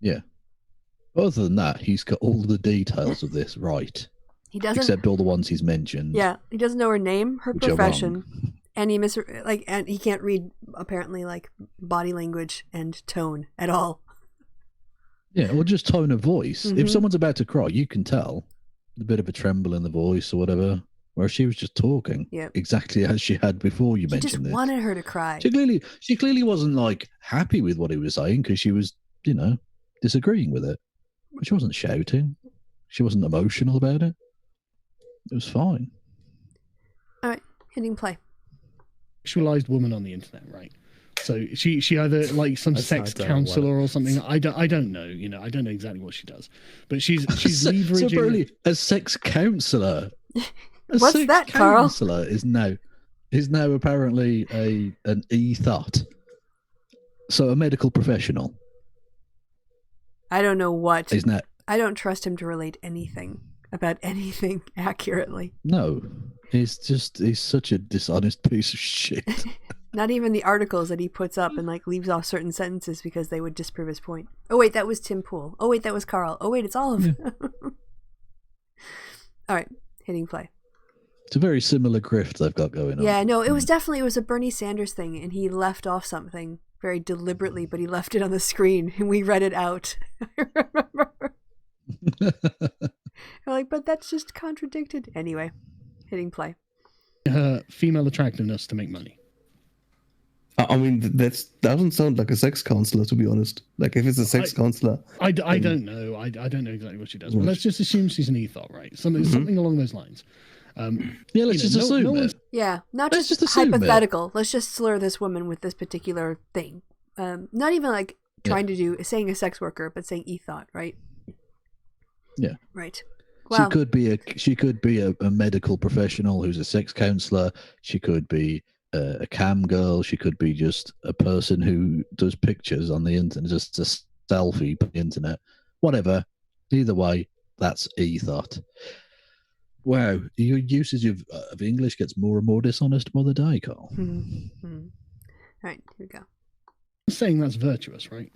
[SPEAKER 3] Yeah. Other than that, he's got all the details of this right.
[SPEAKER 2] He doesn't,
[SPEAKER 3] except all the ones he's mentioned.
[SPEAKER 2] Yeah, he doesn't know her name, her profession, and and he can't read apparently like body language and tone at all.
[SPEAKER 3] Yeah, or just tone of voice.
[SPEAKER 2] Mm-hmm.
[SPEAKER 3] If someone's about to cry, you can tell a bit of a tremble in the voice or whatever. Whereas she was just talking exactly as she had before you mentioned this.
[SPEAKER 2] She just wanted her to cry.
[SPEAKER 3] She clearly wasn't like happy with what he was saying because she was, disagreeing with it. But she wasn't shouting. She wasn't emotional about it. It was fine.
[SPEAKER 2] All right, hitting play.
[SPEAKER 8] Sexualized woman on the internet, right? So she either like some sex counselor or something. I don't know. I don't know exactly what she does, but she's leveraging.
[SPEAKER 3] So apparently, a sex counselor.
[SPEAKER 2] What's that, Carl?
[SPEAKER 3] Counselor is now apparently an e-thought. So a medical professional.
[SPEAKER 2] I don't know what.
[SPEAKER 3] Isn't that?
[SPEAKER 2] I don't trust him to relate anything about anything accurately.
[SPEAKER 3] No, he's such a dishonest piece of shit.
[SPEAKER 2] Not even the articles that he puts up and like leaves off certain sentences because they would disprove his point. Oh wait, that was Tim Pool. Oh wait, that was Carl. Oh wait, it's all of them. All right, hitting play.
[SPEAKER 3] It's a very similar grift they've got going on.
[SPEAKER 2] Yeah, no, it was a Bernie Sanders thing, and he left off something very deliberately, but he left it on the screen, and we read it out. I remember. We're like, but that's just contradicted. Anyway, hitting play.
[SPEAKER 8] Female attractiveness to make money.
[SPEAKER 11] I mean, that doesn't sound like a sex counselor, to be honest. Like, if it's a sex counselor...
[SPEAKER 8] I don't know. I don't know exactly what she does. But let's just assume she's an e-thought, right? Something along those lines.
[SPEAKER 3] Let's just assume it.
[SPEAKER 2] Yeah, not just hypothetical. Let's just slur this woman with this particular thing. Not even like trying to saying a sex worker, but saying e-thought, right?
[SPEAKER 3] Yeah.
[SPEAKER 2] Right. Wow.
[SPEAKER 3] She could be a medical professional who's a sex counselor. She could be a cam girl. She could be just a person who does pictures on the internet, just a selfie on the internet. Whatever. Either way, that's e-thought. Wow, your usage of English gets more and more dishonest by the day, Carl.
[SPEAKER 2] Mm-hmm. Right, here we go.
[SPEAKER 8] I'm saying that's virtuous, right?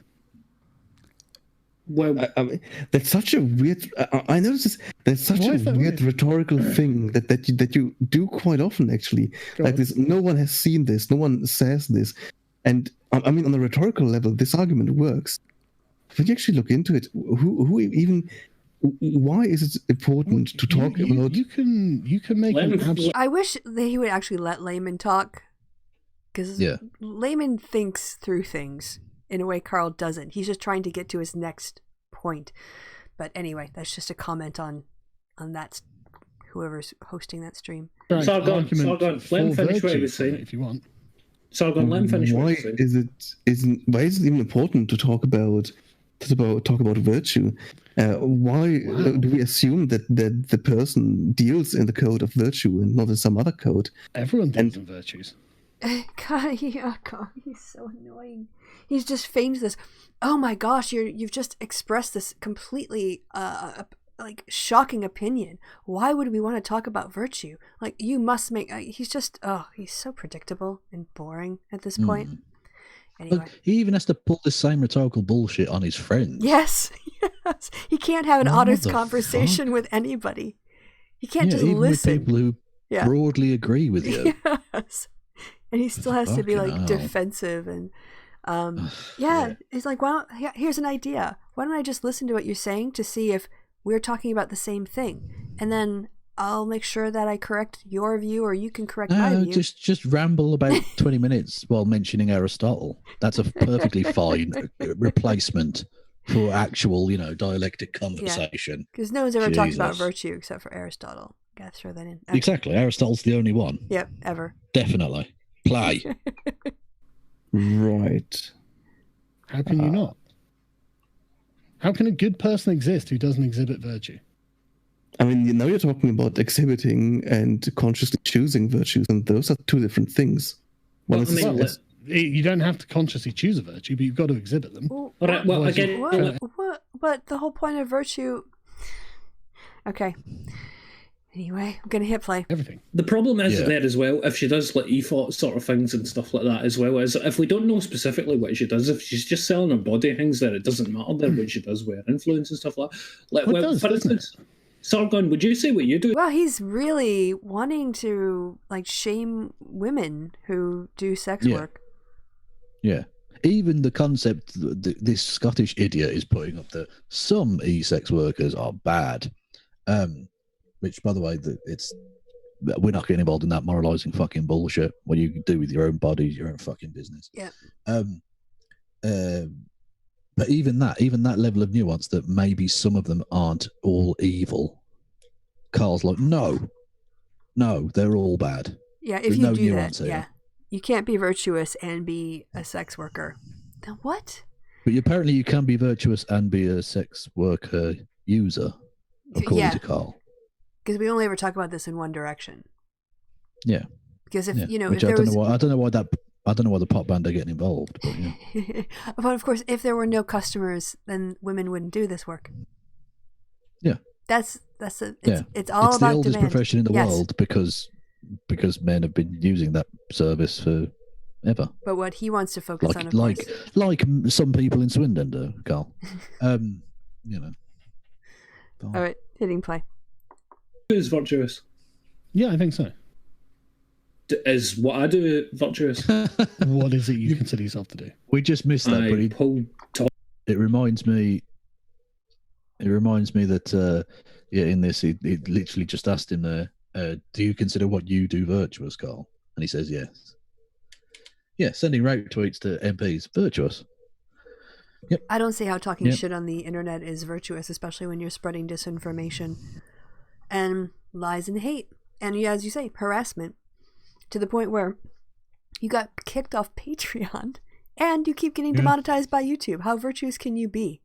[SPEAKER 11] Well, I mean, that's such a weird. I noticed this. There's such a weird rhetorical thing that you do quite often, actually. Like this, no one has seen this. No one says this, and I mean, on the rhetorical level, this argument works. When you actually look into it, who even? Why is it important to talk about?
[SPEAKER 8] You can make an absolute.
[SPEAKER 2] I wish that he would actually let layman talk, because layman thinks through things in a way Carl doesn't. He's just trying to get to his next point. But anyway, that's just a comment on that. Whoever's hosting that stream.
[SPEAKER 9] Sargon, let him finish what he was saying if you want. Sargon, let him finish what he was saying.
[SPEAKER 11] Why is it even important to talk about virtue? Why do we assume that the person deals in the code of virtue and not in some other code?
[SPEAKER 8] Everyone deals in virtues.
[SPEAKER 2] God, he's so annoying. He's just feigned this. Oh my gosh, you've just expressed this completely like shocking opinion. Why would we want to talk about virtue? Like, you must make. He's just he's so predictable and boring at this point. Anyway.
[SPEAKER 3] Look, he even has to pull the same rhetorical bullshit on his friends.
[SPEAKER 2] Yes. He can't have an honest conversation with anybody. He can't just
[SPEAKER 3] even
[SPEAKER 2] listen.
[SPEAKER 3] With people who broadly agree with you.
[SPEAKER 2] Yes. And he still has to be like defensive and It's like, well, here's an idea. Why don't I just listen to what you're saying to see if we're talking about the same thing, and then I'll make sure that I correct your view, or you can correct my view.
[SPEAKER 3] Just ramble about 20 minutes while mentioning Aristotle. That's a perfectly fine replacement for actual, dialectic conversation.
[SPEAKER 2] Because no one's ever talked about virtue except for Aristotle. Gotta throw that in.
[SPEAKER 3] Exactly. Aristotle's the only one.
[SPEAKER 2] Yep, ever.
[SPEAKER 3] Definitely. Play.
[SPEAKER 11] Right.
[SPEAKER 8] How can you not? How can a good person exist who doesn't exhibit virtue?
[SPEAKER 11] I mean, now you're talking about exhibiting and consciously choosing virtues, and those are two different things.
[SPEAKER 8] You don't have to consciously choose a virtue, but you've got to exhibit them.
[SPEAKER 2] But the whole point of virtue... Okay. Anyway, I'm going to hit play.
[SPEAKER 8] Everything.
[SPEAKER 9] The problem is there as well, if she does like e-thought sort of things and stuff like that as well, is if we don't know specifically what she does, if she's just selling her body things, then it doesn't matter then what she does with her influence and stuff like that. For instance, Sargon, would you say what you do?
[SPEAKER 2] Well, he's really wanting to shame women who do sex work.
[SPEAKER 3] Yeah. Even the concept that this Scottish idiot is putting up that some e-sex workers are bad. Which, by the way, we're not getting involved in that moralizing fucking bullshit. What you can do with your own body, your own fucking business.
[SPEAKER 2] Yeah.
[SPEAKER 3] But even that level of nuance that maybe some of them aren't all evil. Carl's like, no, they're all bad.
[SPEAKER 2] Yeah, if you do that, you can't be virtuous and be a sex worker. Then what?
[SPEAKER 3] But apparently you can be virtuous and be a sex worker user, according to Carl.
[SPEAKER 2] Because we only ever talk about this in one direction.
[SPEAKER 3] Yeah.
[SPEAKER 2] Because if
[SPEAKER 3] which I don't know why the pop band are getting involved. But,
[SPEAKER 2] but of course, if there were no customers, then women wouldn't do this work.
[SPEAKER 3] Yeah.
[SPEAKER 2] It's all about
[SPEAKER 3] the oldest
[SPEAKER 2] demand.
[SPEAKER 3] profession in the world because men have been using that service for ever.
[SPEAKER 2] But what he wants to focus on,
[SPEAKER 3] like some people in Swindon do, Carl.
[SPEAKER 2] All right, hitting play.
[SPEAKER 9] Is virtuous?
[SPEAKER 8] Yeah, I think so.
[SPEAKER 9] Is what I do virtuous?
[SPEAKER 8] What is it you consider yourself to do?
[SPEAKER 3] We just missed that, but it reminds me. It reminds me that in this, he literally just asked him there, "Do you consider what you do virtuous, Carl?" And he says yes. Yeah, sending rape tweets to MPs virtuous. Yep.
[SPEAKER 2] I don't see how talking shit on the internet is virtuous, especially when you're spreading disinformation and lies and hate, and as you say, harassment, to the point where you got kicked off Patreon and you keep getting demonetized by YouTube. How virtuous can you be?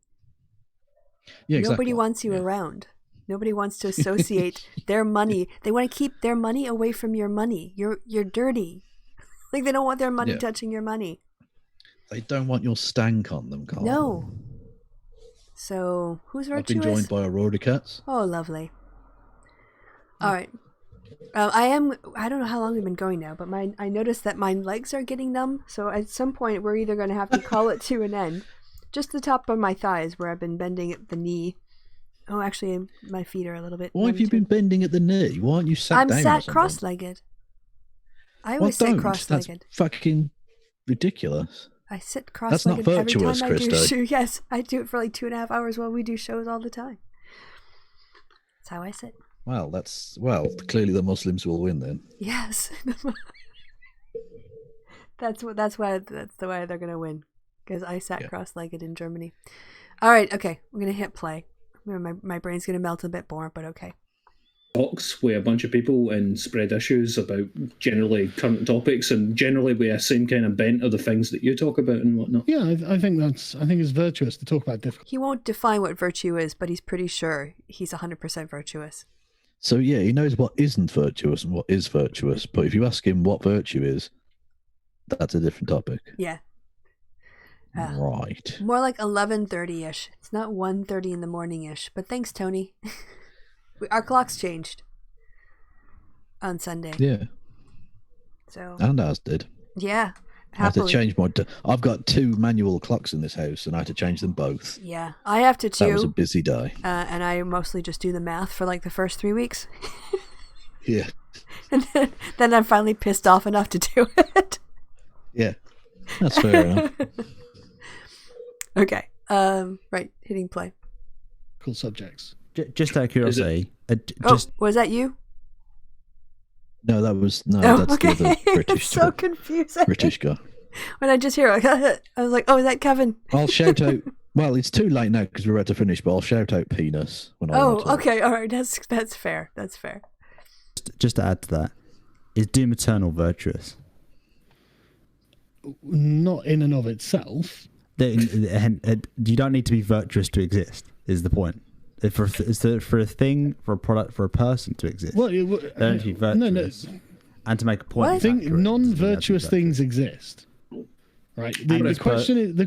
[SPEAKER 3] Yeah, exactly.
[SPEAKER 2] Nobody wants you around. Nobody wants to associate their money. They want to keep their money away from your money. You're dirty. Like, they don't want their money touching your money.
[SPEAKER 3] They don't want your stank on them, Carl.
[SPEAKER 2] No. So, who's virtuous?
[SPEAKER 3] I've been joined by Aurora Cats.
[SPEAKER 2] Oh, lovely. All right. I don't know how long we've been going now, but I noticed that my legs are getting numb. So at some point, we're either going to have to call it to an end. Just the top of my thighs, where I've been bending at the knee. Oh, actually, my feet are a little bit.
[SPEAKER 3] Why have you been bending at the knee? Why aren't you sat down?
[SPEAKER 2] I'm sat cross-legged. I always sit cross-legged.
[SPEAKER 3] That's fucking ridiculous.
[SPEAKER 2] I sit cross-legged.
[SPEAKER 3] That's not virtuous,
[SPEAKER 2] every time I
[SPEAKER 3] Kristi.
[SPEAKER 2] Yes, I do it for like 2.5 hours while we do shows all the time. That's how I sit.
[SPEAKER 3] Well, clearly the Muslims will win then.
[SPEAKER 2] Yes. That's the way they're gonna win, because I sat cross-legged in Germany. All right, okay, I'm gonna hit play. My brain's gonna melt a bit more, but okay.
[SPEAKER 9] Talks with a bunch of people and spread issues about generally current topics, and generally with a same kind of bent of the things that you talk about and whatnot.
[SPEAKER 8] Yeah, I think it's virtuous to talk about different.
[SPEAKER 2] He won't define what virtue is, but he's pretty sure he's 100% virtuous.
[SPEAKER 3] So yeah, he knows what isn't virtuous and what is virtuous. But if you ask him what virtue is, that's a different topic.
[SPEAKER 2] Yeah.
[SPEAKER 3] Right.
[SPEAKER 2] More like 11:30ish. It's not 1:30 in the morning-ish. But thanks, Tony. Our clocks changed on Sunday.
[SPEAKER 3] Yeah.
[SPEAKER 2] So.
[SPEAKER 3] And ours did.
[SPEAKER 2] Yeah.
[SPEAKER 3] I had to change I've got 2 manual clocks in this house, and I had to change them both.
[SPEAKER 2] Yeah, I have to too.
[SPEAKER 3] That was a busy day.
[SPEAKER 2] And I mostly just do the math for like the first 3 weeks.
[SPEAKER 3] Yeah.
[SPEAKER 2] And then I'm finally pissed off enough to do it.
[SPEAKER 3] Yeah, that's fair enough.
[SPEAKER 2] Okay. Right. Hitting play.
[SPEAKER 8] Cool subjects.
[SPEAKER 10] Just out of curiosity.
[SPEAKER 2] Was that you?
[SPEAKER 3] No, that's the other British.
[SPEAKER 2] So confusing.
[SPEAKER 3] British guy.
[SPEAKER 2] When I just hear it, I was like, "Oh, is that Kevin?"
[SPEAKER 3] I'll shout out. Well, it's too late now because we're about to finish, but I'll shout out penis when I want to.
[SPEAKER 2] Oh, okay, all right, that's fair. That's fair.
[SPEAKER 10] Just to add to that, is Doom Eternal virtuous?
[SPEAKER 8] Not in and of itself.
[SPEAKER 10] You don't need to be virtuous to exist. Is the point? For a thing, for a product, for a person to exist.
[SPEAKER 8] Well,
[SPEAKER 10] they don't need to be virtuous. No. And to make a point,
[SPEAKER 8] I think non-virtuous things exist. Right. The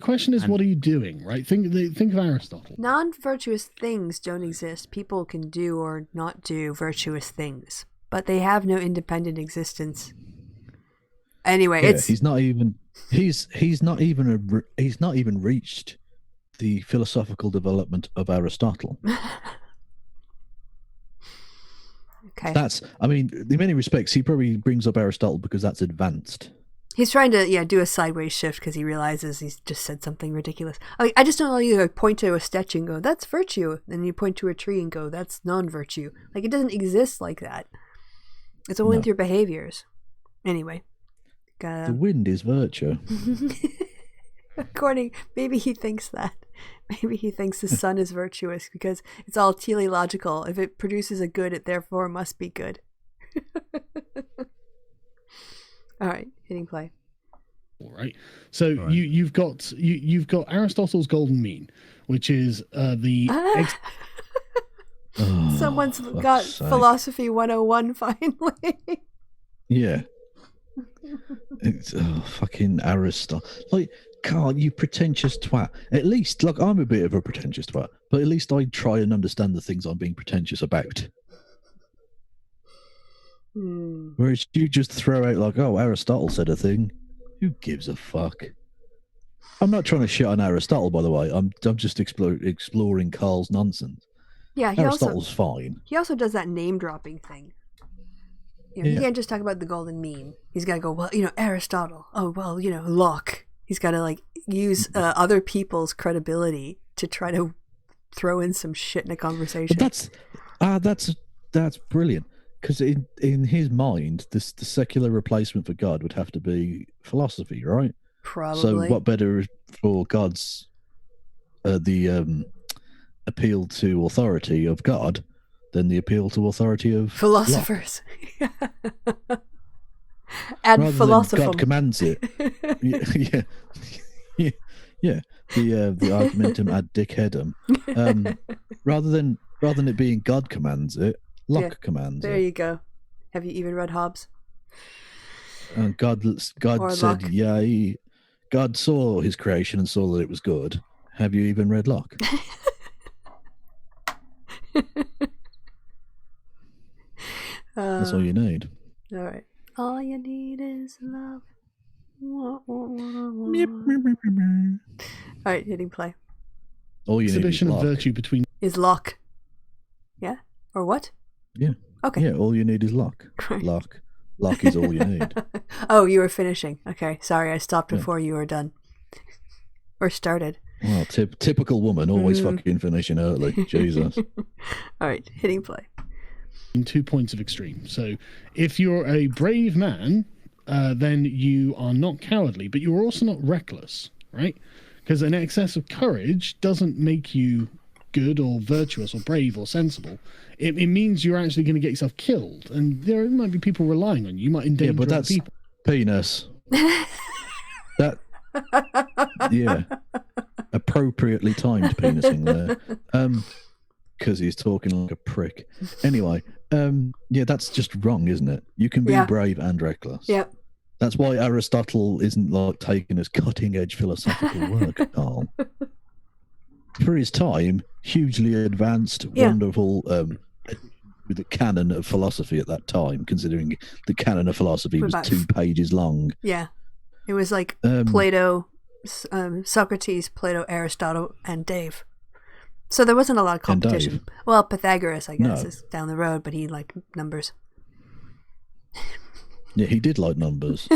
[SPEAKER 8] question is, what are you doing? Right. Think of Aristotle.
[SPEAKER 2] Non-virtuous things don't exist. People can do or not do virtuous things, but they have no independent existence. Anyway,
[SPEAKER 3] he's not even reached the philosophical development of Aristotle.
[SPEAKER 2] Okay.
[SPEAKER 3] In many respects, he probably brings up Aristotle because that's advanced.
[SPEAKER 2] He's trying to do a sideways shift because he realizes he's just said something ridiculous. I just don't know, you point to a statue and go, "That's virtue," and you point to a tree and go, "That's non-virtue." Like, it doesn't exist like that. It's only through behaviors. Anyway.
[SPEAKER 3] The wind is virtue.
[SPEAKER 2] Maybe he thinks that. Maybe he thinks the sun is virtuous because it's all teleological. If it produces a good, it therefore must be good. All right, hitting play.
[SPEAKER 8] All right. So right. You've got Aristotle's golden mean, which is
[SPEAKER 2] someone's got philosophy 101 finally.
[SPEAKER 3] Yeah. It's fucking Aristotle. Like, Carl, you pretentious twat. At least, look, I'm a bit of a pretentious twat, but at least I try and understand the things I'm being pretentious about. Whereas you just throw out like, "Oh, Aristotle said a thing." Who gives a fuck? I'm not trying to shit on Aristotle, by the way. I'm just exploring Carl's nonsense.
[SPEAKER 2] Yeah,
[SPEAKER 3] Aristotle's fine.
[SPEAKER 2] He also does that name dropping thing. He can't just talk about the golden mean. He's got to go, well, Aristotle. Oh, well, Locke. He's got to use other people's credibility to try to throw in some shit in a conversation.
[SPEAKER 3] But that's brilliant. Because in his mind, the secular replacement for God would have to be philosophy, right?
[SPEAKER 2] Probably.
[SPEAKER 3] So what better for God's the appeal to authority of God than the appeal to authority of
[SPEAKER 2] philosophers? And philosophy.
[SPEAKER 3] God commands it. Yeah. The argumentum ad dickheadum. Rather than it being God commands it, Locke commands
[SPEAKER 2] there
[SPEAKER 3] it.
[SPEAKER 2] You go. Have you even read Hobbes?
[SPEAKER 3] And God said, yea. God saw his creation and saw that it was good. Have you even read Locke? That's all you need.
[SPEAKER 2] All right. All you need is love. All right, hitting play.
[SPEAKER 3] All you
[SPEAKER 8] Exhibition
[SPEAKER 3] need
[SPEAKER 8] of virtue between
[SPEAKER 2] is Locke. Yeah? Or what?
[SPEAKER 3] Yeah.
[SPEAKER 2] Okay.
[SPEAKER 3] Yeah, all you need is Locke. Locke. Locke is all you need.
[SPEAKER 2] Oh, you were finishing. Okay, sorry, I stopped before you were done. Or started.
[SPEAKER 3] Well, typical woman, always fucking finishing early. Jesus.
[SPEAKER 2] All right, hitting play.
[SPEAKER 8] 2 points of extreme. So if you're a brave man, then you are not cowardly, but you're also not reckless, right? Because an excess of courage doesn't make you good or virtuous or brave or sensible. It means you're actually going to get yourself killed, and there might be people relying on you. You might endanger other people.
[SPEAKER 3] Penis. That, yeah, appropriately timed penising there. Because he's talking like a prick. Anyway, yeah, that's just wrong, isn't it? You can be brave and reckless.
[SPEAKER 2] Yep.
[SPEAKER 3] That's why Aristotle isn't like taken as cutting-edge philosophical work, Carl. For his time, hugely advanced, wonderful, with the canon of philosophy at that time, considering the canon of philosophy was 2 pages long.
[SPEAKER 2] Yeah. It was like Plato, Socrates, Plato, Aristotle, and Dave. So there wasn't a lot of competition. Well, Pythagoras, I guess, is down the road, but he liked numbers.
[SPEAKER 3] Yeah, he did like numbers.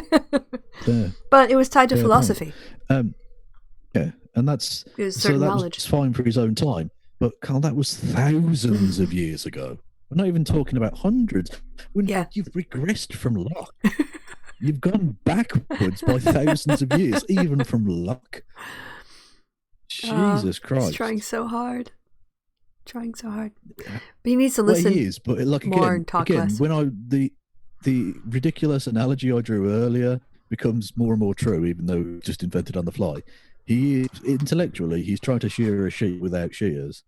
[SPEAKER 2] But it was tied to philosophy.
[SPEAKER 3] Yeah, and that's
[SPEAKER 2] knowledge.
[SPEAKER 3] Was fine for his own time. But Carl, that was thousands of years ago. We're not even talking about hundreds. You've regressed from Locke. You've gone backwards by thousands of years, even from Locke. Jesus Christ!
[SPEAKER 2] He's trying so hard. But he needs to listen.
[SPEAKER 3] Well, he is, but like
[SPEAKER 2] more and talk less.
[SPEAKER 3] When the ridiculous analogy I drew earlier becomes more and more true, even though it was just invented on the fly. He is intellectually, he's trying to shear a sheep without shears.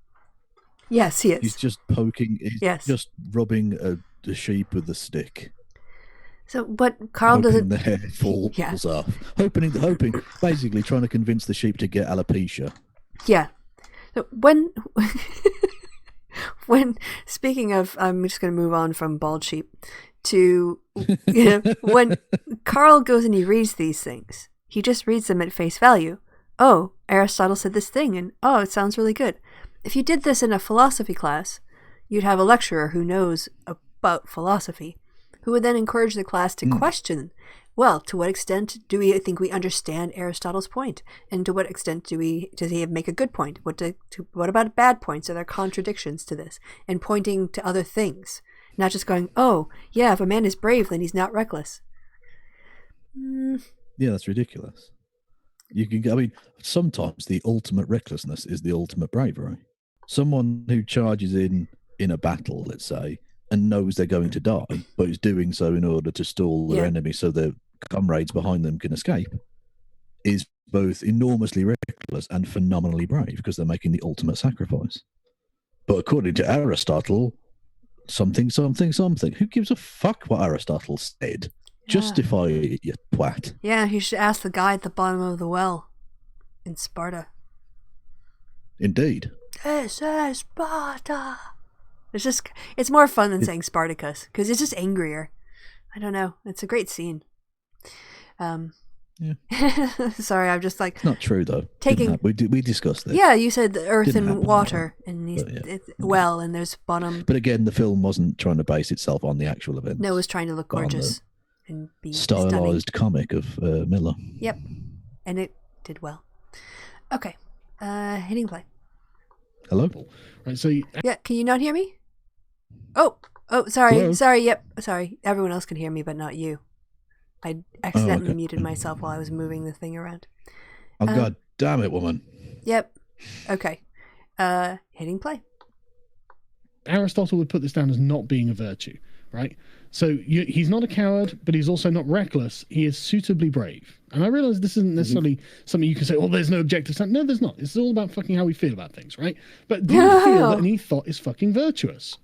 [SPEAKER 2] Yes, he is.
[SPEAKER 3] He's just poking. He's just rubbing a sheep with a stick.
[SPEAKER 2] So, but Carl doesn't.
[SPEAKER 3] The hair falls off. Hoping, basically trying to convince the sheep to get alopecia.
[SPEAKER 2] Yeah. So when speaking of, I'm just going to move on from bald sheep to when Carl goes and he reads these things, he just reads them at face value. Oh, Aristotle said this thing, and oh, it sounds really good. If you did this in a philosophy class, you'd have a lecturer who knows about philosophy, who would then encourage the class to question, well, to what extent do we think we understand Aristotle's point? And to what extent does he make a good point? What about bad points? Are there contradictions to this? And pointing to other things. Not just going, oh, yeah, if a man is brave, then he's not reckless.
[SPEAKER 3] Yeah, that's ridiculous. Sometimes the ultimate recklessness is the ultimate bravery. Someone who charges in a battle, let's say, and knows they're going to die, but is doing so in order to stall their enemy so their comrades behind them can escape, is both enormously reckless and phenomenally brave because they're making the ultimate sacrifice. But according to Aristotle, something. Who gives a fuck what Aristotle said? Yeah. Justify it, you twat.
[SPEAKER 2] Yeah, you should ask the guy at the bottom of the well in Sparta.
[SPEAKER 3] Indeed.
[SPEAKER 2] This is Sparta. It's more fun than saying Spartacus because it's just angrier. I don't know. It's a great scene. Sorry, I'm just like.
[SPEAKER 3] It's not true though. We discussed this.
[SPEAKER 2] Yeah, you said the earth and water and well, and there's bottom.
[SPEAKER 3] But again, the film wasn't trying to base itself on the actual event.
[SPEAKER 2] No, it was trying to look gorgeous and be
[SPEAKER 3] stylized
[SPEAKER 2] stunning.
[SPEAKER 3] comic of Miller.
[SPEAKER 2] Yep, and it did well. Okay, hitting play.
[SPEAKER 3] Hello.
[SPEAKER 8] Right, so
[SPEAKER 2] yeah, can you not hear me? Oh, sorry.
[SPEAKER 3] Hello?
[SPEAKER 2] Sorry. Yep, sorry. Everyone else can hear me, but not you. I accidentally muted myself while I was moving the thing around.
[SPEAKER 3] Oh, God damn it, woman.
[SPEAKER 2] Yep. Okay. Hitting play.
[SPEAKER 8] Aristotle would put this down as not being a virtue, right? So he's not a coward, but he's also not reckless. He is suitably brave. And I realize this isn't necessarily something you can say, oh, there's no objective standard. No, there's not. It's all about fucking how we feel about things, right? But do you feel that any thought is fucking virtuous?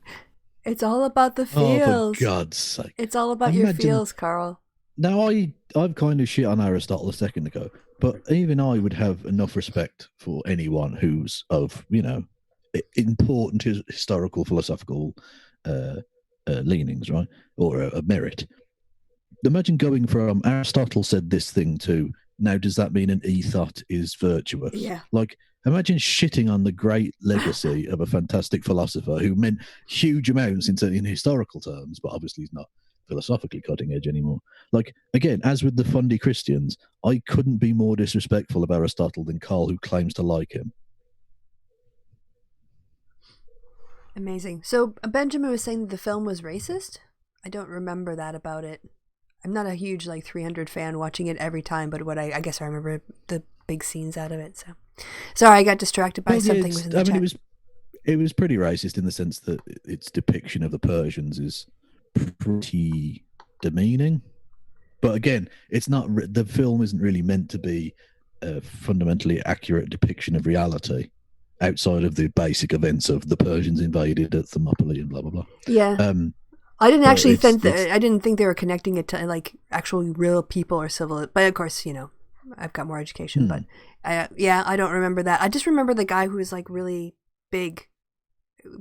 [SPEAKER 2] It's all about the feels.
[SPEAKER 3] Oh, for God's sake.
[SPEAKER 2] It's all about your feels, Carl.
[SPEAKER 3] Now, I've kind of shit on Aristotle a second ago, but even I would have enough respect for anyone who's of, important historical, philosophical leanings, right? Or a merit. Imagine going from Aristotle said this thing to now, does that mean an ethot is virtuous?
[SPEAKER 2] Yeah.
[SPEAKER 3] Like, imagine shitting on the great legacy of a fantastic philosopher who meant huge amounts in historical terms, but obviously he's not philosophically cutting edge anymore. Like, again, as with the fundy Christians, I couldn't be more disrespectful of Aristotle than Carl, who claims to like him.
[SPEAKER 2] Amazing. So Benjamin was saying that the film was racist? I don't remember that about it. I'm not a huge 300 fan watching it every time, but what I guess I remember the big scenes out of it. So sorry, I got distracted by something within the chat.
[SPEAKER 3] It was pretty racist in the sense that its depiction of the Persians is pretty demeaning. But again, it's not. The film isn't really meant to be a fundamentally accurate depiction of reality, outside of the basic events of the Persians invaded at Thermopylae and blah blah blah.
[SPEAKER 2] Yeah. I didn't actually think that. I didn't think they were connecting it to actually real people or civil. But of course, I've got more education. But yeah, I don't remember that. I just remember the guy who was really big,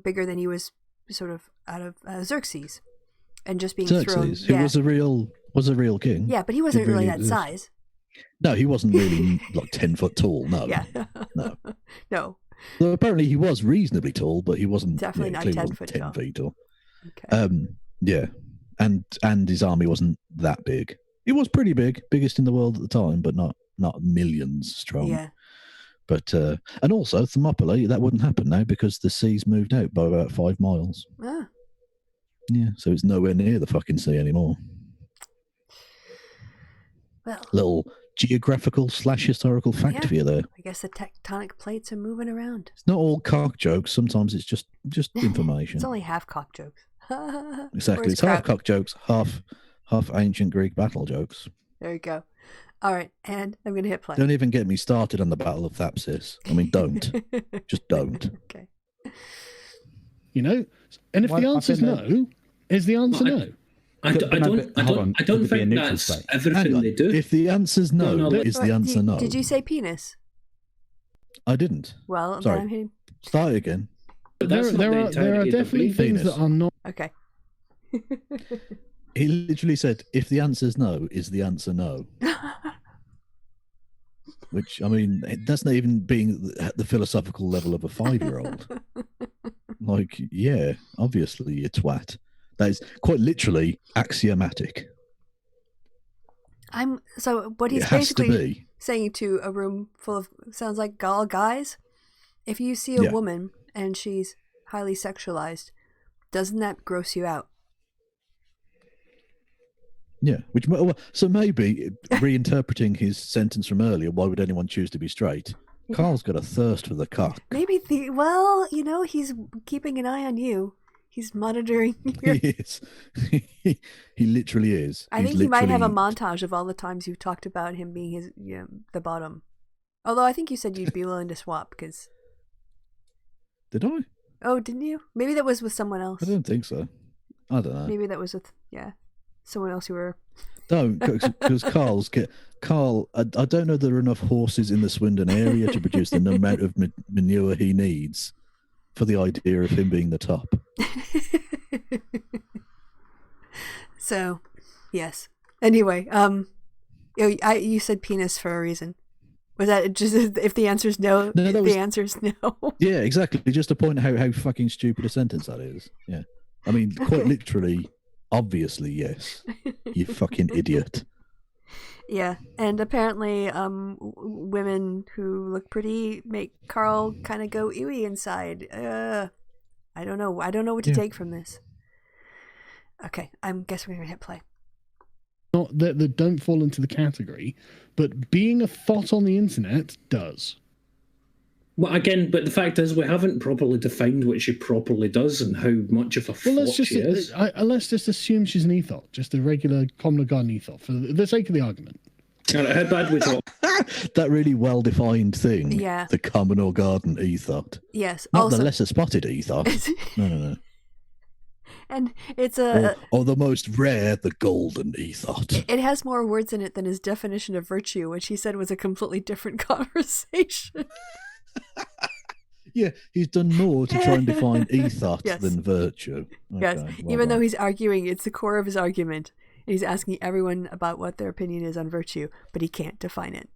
[SPEAKER 2] bigger than he was sort of out of Xerxes, and just being thrown.
[SPEAKER 3] Who was a real king.
[SPEAKER 2] Yeah, but he wasn't really that size.
[SPEAKER 3] No, he wasn't really 10 foot tall. No.
[SPEAKER 2] Yeah.
[SPEAKER 3] No.
[SPEAKER 2] No.
[SPEAKER 3] Well, apparently he was reasonably tall, but he wasn't
[SPEAKER 2] definitely not 10 feet
[SPEAKER 3] tall.
[SPEAKER 2] Okay.
[SPEAKER 3] Yeah, and his army wasn't that big. It was pretty big, biggest in the world at the time, but not millions strong.
[SPEAKER 2] Yeah.
[SPEAKER 3] But and also Thermopylae, that wouldn't happen now because the sea's moved out by about 5 miles.
[SPEAKER 2] Ah.
[SPEAKER 3] Yeah, so it's nowhere near the fucking sea anymore.
[SPEAKER 2] Well,
[SPEAKER 3] little geographical / historical fact for you there.
[SPEAKER 2] I guess the tectonic plates are moving around.
[SPEAKER 3] It's not all cock jokes. Sometimes it's just information.
[SPEAKER 2] It's only half cock jokes.
[SPEAKER 3] Exactly. It's half cock jokes, half ancient Greek battle jokes.
[SPEAKER 2] There you go. All right, and I'm going to hit play.
[SPEAKER 3] Don't even get me started on the Battle of Thapsis. I mean, don't. Just don't.
[SPEAKER 2] Okay.
[SPEAKER 8] And if the answer's no, is the answer no?
[SPEAKER 9] I don't think that's everything they do.
[SPEAKER 3] If the answer's no, is the answer no?
[SPEAKER 2] Did you say penis?
[SPEAKER 3] I didn't.
[SPEAKER 2] Well,
[SPEAKER 3] sorry.
[SPEAKER 2] then I'm hitting...
[SPEAKER 3] Start again.
[SPEAKER 8] There are definitely things that are not.
[SPEAKER 2] Okay.
[SPEAKER 3] He literally said, if the answer's no, is the answer no? Which, I mean, that's not even being at the philosophical level of a 5-year-old. Yeah, obviously, you twat. That is quite literally axiomatic.
[SPEAKER 2] So what he's basically saying to a room full of, sounds like all guys, if you see a woman and she's highly sexualized, doesn't that gross you out?
[SPEAKER 3] Yeah, so maybe reinterpreting his sentence from earlier, why would anyone choose to be straight? Carl's got a thirst for the cock.
[SPEAKER 2] Maybe he's keeping an eye on you. He's monitoring your...
[SPEAKER 3] He is. He literally is.
[SPEAKER 2] I think he might have a montage of all the times you've talked about him being the bottom. Although I think you said you'd be willing to swap because...
[SPEAKER 3] Did I?
[SPEAKER 2] Oh, didn't you? Maybe that was with someone else.
[SPEAKER 3] I don't think so. I don't know.
[SPEAKER 2] Maybe that was with, someone else who were...
[SPEAKER 3] Don't, because Carl, I don't know there are enough horses in the Swindon area to produce the amount of manure he needs for the idea of him being the top.
[SPEAKER 2] So, yes. Anyway, you said penis for a reason. Was that just if the answer is no? The answer is no.
[SPEAKER 3] Yeah, exactly. Just to point out how fucking stupid a sentence that is. Yeah, I mean, quite literally, obviously, yes. You fucking idiot.
[SPEAKER 2] Yeah, and apparently, women who look pretty make Carl kind of go ewy inside. I don't know. I don't know what to take from this. Okay, I guess we're gonna hit play.
[SPEAKER 8] Not that don't fall into the category, but being a thought on the internet does.
[SPEAKER 9] Well, again, but the fact is we haven't properly defined what she properly does and how much of a thought she is.
[SPEAKER 8] Let's just assume she's an ethot, just a regular common garden ethot, for the sake of the argument.
[SPEAKER 9] How bad we talk?
[SPEAKER 3] That really well-defined thing.
[SPEAKER 2] Yeah.
[SPEAKER 3] The common or garden ethot.
[SPEAKER 2] Yes.
[SPEAKER 3] Not
[SPEAKER 2] also,
[SPEAKER 3] the lesser spotted ethot. No.
[SPEAKER 2] And it's a...
[SPEAKER 3] Or the most rare, the golden ethos.
[SPEAKER 2] It has more words in it than his definition of virtue, which he said was a completely different conversation.
[SPEAKER 3] Yeah, he's done more to try and define ethos than virtue. Okay,
[SPEAKER 2] Yes, even though he's arguing, it's the core of his argument. He's asking everyone about what their opinion is on virtue, but he can't define it.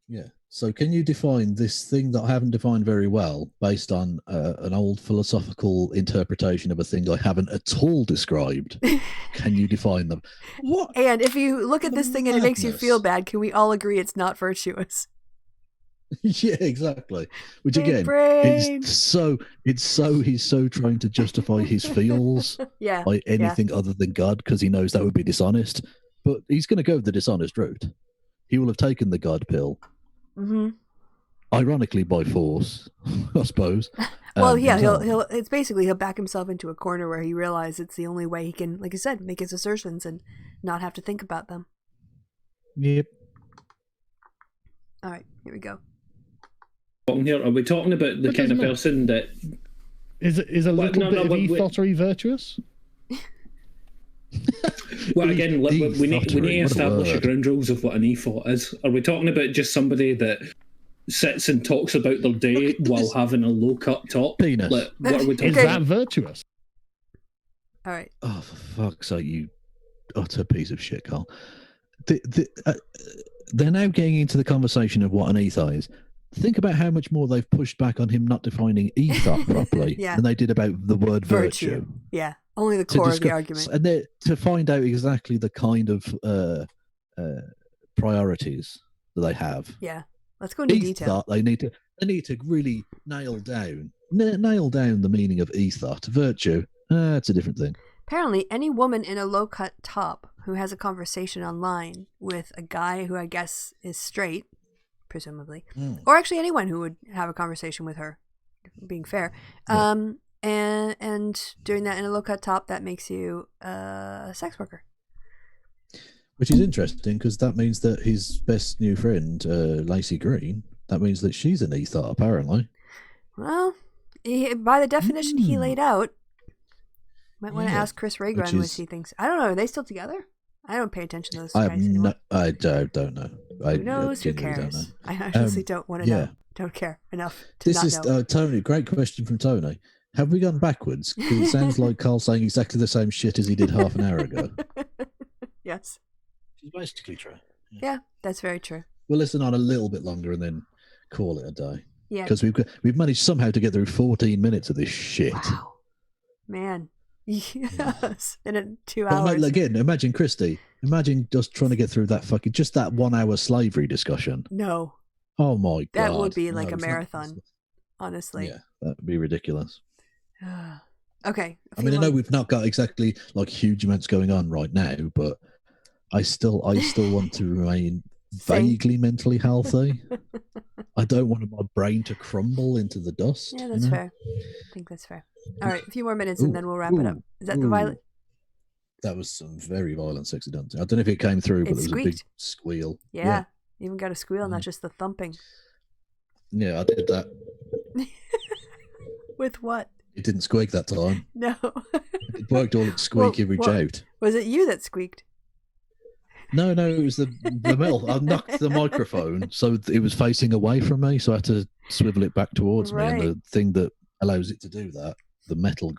[SPEAKER 3] Yeah. So can you define this thing that I haven't defined very well based on an old philosophical interpretation of a thing I haven't at all described? Can you define them? What?
[SPEAKER 2] And if you look at this thing and it makes you feel bad, can we all agree it's not virtuous?
[SPEAKER 3] Yeah, exactly. Which
[SPEAKER 2] Big
[SPEAKER 3] again,
[SPEAKER 2] brain.
[SPEAKER 3] he's so trying to justify his feels by anything other than God because he knows that would be dishonest. But he's going to go the dishonest route. He will have taken the God pill.
[SPEAKER 2] Mm-hmm.
[SPEAKER 3] Ironically, by force, I suppose.
[SPEAKER 2] Well, yeah, he'll back himself into a corner where he realizes it's the only way he can, like I said, make his assertions and not have to think about them.
[SPEAKER 3] Yep.
[SPEAKER 2] All right, here we go.
[SPEAKER 9] Here, are we talking about the kind of person that
[SPEAKER 8] is a little bit of ethottery virtuous?
[SPEAKER 9] Well, again, we need to establish the ground rules of what an ethot is. Are we talking about just somebody that sits and talks about their day while having a low-cut top?
[SPEAKER 3] Penis.
[SPEAKER 9] Like, what are we talking
[SPEAKER 8] Is that virtuous?
[SPEAKER 2] All right.
[SPEAKER 3] Oh, for fuck's sake, you utter piece of shit, Carl. They're now getting into the conversation of what an ethos is. Think about how much more they've pushed back on him not defining ethos properly than they did about the word virtue.
[SPEAKER 2] Yeah, only the core of the argument.
[SPEAKER 3] And to find out exactly the kind of priorities that they have.
[SPEAKER 2] Yeah, let's go into detail.
[SPEAKER 3] They need to really nail down the meaning of ethos. Virtue, it's a different thing.
[SPEAKER 2] Apparently, any woman in a low-cut top who has a conversation online with a guy who I guess is straight, presumably, or actually anyone who would have a conversation with her, being fair, and doing that in a low-cut top, that makes you a sex worker.
[SPEAKER 3] Which is interesting because that means that his best new friend, Lacey Green, that means that she's an ethot, apparently.
[SPEAKER 2] Well, by the definition he laid out, might want to ask Chris Ragran what he thinks. I don't know. Are they still together? I don't pay attention to those guys anymore.
[SPEAKER 3] I don't know.
[SPEAKER 2] Who knows? Who cares? I honestly don't want to know. Don't care enough to not know.
[SPEAKER 3] Tony, great question from Tony. Have we gone backwards? Because it sounds like Carl saying exactly the same shit as he did half an hour ago.
[SPEAKER 2] Yes.
[SPEAKER 3] Which is basically true.
[SPEAKER 2] Yeah, that's very true.
[SPEAKER 3] We'll listen on a little bit longer and then call it a day.
[SPEAKER 2] Yeah.
[SPEAKER 3] Because we've managed somehow to get through 14 minutes of this shit.
[SPEAKER 2] Wow. Man. Yes, in 2 hours.
[SPEAKER 3] Again, imagine Kristi. Imagine just trying to get through that just that 1 hour slavery discussion.
[SPEAKER 2] No.
[SPEAKER 3] Oh my God.
[SPEAKER 2] That would be like a marathon, honestly.
[SPEAKER 3] Yeah, that would be ridiculous.
[SPEAKER 2] Okay.
[SPEAKER 3] I mean, I know we've not got exactly like huge amounts going on right now, but I still want to remain vaguely mentally healthy. I don't want my brain to crumble into the dust.
[SPEAKER 2] Yeah, that's fair. I think that's fair. All right, a few more minutes and then we'll wrap it up. Is that the violent?
[SPEAKER 3] That was some very violent sexy dancing. I don't know if it came through, but there was a big squeal.
[SPEAKER 2] Yeah, even got a squeal, not just the thumping.
[SPEAKER 3] Yeah, I did that.
[SPEAKER 2] With what?
[SPEAKER 3] It didn't squeak that time.
[SPEAKER 2] No.
[SPEAKER 3] It worked all its squeaky out.
[SPEAKER 2] Was it you that squeaked?
[SPEAKER 3] No, it was the metal. I knocked the microphone, so it was facing away from me, so I had to swivel it back towards me, and the thing that allows it to do that, the metal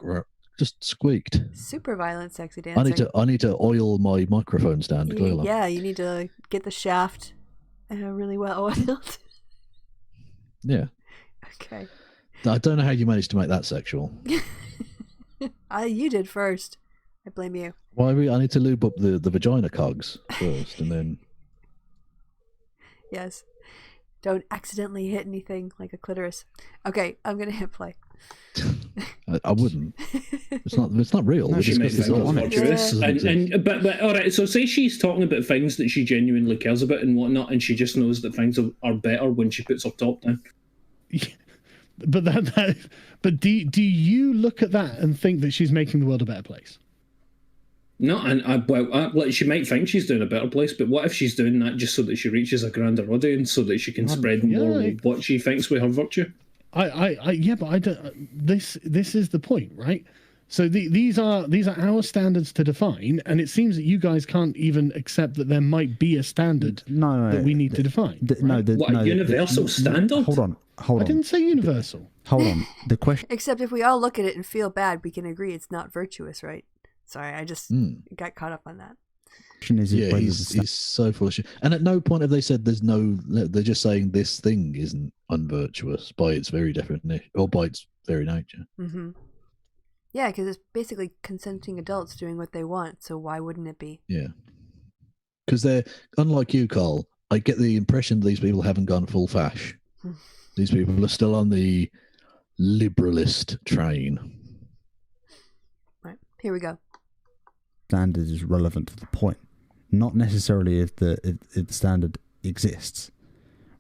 [SPEAKER 3] just squeaked.
[SPEAKER 2] Super violent sexy dancing.
[SPEAKER 3] I need to oil my microphone stand, clearly.
[SPEAKER 2] Yeah, you need to get the shaft really well oiled.
[SPEAKER 3] Yeah.
[SPEAKER 2] Okay.
[SPEAKER 3] I don't know how you managed to make that sexual.
[SPEAKER 2] You did first. I blame you.
[SPEAKER 3] Why I need to lube up the vagina cogs first, and then.
[SPEAKER 2] Yes. Don't accidentally hit anything like a clitoris. Okay, I'm gonna hit play.
[SPEAKER 3] I wouldn't. It's not real.
[SPEAKER 9] No, but all right. So say she's talking about things that she genuinely cares about and whatnot, and she just knows that things are better when she puts her top down.
[SPEAKER 8] But do you look at that and think that she's making the world a better place?
[SPEAKER 9] No, and she might think she's doing a better place, but what if she's doing that just so that she reaches a grander audience, so that she can spread more what she thinks with her virtue?
[SPEAKER 8] Yeah, but I don't. This is the point, right? So these are our standards to define, and it seems that you guys can't even accept that there might be a standard that we need to define.
[SPEAKER 9] Universal standard?
[SPEAKER 10] Hold on.
[SPEAKER 8] I didn't say universal.
[SPEAKER 10] Hold on. The question.
[SPEAKER 2] Except if we all look at it and feel bad, we can agree it's not virtuous, right? Sorry, I just got caught up on that.
[SPEAKER 3] He's so full of shit. And at no point have they said there's no. They're just saying this thing isn't unvirtuous by its very definition or by its very nature.
[SPEAKER 2] Mm-hmm. Yeah, because it's basically consenting adults doing what they want. So why wouldn't it be?
[SPEAKER 3] Yeah, because they're unlike you, Carl. I get the impression these people haven't gone full fash. These people are still on the liberalist train.
[SPEAKER 2] Right, here we go.
[SPEAKER 10] Standard is relevant to the point, not necessarily if the standard exists,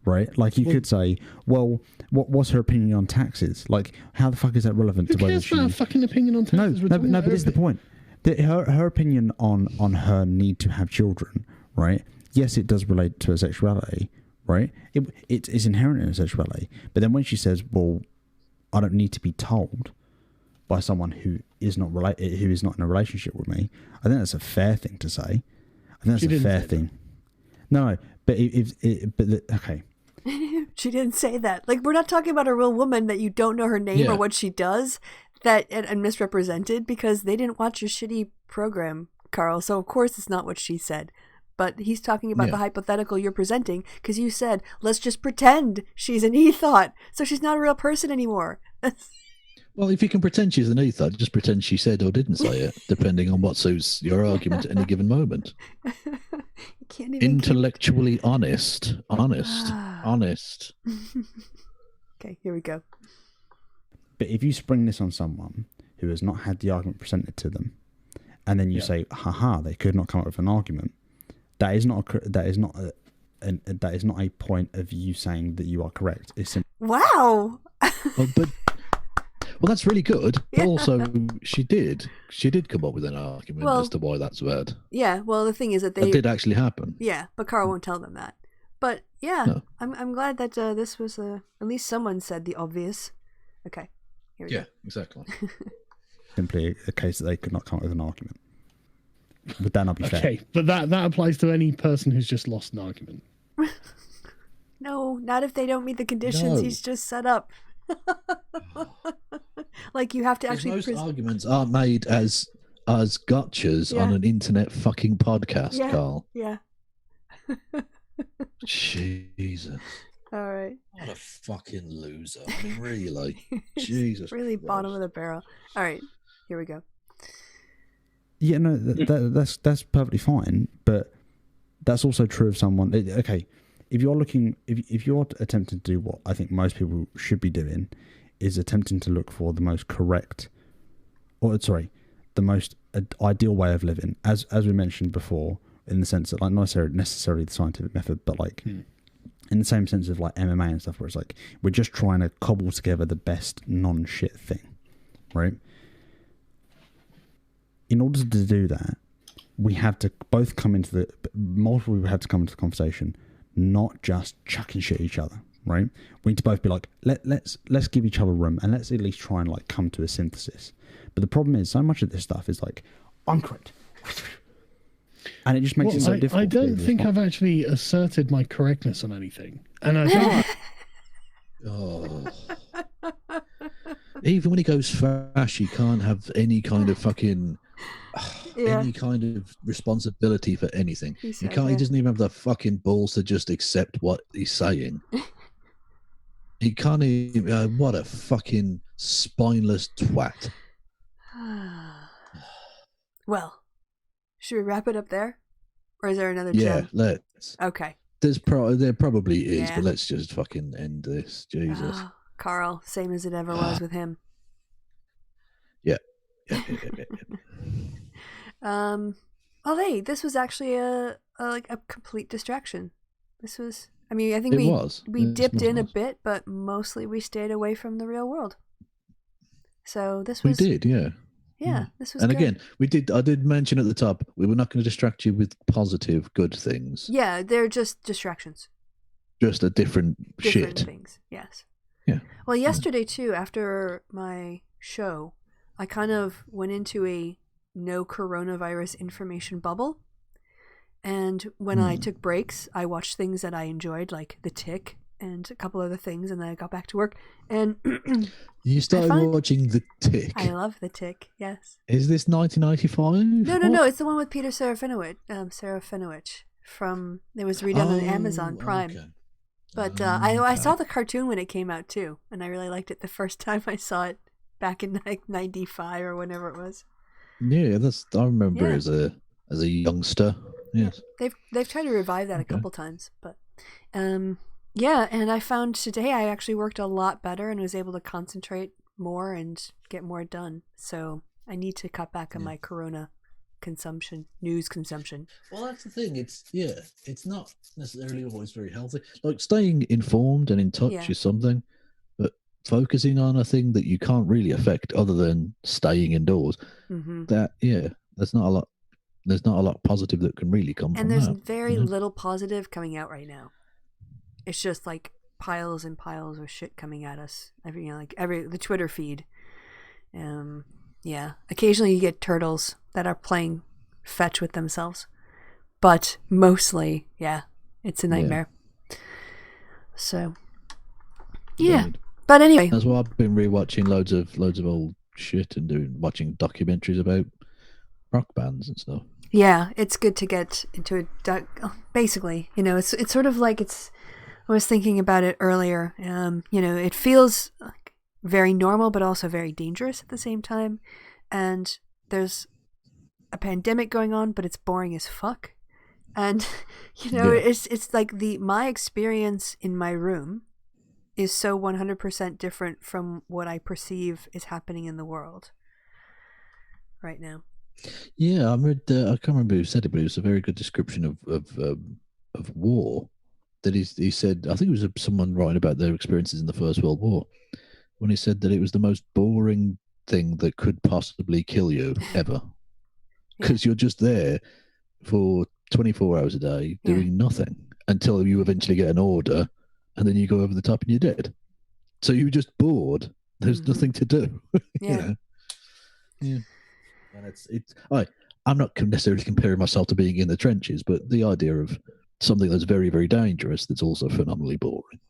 [SPEAKER 10] right? Like you could say, well, what's her opinion on taxes? Like, how the fuck is that relevant to whether
[SPEAKER 8] she... Who cares about a fucking opinion on taxes?
[SPEAKER 10] No, but this is the point. Her opinion on her need to have children, right? Yes, it does relate to her sexuality, right? It's inherent in her sexuality. But then when she says, well, I don't need to be told by someone who is not in a relationship with me, I think that's a fair thing to say. I think that's a fair thing. No, but okay.
[SPEAKER 2] She didn't say that. Like, we're not talking about a real woman that you don't know her name or what she does and misrepresented, because they didn't watch your shitty program, Carl. So of course it's not what she said. But he's talking about the hypothetical you're presenting, because you said, let's just pretend she's an e-thought. So she's not a real person anymore.
[SPEAKER 3] Well, if you can pretend she's an e-thought, just pretend she said or didn't say it, depending on what suits your argument at any given moment.
[SPEAKER 2] You can't even
[SPEAKER 3] intellectually honest. Okay,
[SPEAKER 2] here we go.
[SPEAKER 10] But if you spring this on someone who has not had the argument presented to them, and then you say, haha, they could not come up with an argument, that is not a point of you saying that you are correct. It's
[SPEAKER 2] wow.
[SPEAKER 3] Well, that's really good. But also, she did come up with an argument as to why that's bad.
[SPEAKER 2] Yeah. Well, the thing is that
[SPEAKER 3] did actually happen.
[SPEAKER 2] Yeah, but Carl won't tell them that. But yeah, no. I'm glad that this was at least someone said the obvious. Okay. Here we go.
[SPEAKER 3] Exactly.
[SPEAKER 10] Simply a case that they could not come up with an argument. Would that not be fair?
[SPEAKER 8] Okay, but that applies to any person who's just lost an argument.
[SPEAKER 2] No, not if they don't meet the conditions he's just set up. Like, you have to actually.
[SPEAKER 3] Most arguments aren't made as gotchas on an internet fucking podcast, Carl.
[SPEAKER 2] Yeah.
[SPEAKER 3] Jesus.
[SPEAKER 2] All right.
[SPEAKER 3] What a fucking loser. I mean, really, Jesus.
[SPEAKER 2] Really
[SPEAKER 3] Christ.
[SPEAKER 2] bottom of the barrel. All right, here we go.
[SPEAKER 10] Yeah, no, that's perfectly fine, but that's also true of someone. Okay, if you're attempting to do what I think most people should be doing, is attempting to look for the most correct, the most ideal way of living, as we mentioned before, in the sense that, like, not necessarily the scientific method, but like in the same sense of like MMA and stuff, where it's like we're just trying to cobble together the best non-shit thing, right? In order to do that, we have to both come into the conversation, not just chucking shit at each other, right? We need to both be like, let's give each other room, and let's at least try and like come to a synthesis. But the problem is, so much of this stuff is like, I'm correct, and it just makes it so difficult.
[SPEAKER 8] I don't think I've actually asserted my correctness on anything, and I think.
[SPEAKER 3] Even when he goes fash, he can't have any kind of fucking any kind of responsibility for anything. He doesn't even have the fucking balls to just accept what he's saying. He can't even. What a fucking spineless twat.
[SPEAKER 2] Well, should we wrap it up there, or is there another?
[SPEAKER 3] Yeah,
[SPEAKER 2] gem?
[SPEAKER 3] let's.
[SPEAKER 2] Okay.
[SPEAKER 3] There probably is, but let's just fucking end this. Jesus.
[SPEAKER 2] Carl, same as it ever was with him.
[SPEAKER 3] Yeah.
[SPEAKER 2] Well, hey, this was actually a complete distraction. This was. I mean, I think we dipped in a bit, but mostly we stayed away from the real world. So this was.
[SPEAKER 3] We did, yeah.
[SPEAKER 2] Yeah, this was.
[SPEAKER 3] And
[SPEAKER 2] good.
[SPEAKER 3] again, I did mention at the top, we were not going to distract you with positive, good things.
[SPEAKER 2] Yeah, they're just distractions.
[SPEAKER 3] Just a different shit.
[SPEAKER 2] Things, yes.
[SPEAKER 3] Yeah.
[SPEAKER 2] Well, yesterday too, after my show, I kind of went into a no coronavirus information bubble. And when I took breaks, I watched things that I enjoyed, like The Tick and a couple other things, and then I got back to work. And
[SPEAKER 3] you started watching The Tick?
[SPEAKER 2] I love The Tick, yes.
[SPEAKER 3] Is this 1995?
[SPEAKER 2] No, it's the one with Peter Serafinowicz from, it was redone on Amazon Prime. Okay. But I saw the cartoon when it came out too, and I really liked it the first time I saw it back in like 95 or whenever it was.
[SPEAKER 3] Yeah, I remember as a youngster. Yes.
[SPEAKER 2] They've tried to revive that a couple times, but yeah, and I found today I actually worked a lot better and was able to concentrate more and get more done. So I need to cut back on my Corona news consumption.
[SPEAKER 3] Well, that's the thing. It's not necessarily always very healthy. Like staying informed and in touch is something, but focusing on a thing that you can't really affect other than staying indoors, there's not a lot. There's not a lot positive that can really come from that.
[SPEAKER 2] And there's very little positive coming out right now. It's just like piles and piles of shit coming at us. The Twitter feed. Occasionally you get turtles that are playing fetch with themselves, but mostly, it's a nightmare. So, but anyway,
[SPEAKER 3] that's why I've been rewatching loads of old shit and watching documentaries about rock bands and stuff.
[SPEAKER 2] Yeah, it's good to get into basically, it's sort of like I was thinking about it earlier. It feels very normal, but also very dangerous at the same time. And there's a pandemic going on, but it's boring as fuck. And, it's like my experience in my room is so 100% different from what I perceive is happening in the world right now.
[SPEAKER 3] Yeah, I read. I can't remember who said it, but it was a very good description of war. That he said, I think it was someone writing about their experiences in the First World War, when he said that it was the most boring thing that could possibly kill you ever, because you're just there for 24 hours a day doing nothing until you eventually get an order, and then you go over the top and you're dead. So you're just bored. There's nothing to do. Yeah. And I'm not necessarily comparing myself to being in the trenches, but the idea of something that's very, very dangerous that's also phenomenally boring.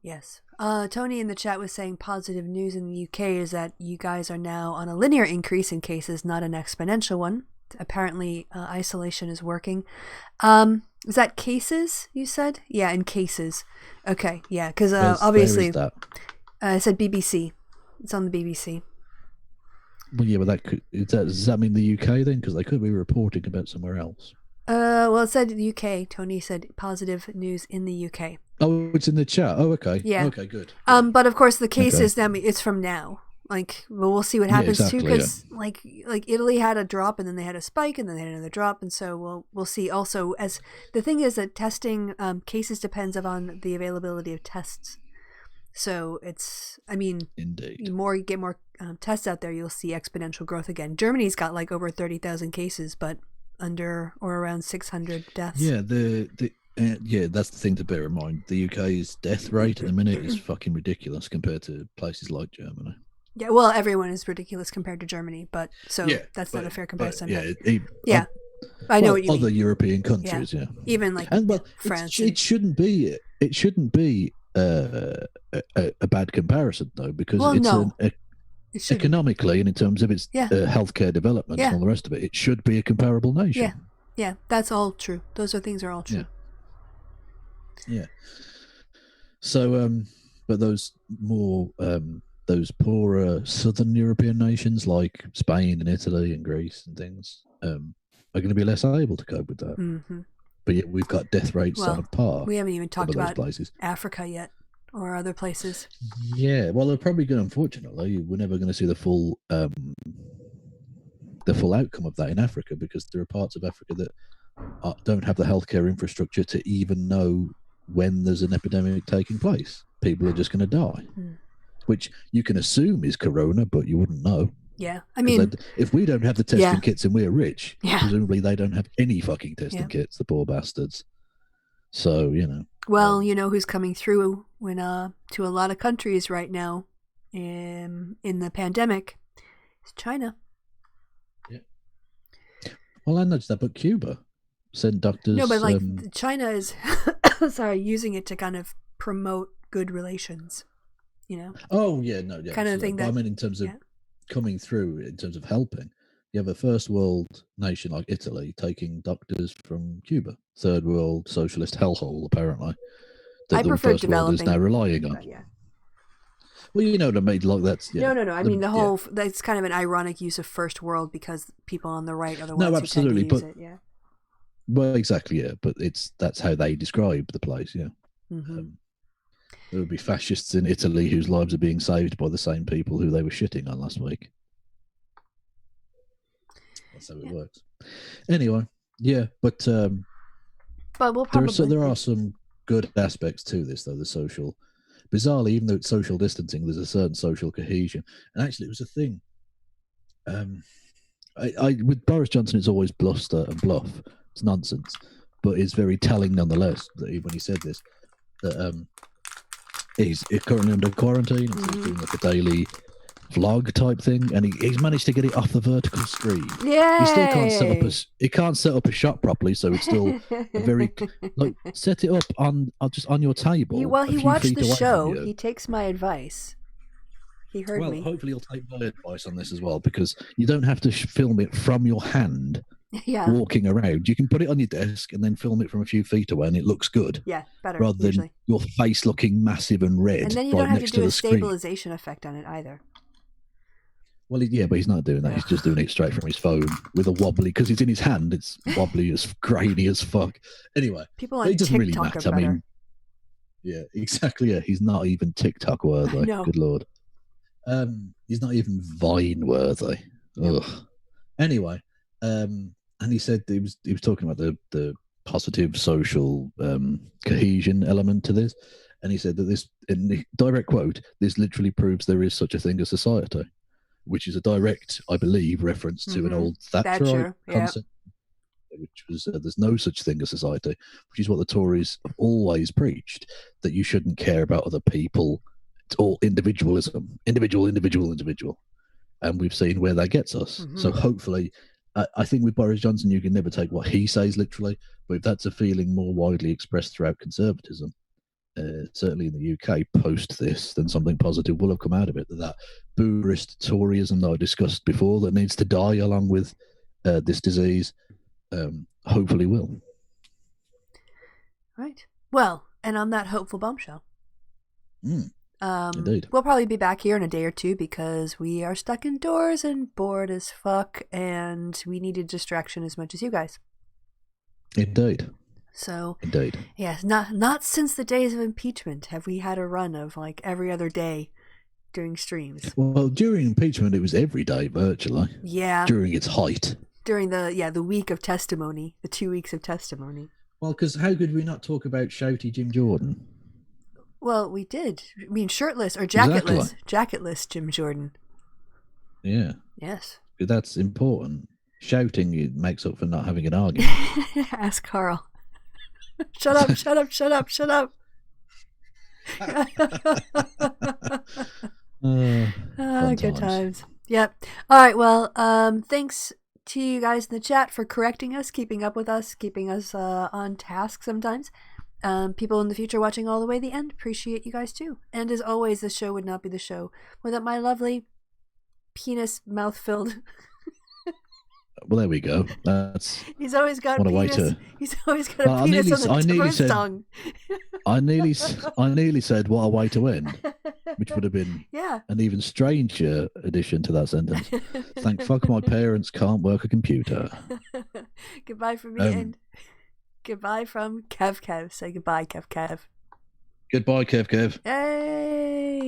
[SPEAKER 2] Yes. Tony in the chat was saying positive news in the UK is that you guys are now on a linear increase in cases, not an exponential one. Apparently, isolation is working. Is that cases, you said? Yeah, in cases. Okay, yeah, because obviously...
[SPEAKER 3] Where is that?
[SPEAKER 2] I said BBC. It's on the BBC.
[SPEAKER 3] Well, yeah, but does that mean the UK then? Because they could be reporting about somewhere else.
[SPEAKER 2] Well, it said the UK. Tony said positive news in the UK.
[SPEAKER 3] Oh, it's in the chat. Oh, okay.
[SPEAKER 2] Yeah.
[SPEAKER 3] Okay, good.
[SPEAKER 2] But of course the cases, it's from now. We'll see what happens too, because like Italy had a drop and then they had a spike and then they had another drop, and so we'll see. Also, as the thing is that testing cases depends on the availability of tests. So indeed, the more you get more tests out there, you'll see exponential growth again. Germany's got like over 30,000 cases, but under or around 600 deaths.
[SPEAKER 3] Yeah, that's the thing to bear in mind. The UK's death rate at the minute is fucking ridiculous compared to places like Germany.
[SPEAKER 2] Yeah, well, everyone is ridiculous compared to Germany, but that's not a fair comparison. I know what you mean.
[SPEAKER 3] Other European countries,
[SPEAKER 2] even like France.
[SPEAKER 3] It shouldn't be. It shouldn't be a bad comparison though, because economically and in terms of its healthcare development and all the rest of it, it should be a comparable nation.
[SPEAKER 2] Yeah, that's all true. Those things are all true.
[SPEAKER 3] Yeah. So, but those more those poorer southern European nations like Spain and Italy and Greece and things are going to be less able to cope with that.
[SPEAKER 2] Mm-hmm.
[SPEAKER 3] But yet we've got death rates on a par.
[SPEAKER 2] We haven't even talked about Africa yet or other places.
[SPEAKER 3] Yeah, well, they're probably going. Unfortunately, we're never going to see the full outcome of that in Africa, because there are parts of Africa that don't have the healthcare infrastructure to even know when there's an epidemic taking place. People are just going to die, which you can assume is corona, but you wouldn't know.
[SPEAKER 2] Yeah, I mean,
[SPEAKER 3] if we don't have the testing kits and we're rich, presumably they don't have any fucking testing kits, the poor bastards. So,
[SPEAKER 2] Well, who's coming through when to a lot of countries right now in the pandemic It's China.
[SPEAKER 3] Yeah. Well, I noticed that, but Cuba sent doctors.
[SPEAKER 2] No, but like China is, sorry, using it to kind of promote good relations. You know.
[SPEAKER 3] Oh yeah, no, yeah.
[SPEAKER 2] Kind of thing.
[SPEAKER 3] But I mean, in terms of coming through, in terms of helping, you have a first world nation like Italy taking doctors from Cuba, third world socialist hellhole apparently. That
[SPEAKER 2] I prefer
[SPEAKER 3] first world is now relying on.
[SPEAKER 2] Yeah.
[SPEAKER 3] Well, you know what I mean. Like that's
[SPEAKER 2] no. I mean, the whole that's kind of an ironic use of first world because people on the right are the ones
[SPEAKER 3] who absolutely,
[SPEAKER 2] tend to use it. Yeah.
[SPEAKER 3] Well, exactly. Yeah, but that's how they describe the place. Yeah.
[SPEAKER 2] Mm-hmm.
[SPEAKER 3] There would be fascists in Italy whose lives are being saved by the same people who they were shitting on last week. That's how it works. Anyway, yeah, but
[SPEAKER 2] we'll probably
[SPEAKER 3] there are some good aspects to this, though. The social, bizarrely, even though it's social distancing, there's a certain social cohesion. And actually, it was a thing. I with Boris Johnson, it's always bluster and bluff. It's nonsense, but it's very telling nonetheless that when he said this, that he's currently under quarantine. And he's doing like a daily vlog type thing, and he's managed to get it off the vertical screen.
[SPEAKER 2] Yeah,
[SPEAKER 3] he still can't set up a shot properly, so it's still very like set it up on your table.
[SPEAKER 2] He watched the show. He takes my advice. He heard me.
[SPEAKER 3] Well, hopefully he'll take my advice on this as well, because you don't have to film it from your hand.
[SPEAKER 2] Yeah.
[SPEAKER 3] Walking around, you can put it on your desk and then film it from a few feet away, and it looks good.
[SPEAKER 2] Yeah, better.
[SPEAKER 3] Rather than
[SPEAKER 2] usually.
[SPEAKER 3] Your face looking massive and red.
[SPEAKER 2] And then you don't have to do a stabilization effect on it either.
[SPEAKER 3] Well, yeah, but he's not doing that. He's just doing it straight from his phone with a wobbly, because it's in his hand. It's wobbly as grainy as fuck. Anyway,
[SPEAKER 2] people on
[SPEAKER 3] it doesn't
[SPEAKER 2] TikTok
[SPEAKER 3] really matter.
[SPEAKER 2] are better.
[SPEAKER 3] I mean, yeah, exactly. Yeah, he's not even TikTok worthy.
[SPEAKER 2] No.
[SPEAKER 3] Good lord. He's not even Vine worthy. Ugh. Anyway, and he said he was talking about the positive social cohesion element to this, and he said that this, in the direct quote, this literally proves there is such a thing as society, which is a direct, I believe, reference to an old Thatcherite concept, which was there's no such thing as society, which is what the Tories have always preached, that you shouldn't care about other people. It's all individualism, individual, and we've seen where that gets us. So hopefully, I think with Boris Johnson, you can never take what he says literally, but if that's a feeling more widely expressed throughout conservatism, certainly in the UK post this, then something positive will have come out of it. That Boerist Toryism that I discussed before, that needs to die along with this disease, hopefully will.
[SPEAKER 2] Right. Well, and on that hopeful bombshell.
[SPEAKER 3] Indeed.
[SPEAKER 2] We'll probably be back here in a day or two because we are stuck indoors and bored as fuck, and we needed distraction as much as you guys.
[SPEAKER 3] Indeed.
[SPEAKER 2] So,
[SPEAKER 3] indeed.
[SPEAKER 2] Yes, not since the days of impeachment have we had a run of like every other day doing streams.
[SPEAKER 3] Well, during impeachment, it was every day virtually.
[SPEAKER 2] Yeah.
[SPEAKER 3] During its height.
[SPEAKER 2] During the week of testimony, the 2 weeks of testimony.
[SPEAKER 3] Well, because how could we not talk about shouty Jim Jordan?
[SPEAKER 2] Well, we did. I mean, shirtless or jacketless.
[SPEAKER 3] Exactly.
[SPEAKER 2] Jacketless Jim Jordan.
[SPEAKER 3] Yeah.
[SPEAKER 2] Yes.
[SPEAKER 3] That's important. Shouting, it makes up for not having an argument.
[SPEAKER 2] Ask Carl. Shut up, shut up, shut up, shut up. Good times. Yep. All right, well, thanks to you guys in the chat for correcting us, keeping up with us, keeping us on task sometimes. People in the future watching all the way to the end, appreciate you guys too. And as always, the show would not be the show without my lovely penis mouth-filled.
[SPEAKER 3] Well, there we go. That's
[SPEAKER 2] he's always got
[SPEAKER 3] what
[SPEAKER 2] penis.
[SPEAKER 3] a way to.
[SPEAKER 2] He's always got a penis on the tip of his tongue.
[SPEAKER 3] I nearly said what a way to end, which would have been an even stranger addition to that sentence. Thank fuck my parents can't work a computer.
[SPEAKER 2] Goodbye from me and goodbye from Kev. Say goodbye, Kev.
[SPEAKER 3] Goodbye, Kev.
[SPEAKER 2] Hey.